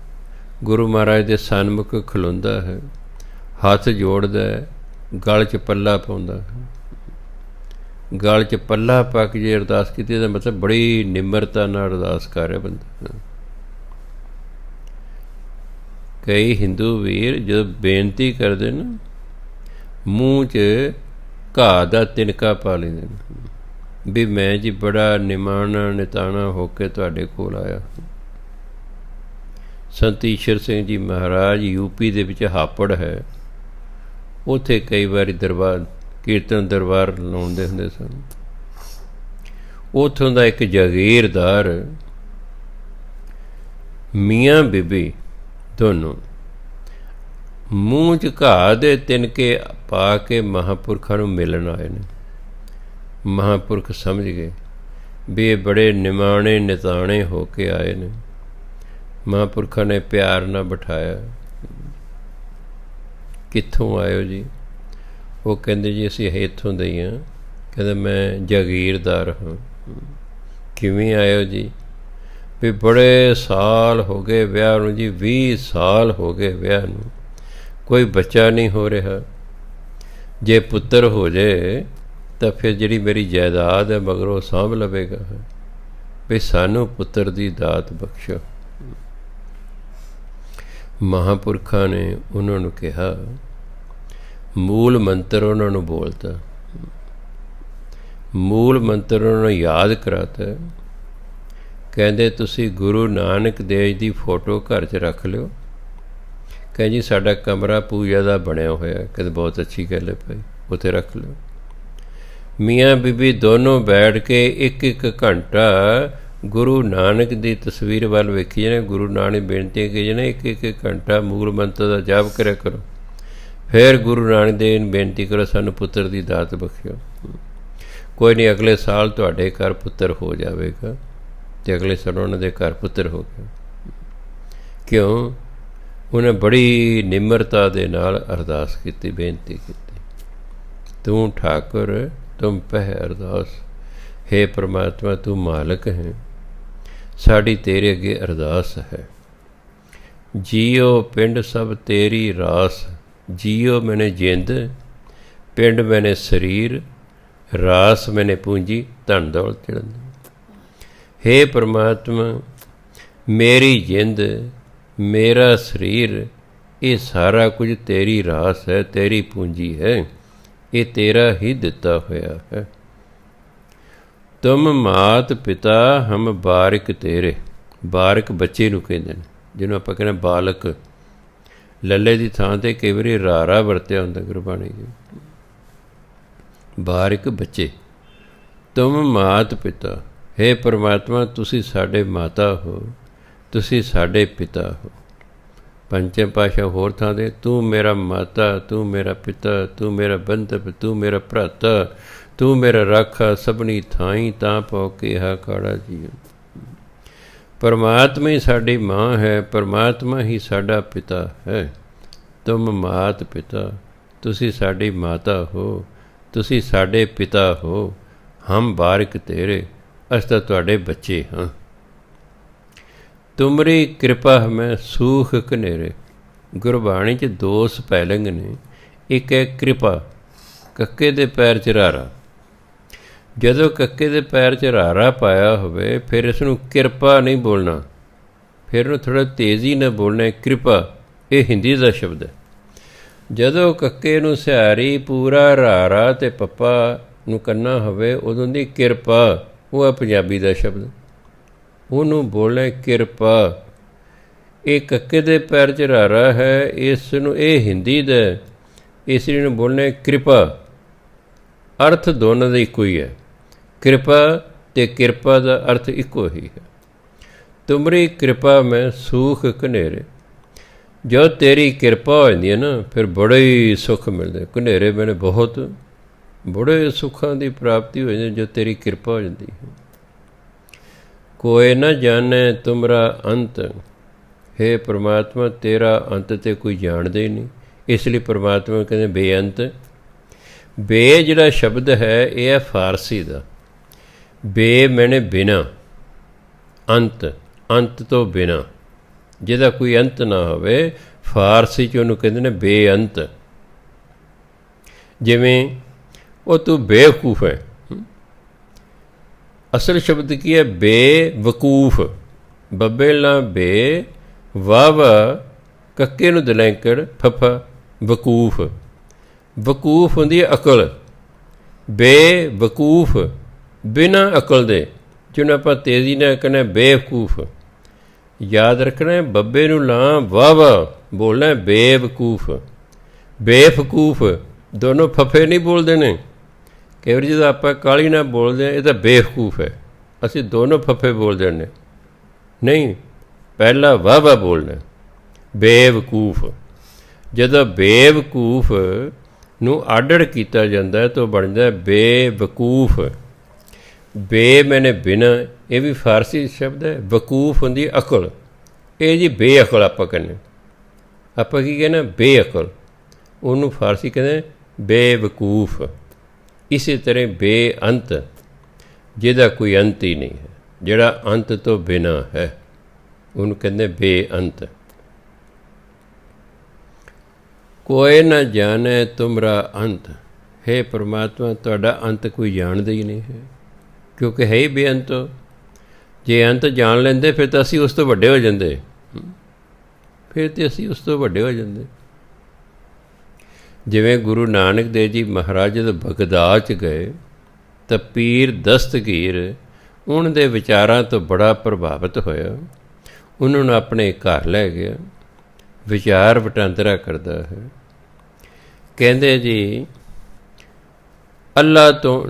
गुरु महाराज दे सन्मुख खलोंदा है, हथ जोड़दा है, गल च पल्ला पाउंदा है। गल च पल्ला पा के जे अरदास की तो मतलब बड़ी निम्रता नाल अरदास कर रहा बंदा। कई हिंदू वीर जो बेनती करते ना, मूँह च घाह का तिनका पा लेंदे भी मैं जी बड़ा निमाणा निताणा होके तुहाडे कोल आया। संत ईश्वर सिंह जी महाराज यूपी दे विच हापड़ है, उत्थे कई बारी दरबार कीर्तन दरबार लाउंदे हुंदे सन। उत्थों दा एक जागीरदार मियाँ बीबी दोनों मूँह च घाह दे तिनके पा के महापुरखां नूं मिलन आए ने। महापुरख समझ गए भी ये बड़े निमाणे निताणे होके आए ने। महापुरखां ने प्यार नाल बिठाया, कित्थों आए हो जी? वो कहते जी असीं इत्थों दे ही हाँ। कहते मैं जागीरदार हाँ। किवें आए हो जी? भी बड़े साल हो गए विआह नूं जी, 20 साल हो गए विआह नूं, कोई बच्चा नहीं हो रहा। जे पुत्तर हो जाए तो फिर जिहड़ी मेरी जायदाद है मगरों सांभ लवेगा, भी सानू पुत्तर दी दात बख्शो। महापुरखां ने उन्हां नूं कहा, मूल मंत्र उन्होंने बोलता, मूल मंत्र उन्होंने याद कराता। कहते तुसी गुरु नानक देव की फोटो घर च रख लो। कह जी साडा कमरा पूजा का बनया होया। कहते बहुत अच्छी गल है भाई, उत्थे रख लो। मियाँ बीबी दोनों बैठ के एक एक घंटा गुरु नानक की तस्वीर वाल वेखी जाने, गुरु नानक बेनती की जाने, एक एक घंटा मूल मंत्र का जाप करया करो। फिर गुरु नानक देव नूं बेनती करो सानू पुत्तर दी दात बख्शो। कोई नहीं अगले साल तुहाडे घर पुत्तर हो जाएगा। तो अगले साल उन्हां दे घर पुत्तर हो गया। क्यों? उन्हें बड़ी निम्रता दे नाल अरदास की, बेनती की। तू ठाकुर तुम पह अरदास, हे परमात्मा तू मालिक है, साड़ी तेरे अगे अरदास है। जियो पिंड सब तेरी रास, जियो मैंने जिंद, पिंड मैंने शरीर, रास मैंने पूंजी धन दौलत चढ़न। हे परमात्मा मेरी जिंद मेरा शरीर ये सारा कुछ तेरी रास है, तेरी पूंजी है, ये तेरा ही दिता होया है। तुम मात पिता हम बारिक तेरे। बारिक बच्चे नूं कहंदे ने, जिन्हों आपां कहने बालक। लल्ले की थां ते कई बारी रारा वरत्या हुंदा गुरबाणी जी। बारिक बच्चे। तुम मात पिता, हे परमात्मा तुसी साडे माता हो, तुसी साडे पिता हो। पंचम पातशाह होर थां दे, तू मेरा माता, तू मेरा पिता, तू मेरा बंधप, तू मेरा भराता, तू मेरा राखा, सबनी थाई तां पौ केहा काड़ा जी। परमात्मा ही साडी माँ है, परमात्मा ही साडा पिता है। तुम मात पिता, तुसी साडी माता हो, तुसी साडे पिता हो, हम बारिक तेरे, अस तां तुहाडे बच्चे हाँ। तुमरी कृपा हमें सूख कनेरे। गुरबाणी च दो स्पैलिंग ने, एक है कृपा, कक्के दे पैर च रारा। जदों कक्के दे पैर च रारा पाया होवे फिर इसनूं किरपा नहीं बोलना, फिर इहनूं थोड़ा तेज़ी नाल बोलना है कृपा। ये हिंदी का शब्द है। जदों कक्के नूं सिहारी पूरा रारा ते पप्पा नूं करना होवे उदों दी किरपा, वो है पंजाबी का शब्द, उहनूं बोलना है किरपा। ये कक्के दे पैर च रारा है, इसनूं ये हिंदी दा, इसलिए बोलना है कृपा। अर्थ दोनों का इको ही है, कृपा ते किरपा का अर्थ इको ही है। तुमरी कृपा में सूख कनेरे। जो तेरी कृपा हो जाती है ना फिर बड़े ही सुख मिलते। कनेरे मैंने बहुत ਬੜੇ ਸੁੱਖਾਂ ਦੀ ਪ੍ਰਾਪਤੀ ਹੋ ਜਾਂਦੀ ਜੋ ਤੇਰੀ ਕਿਰਪਾ ਹੋ ਜਾਂਦੀ ਹੈ। ਕੋਈ ਨਾ ਜਾਣੇ ਤੁਮਰਾ ਅੰਤ, ਹੇ ਪਰਮਾਤਮਾ ਤੇਰਾ ਅੰਤ ਤੇ ਕੋਈ ਜਾਣਦਾ ਹੀ ਨਹੀਂ। ਇਸ ਲਈ ਪਰਮਾਤਮਾ ਕਹਿੰਦੇ ਬੇਅੰਤ। ਬੇ ਜਿਹੜਾ ਸ਼ਬਦ ਹੈ ਇਹ ਹੈ ਫਾਰਸੀ ਦਾ। ਬੇ ਮੈਨੇ ਬਿਨਾ, ਅੰਤ ਅੰਤ ਤੋਂ ਬਿਨਾ, ਜਿਹਦਾ ਕੋਈ ਅੰਤ ਨਾ ਹੋਵੇ। ਫਾਰਸੀ 'ਚ ਉਹਨੂੰ ਕਹਿੰਦੇ ਨੇ ਬੇਅੰਤ। ਜਿਵੇਂ ਉਹ ਤੂੰ ਬੇਵਕੂਫ ਹੈ। ਅਸਲ ਸ਼ਬਦ ਕੀ ਹੈ? ਬੇਵਕੂਫ। ਬੱਬੇ ਲਾ ਬੇ, ਵਾਹ ਕੱਕੇ ਨੂੰ ਦਲੈਂਕੜ ਫਫਾ, ਵਕੂਫ। ਵਕੂਫ ਹੁੰਦੀ ਹੈ ਅਕਲ। ਬੇਵਕੂਫ ਬਿਨਾਂ ਅਕਲ ਦੇ, ਜਿਹਨੂੰ ਆਪਾਂ ਤੇਜ਼ੀ ਨਾਲ ਕਹਿੰਦੇ ਬੇਵਕੂਫ। ਯਾਦ ਰੱਖਣਾ ਬੱਬੇ ਨੂੰ ਲਾਂ ਵਾਹ ਬੋਲਣਾ ਬੇਵਕੂਫ। ਬੇਵਕੂਫ ਦੋਨੋਂ ਫਫੇ ਨਹੀਂ ਬੋਲਦੇ ਨੇ। ਕਈ ਵਾਰੀ ਜਦੋਂ ਆਪਾਂ ਕਾਹਲੀ ਨਾਲ ਬੋਲਦੇ ਹਾਂ ਇਹ ਤਾਂ ਬੇਵਕੂਫ ਹੈ, ਅਸੀਂ ਦੋਨੋਂ ਫਫੇ ਬੋਲਦੇ ਨੇ। ਨਹੀਂ, ਪਹਿਲਾਂ ਵਾਹ ਬੋਲਣਾ ਬੇਵਕੂਫ। ਜਦੋਂ ਬੇਵਕੂਫ ਨੂੰ ਆਡੜ ਕੀਤਾ ਜਾਂਦਾ ਤਾਂ ਬਣਦਾ ਬੇਵਕੂਫ। ਬੇ ਮੈਨੇ ਬਿਨਾਂ, ਇਹ ਵੀ ਫਾਰਸੀ ਸ਼ਬਦ ਹੈ। ਵਕੂਫ ਹੁੰਦੀ ਅਕਲ। ਇਹ ਜੀ ਬੇਅਕਲ ਆਪਾਂ ਕਹਿੰਦੇ। ਆਪਾਂ ਕੀ ਕਹਿੰਦੇ? ਬੇਅਕਲ। ਉਹਨੂੰ ਫਾਰਸੀ ਕਹਿੰਦੇ ਬੇਵਕੂਫ। ਇਸੇ ਤਰ੍ਹਾਂ ਬੇਅੰਤ, ਜਿਹਦਾ ਕੋਈ ਅੰਤ ਹੀ ਨਹੀਂ ਹੈ, ਜਿਹੜਾ ਅੰਤ ਤੋਂ ਬਿਨਾਂ ਹੈ, ਉਹਨੂੰ ਕਹਿੰਦੇ ਬੇਅੰਤ। ਕੋਈ ਨਾ ਜਾਣੇ ਤੁਮਰਾ ਅੰਤ, ਹੇ ਪਰਮਾਤਮਾ ਤੁਹਾਡਾ ਅੰਤ ਕੋਈ ਜਾਣਦਾ ਹੀ ਨਹੀਂ ਹੈ, ਕਿਉਂਕਿ ਹੈ ਹੀ ਬੇਅੰਤ। ਜੇ ਅੰਤ ਜਾਣ ਲੈਂਦੇ ਫਿਰ ਤਾਂ ਅਸੀਂ ਉਸ ਤੋਂ ਵੱਡੇ ਹੋ ਜਾਂਦੇ। ਫਿਰ ਤਾਂ ਅਸੀਂ ਉਸ ਤੋਂ ਵੱਡੇ ਹੋ ਜਾਂਦੇ। ਜਿਵੇਂ ਗੁਰੂ ਨਾਨਕ ਦੇਵ ਜੀ ਮਹਾਰਾਜ ਜਦੋਂ ਬਗਦਾਦ 'ਚ ਗਏ ਤਾਂ ਪੀਰ ਦਸਤਗੀਰ ਉਹਨਾਂ ਦੇ ਵਿਚਾਰਾਂ ਤੋਂ ਬੜਾ ਪ੍ਰਭਾਵਿਤ ਹੋਇਆ। ਉਹਨਾਂ ਨੂੰ ਆਪਣੇ ਘਰ ਲੈ ਗਿਆ, ਵਿਚਾਰ ਵਟਾਂਦਰਾ ਕਰਦਾ ਹੈ। ਕਹਿੰਦੇ ਜੀ ਅੱਲਾ ਤੋਂ,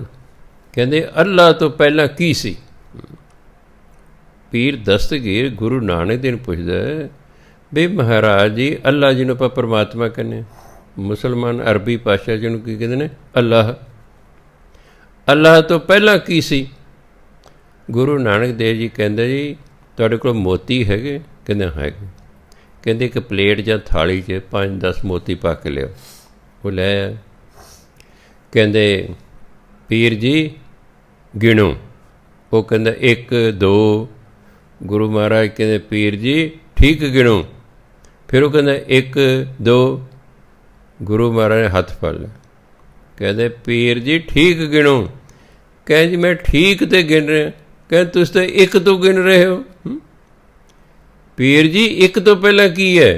ਕਹਿੰਦੇ ਅੱਲਾ ਤੋਂ ਪਹਿਲਾਂ ਕੀ ਸੀ? ਪੀਰ ਦਸਤਗੀਰ ਗੁਰੂ ਨਾਨਕ ਦੇਵ ਨੂੰ ਪੁੱਛਦਾ ਵੀ ਮਹਾਰਾਜ ਜੀ ਅੱਲਾ ਜਿਹਨੂੰ ਆਪਾਂ ਪਰਮਾਤਮਾ ਕਹਿੰਦੇ, ਮੁਸਲਮਾਨ ਅਰਬੀ ਭਾਸ਼ਾ ਜਿਹਨੂੰ ਕੀ ਕਹਿੰਦੇ ਨੇ? ਅੱਲਾਹ। ਅੱਲਾਹ ਤੋਂ ਪਹਿਲਾਂ ਕੀ ਸੀ? ਗੁਰੂ ਨਾਨਕ ਦੇਵ ਜੀ ਕਹਿੰਦੇ ਜੀ ਤੁਹਾਡੇ ਕੋਲ ਮੋਤੀ ਹੈਗੇ? ਕਹਿੰਦੇ ਹੈਗੇ। ਕਹਿੰਦੇ ਇੱਕ ਪਲੇਟ ਜਾਂ ਥਾਲੀ 'ਚ 5-10 ਮੋਤੀ ਪਾ ਕੇ ਲਿਓ। ਉਹ ਲੈ ਆ। ਕਹਿੰਦੇ ਪੀਰ ਜੀ ਗਿਣੋ। ਉਹ ਕਹਿੰਦਾ 1 2। ਗੁਰੂ ਮਹਾਰਾਜ ਕਹਿੰਦੇ ਪੀਰ ਜੀ ਠੀਕ ਗਿਣੋ। ਫਿਰ ਉਹ ਕਹਿੰਦਾ 1 2। ਗੁਰੂ ਮਹਾਰਾਜ ਨੇ ਹੱਥ ਫੜ ਲਿਆ। ਕਹਿੰਦੇ ਪੀਰ ਜੀ ਠੀਕ ਗਿਣੋ। ਕਹਿੰਦੇ ਜੀ ਮੈਂ ਠੀਕ ਤੇ ਗਿਣ ਰਿਹਾ। ਕਹਿੰਦੇ ਤੁਸੀਂ ਤਾਂ 1 ਤੋਂ ਗਿਣ ਰਹੇ ਹੋ। ਪੀਰ ਜੀ 1 ਤੋਂ ਪਹਿਲਾਂ ਕੀ ਹੈ?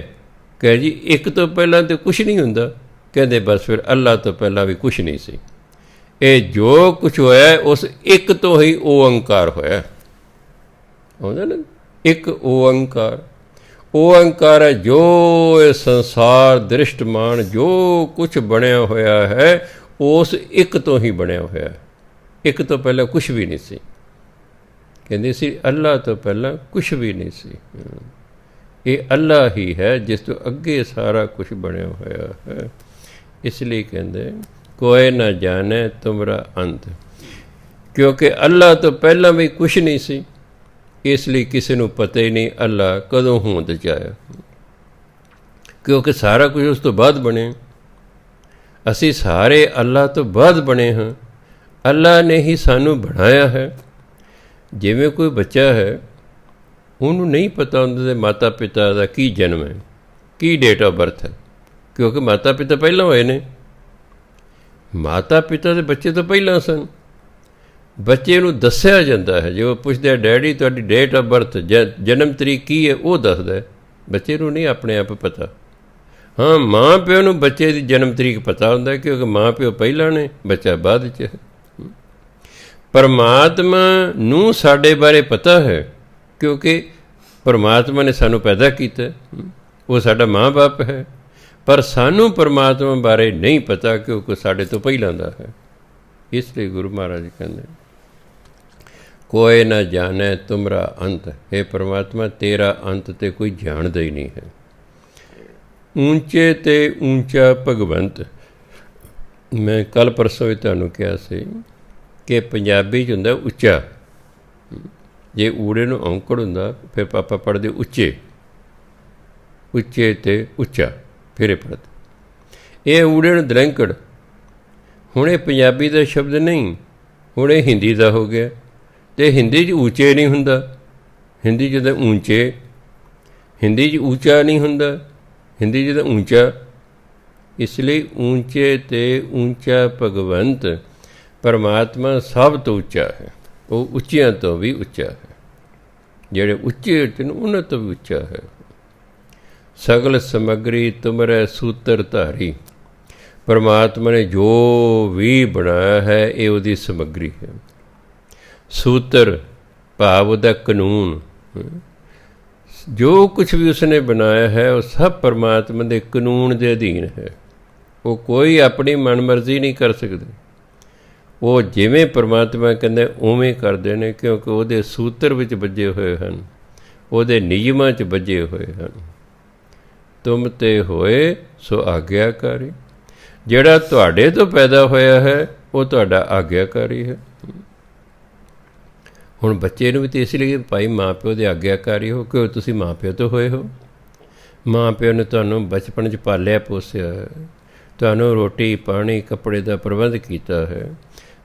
ਕਹਿੰਦੇ ਜੀ 1 ਤੋਂ ਪਹਿਲਾਂ ਤਾਂ ਕੁਛ ਨਹੀਂ ਹੁੰਦਾ। ਕਹਿੰਦੇ ਬਸ ਫਿਰ ਅੱਲਾ ਤੋਂ ਪਹਿਲਾਂ ਵੀ ਕੁਛ ਨਹੀਂ ਸੀ। ਇਹ ਜੋ ਕੁਛ ਹੋਇਆ ਉਸ 1 ਤੋਂ ਹੀ ਓਅੰਕਾਰ ਹੋਇਆ। ਆਉਂਦਾ ਨਾ, ਇੱਕ ਓਅੰਕਾਰ। ਓਅੰਕਾਰ ਹੈ ਜੋ ਇਹ ਸੰਸਾਰ ਦ੍ਰਿਸ਼ਟਮਾਨ ਜੋ ਕੁਛ ਬਣਿਆ ਹੋਇਆ ਹੈ ਉਸ 1 ਤੋਂ ਹੀ ਬਣਿਆ ਹੋਇਆ। 1 ਤੋਂ ਪਹਿਲਾਂ ਕੁਛ ਵੀ ਨਹੀਂ ਸੀ। ਕਹਿੰਦੇ ਸੀ ਅੱਲਾ ਤੋਂ ਪਹਿਲਾਂ ਕੁਛ ਵੀ ਨਹੀਂ ਸੀ। ਇਹ ਅੱਲਾ ਹੀ ਹੈ ਜਿਸ ਤੋਂ ਅੱਗੇ ਸਾਰਾ ਕੁਛ ਬਣਿਆ ਹੋਇਆ ਹੈ। ਇਸ ਲਈ ਕਹਿੰਦੇ ਕੋਈ ਨਾ ਜਾਣੇ ਤੁਮਰਾ ਅੰਤ, ਕਿਉਂਕਿ ਅੱਲਾ ਤੋਂ ਪਹਿਲਾਂ ਵੀ ਕੁਛ ਨਹੀਂ ਸੀ। ਇਸ ਲਈ ਕਿਸੇ ਨੂੰ ਪਤਾ ਹੀ ਨਹੀਂ ਅੱਲਾ ਕਦੋਂ ਹੋਂਦ 'ਚ ਆਇਆ, ਕਿਉਂਕਿ ਸਾਰਾ ਕੁਝ ਉਸ ਤੋਂ ਬਾਅਦ ਬਣੇ। ਅਸੀਂ ਸਾਰੇ ਅੱਲਾ ਤੋਂ ਬਾਅਦ ਬਣੇ ਹਾਂ। ਅੱਲਾ ਨੇ ਹੀ ਸਾਨੂੰ ਬਣਾਇਆ ਹੈ। ਜਿਵੇਂ ਕੋਈ ਬੱਚਾ ਹੈ, ਉਹਨੂੰ ਨਹੀਂ ਪਤਾ ਉਹਨਾਂ ਦੇ ਮਾਤਾ ਪਿਤਾ ਦਾ ਕੀ ਜਨਮ ਹੈ, ਕੀ ਡੇਟ ਆਫ ਬਰਥ ਹੈ, ਕਿਉਂਕਿ ਮਾਤਾ ਪਿਤਾ ਪਹਿਲਾਂ ਹੋਏ ਨੇ। ਮਾਤਾ ਪਿਤਾ ਦੇ ਬੱਚੇ ਤੋਂ ਪਹਿਲਾਂ ਸਨ। ਬੱਚੇ ਨੂੰ ਦੱਸਿਆ ਜਾਂਦਾ ਹੈ। ਜੇ ਉਹ ਪੁੱਛਦੇ ਡੈਡੀ ਤੁਹਾਡੀ ਡੇਟ ਆਫ ਬਰਥ, ਜਨਮ ਤਰੀਕ ਕੀ ਹੈ, ਉਹ ਦੱਸਦਾ। ਬੱਚੇ ਨੂੰ ਨਹੀਂ ਆਪਣੇ ਆਪ ਪਤਾ। ਹਾਂ, ਮਾਂ ਪਿਓ ਨੂੰ ਬੱਚੇ ਦੀ ਜਨਮ ਤਰੀਕ ਪਤਾ ਹੁੰਦਾ, ਕਿਉਂਕਿ ਮਾਂ ਪਿਓ ਪਹਿਲਾਂ ਨੇ, ਬੱਚਾ ਬਾਅਦ 'ਚ ਹੈ। ਪਰਮਾਤਮਾ ਨੂੰ ਸਾਡੇ ਬਾਰੇ ਪਤਾ ਹੈ, ਕਿਉਂਕਿ ਪਰਮਾਤਮਾ ਨੇ ਸਾਨੂੰ ਪੈਦਾ ਕੀਤਾ। ਉਹ ਸਾਡਾ ਮਾਂ ਬਾਪ ਹੈ। ਪਰ ਸਾਨੂੰ ਪਰਮਾਤਮਾ ਬਾਰੇ ਨਹੀਂ ਪਤਾ, ਕਿਉਂਕਿ ਸਾਡੇ ਤੋਂ ਪਹਿਲਾਂ ਦਾ ਹੈ। ਇਸ ਲਈ ਗੁਰੂ ਮਹਾਰਾਜ ਕਹਿੰਦੇ ਕੋਈ ਨਾ ਜਾਣੇ ਤੁਮਰਾ ਅੰਤ, हे ਪਰਮਾਤਮਾ ਤੇਰਾ ਅੰਤ ਤੇ ਕੋਈ ਜਾਣਦਾ ਹੀ ਨਹੀਂ ਹੈ। ਊਂਚੇ ਤੇ ਊਂਚਾ ਭਗਵੰਤ, ਮੈਂ ਕੱਲ੍ਹ ਪਰਸੋਂ ਵੀ ਤੁਹਾਨੂੰ ਕਿਹਾ ਸੀ ਕਿ ਪੰਜਾਬੀ 'ਚ ਹੁੰਦਾ ਉੱਚਾ। ਜੇ ਊੜੇ ਨੂੰ ਔਂਕੜ ਹੁੰਦਾ ਫਿਰ ਪਾਪਾ ਪੜ੍ਹਦੇ ਉੱਚੇ, ਉੱਚੇ ਤੇ ਉੱਚਾ, ਫਿਰ ਇਹ ਪੜ੍ਹਦੇ। ਇਹ ਊੜੇ ਨੂੰ ਦਲੈਂਕੜ। ਹੁਣ ਇਹ ਪੰਜਾਬੀ ਦਾ ਸ਼ਬਦ ਨਹੀਂ, ਹੁਣ ਇਹ ਹਿੰਦੀ ਦਾ ਹੋ ਗਿਆ। ਅਤੇ ਹਿੰਦੀ 'ਚ ਉੱਚੇ ਨਹੀਂ ਹੁੰਦਾ, ਹਿੰਦੀ 'ਚ ਤਾਂ ਉੱਚੇ, ਹਿੰਦੀ 'ਚ ਉੱਚਾ ਨਹੀਂ ਹੁੰਦਾ, ਹਿੰਦੀ 'ਚ ਤਾਂ ਉੱਚਾ। ਇਸ ਲਈ ਉੱਚੇ ਤੇ ਉੱਚਾ ਭਗਵੰਤ ਪਰਮਾਤਮਾ ਸਭ ਤੋਂ ਉੱਚਾ ਹੈ। ਉਹ ਉੱਚਿਆਂ ਤੋਂ ਵੀ ਉੱਚਾ ਹੈ। ਜਿਹੜੇ ਉੱਚੇ ਉੱਚੇ ਨੇ ਉਹਨਾਂ ਤੋਂ ਵੀ ਉੱਚਾ ਹੈ। ਸਗਲ ਸਮੱਗਰੀ ਤੁਮਰੇ ਸੂਤਰ ਧਾਰੀ। ਪਰਮਾਤਮਾ ਨੇ ਜੋ ਵੀ ਬਣਾਇਆ ਹੈ ਇਹ ਉਹਦੀ ਸਮੱਗਰੀ ਹੈ। ਸੂਤਰ ਭਾਵ ਉਹਦਾ ਕਾਨੂੰਨ, ਜੋ ਕੁਛ ਵੀ ਉਸਨੇ ਬਣਾਇਆ ਹੈ ਉਹ ਸਭ ਪਰਮਾਤਮਾ ਦੇ ਕਾਨੂੰਨ ਦੇ ਅਧੀਨ ਹੈ। ਉਹ ਕੋਈ ਆਪਣੀ ਮਨਮਰਜ਼ੀ ਨਹੀਂ ਕਰ ਸਕਦੇ। ਉਹ ਜਿਵੇਂ ਪਰਮਾਤਮਾ ਕਹਿੰਦੇ ਉਵੇਂ ਕਰਦੇ ਨੇ, ਕਿਉਂਕਿ ਉਹਦੇ ਸੂਤਰ ਵਿੱਚ ਬੱਝੇ ਹੋਏ ਹਨ, ਉਹਦੇ ਨਿਯਮਾਂ 'ਚ ਬੱਝੇ ਹੋਏ ਹਨ। ਤੁਮ ਤੇ ਹੋਏ ਸੋ ਆਗਿਆਕਾਰੀ। ਜਿਹੜਾ ਤੁਹਾਡੇ ਤੋਂ ਪੈਦਾ ਹੋਇਆ ਹੈ ਉਹ ਤੁਹਾਡਾ ਆਗਿਆਕਾਰੀ ਹੈ। ਹੁਣ ਬੱਚੇ ਨੂੰ ਵੀ ਤਾਂ ਇਸ ਲਈ ਭਾਈ ਮਾਂ ਪਿਓ ਦੇ ਆਗਿਆਕਾਰੀ ਹੋ, ਕਿਉਂ ਤੁਸੀਂ ਮਾਂ ਪਿਓ ਤੋਂ ਹੋਏ ਹੋ। ਮਾਂ ਪਿਓ ਨੇ ਤੁਹਾਨੂੰ ਬਚਪਨ 'ਚ ਪਾਲਿਆ ਪੋਸਿਆ ਹੈ, ਤੁਹਾਨੂੰ ਰੋਟੀ ਪਾਣੀ ਕੱਪੜੇ ਦਾ ਪ੍ਰਬੰਧ ਕੀਤਾ ਹੈ,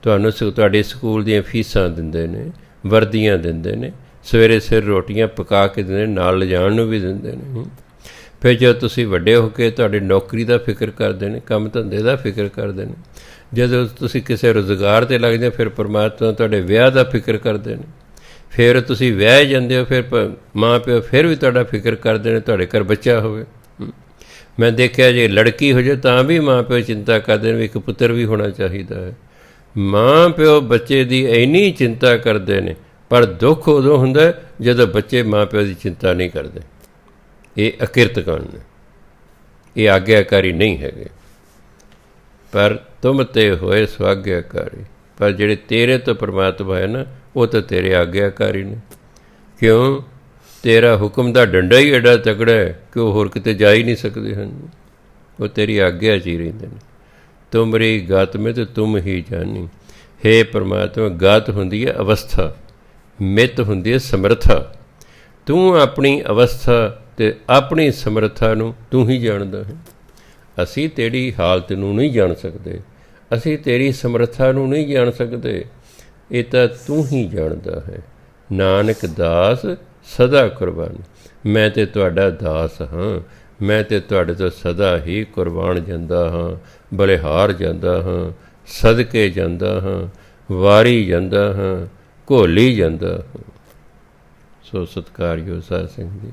ਤੁਹਾਨੂੰ ਤੁਹਾਡੇ ਸਕੂਲ ਦੀਆਂ ਫੀਸਾਂ ਦਿੰਦੇ ਨੇ, ਵਰਦੀਆਂ ਦਿੰਦੇ ਨੇ, ਸਵੇਰੇ ਸਿਰ ਰੋਟੀਆਂ ਪਕਾ ਕੇ ਦਿੰਦੇ ਨੇ, ਨਾਲ ਲਿਜਾਣ ਨੂੰ ਵੀ ਦਿੰਦੇ ਨੇ। ਫਿਰ ਜਦੋਂ ਤੁਸੀਂ ਵੱਡੇ ਹੋ ਕੇ ਤੁਹਾਡੀ ਨੌਕਰੀ ਦਾ ਫਿਕਰ ਕਰਦੇ ਨੇ, ਕੰਮ ਧੰਦੇ ਦਾ ਫਿਕਰ ਕਰਦੇ ਨੇ। ਜਦੋਂ ਤੁਸੀਂ ਕਿਸੇ ਰੁਜ਼ਗਾਰ 'ਤੇ ਲੱਗਦੇ ਫਿਰ ਪਰਮਾਤਮਾ ਤੁਹਾਡੇ ਵਿਆਹ ਦਾ ਫਿਕਰ ਕਰਦੇ ਨੇ। ਫਿਰ ਤੁਸੀਂ ਵਿਆਹ ਜਾਂਦੇ ਹੋ, ਫਿਰ ਮਾਂ ਪਿਓ ਫਿਰ ਵੀ ਤੁਹਾਡਾ ਫਿਕਰ ਕਰਦੇ ਨੇ ਤੁਹਾਡੇ ਘਰ ਬੱਚਾ ਹੋਵੇ। ਮੈਂ ਦੇਖਿਆ ਜੇ ਲੜਕੀ ਹੋ ਜਾਏ ਤਾਂ ਵੀ ਮਾਂ ਪਿਓ ਚਿੰਤਾ ਕਰਦੇ ਨੇ ਵੀ ਇੱਕ ਪੁੱਤਰ ਵੀ ਹੋਣਾ ਚਾਹੀਦਾ ਹੈ। ਮਾਂ ਪਿਓ ਬੱਚੇ ਦੀ ਇੰਨੀ ਚਿੰਤਾ ਕਰਦੇ ਨੇ, ਪਰ ਦੁੱਖ ਉਦੋਂ ਹੁੰਦਾ ਜਦੋਂ ਬੱਚੇ ਮਾਂ ਪਿਓ ਦੀ ਚਿੰਤਾ ਨਹੀਂ ਕਰਦੇ। ਇਹ ਅਕਿਰਤ ਕਾਨੂੰਨ ਨੇ, ਇਹ ਆਗਿਆਕਾਰੀ ਨਹੀਂ ਹੈਗੇ। ਪਰ ਤੁਮ ਤੇ ਹੋਏ ਸਵਾਗਿਆਕਾਰੀ। ਪਰ ਜਿਹੜੇ ਤੇਰੇ ਤੋਂ ਪਰਮਾਤਮਾ ਹੈ ਨਾ, ਉਹ ਤਾਂ ਤੇਰੇ ਆਗਿਆਕਾਰੀ ਨੇ। ਕਿਉਂ? ਤੇਰਾ ਹੁਕਮ ਦਾ ਡੰਡਾ ਹੀ ਐਡਾ ਤਕੜਾ ਹੈ ਕਿ ਉਹ ਹੋਰ ਕਿਤੇ ਜਾ ਹੀ ਨਹੀਂ ਸਕਦੇ ਹਨ। ਉਹ ਤੇਰੀ ਆਗਿਆ 'ਚ ਹੀ ਰਹਿੰਦੇ ਨੇ। ਤੁਮਰੀ ਗਤ ਮੇ ਤੇ ਤੁਮ ਹੀ ਜਾਨੀ। ਹੇ ਪਰਮਾਤਮਾ, ਗਤ ਹੁੰਦੀ ਹੈ ਅਵਸਥਾ, ਮਿੱਤ ਹੁੰਦੀ ਹੈ ਸਮਰੱਥਾ। ਤੂੰ ਆਪਣੀ ਅਵਸਥਾ ਅਤੇ ਆਪਣੀ ਸਮਰੱਥਾ ਨੂੰ ਤੂੰ ਹੀ ਜਾਣਦਾ ਹੈ। ਅਸੀਂ ਤੇਰੀ ਹਾਲਤ ਨੂੰ ਨਹੀਂ ਜਾਣ ਸਕਦੇ, ਅਸੀਂ ਤੇਰੀ ਸਮਰੱਥਾ ਨੂੰ ਨਹੀਂ ਜਾਣ ਸਕਦੇ। ਇਹ ਤਾਂ ਤੂੰ ਹੀ ਜਾਣਦਾ ਹੈ। ਨਾਨਕ ਦਾਸ ਸਦਾ ਕੁਰਬਾਨ। ਮੈਂ ਤਾਂ ਤੁਹਾਡਾ ਦਾਸ ਹਾਂ, ਮੈਂ ਤਾਂ ਤੁਹਾਡੇ ਤੋਂ ਸਦਾ ਹੀ ਕੁਰਬਾਨ ਜਾਂਦਾ ਹਾਂ, ਬਲਿਹਾਰ ਜਾਂਦਾ ਹਾਂ, ਸਦਕੇ ਜਾਂਦਾ ਹਾਂ, ਵਾਰੀ ਜਾਂਦਾ ਹਾਂ, ਘੋਲੀ ਜਾਂਦਾ ਹਾਂ। ਸੋ ਸਤਿਕਾਰਯੋਗ ਸਾਧ ਸੰਗਤ ਜੀ,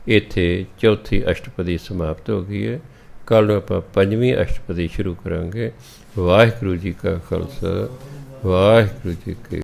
ਇੱਥੇ ਚੌਥੀ ਅਸ਼ਟਪਦੀ ਸਮਾਪਤ ਹੋ ਗਈ ਹੈ। ਕੱਲ੍ਹ ਨੂੰ ਆਪਾਂ ਪੰਜਵੀਂ ਅਸ਼ਟਪਦੀ ਸ਼ੁਰੂ ਕਰਾਂਗੇ। ਵਾਹਿਗੁਰੂ ਜੀ ਕਾ ਖਾਲਸਾ, ਵਾਹਿਗੁਰੂ ਜੀ ਕੀ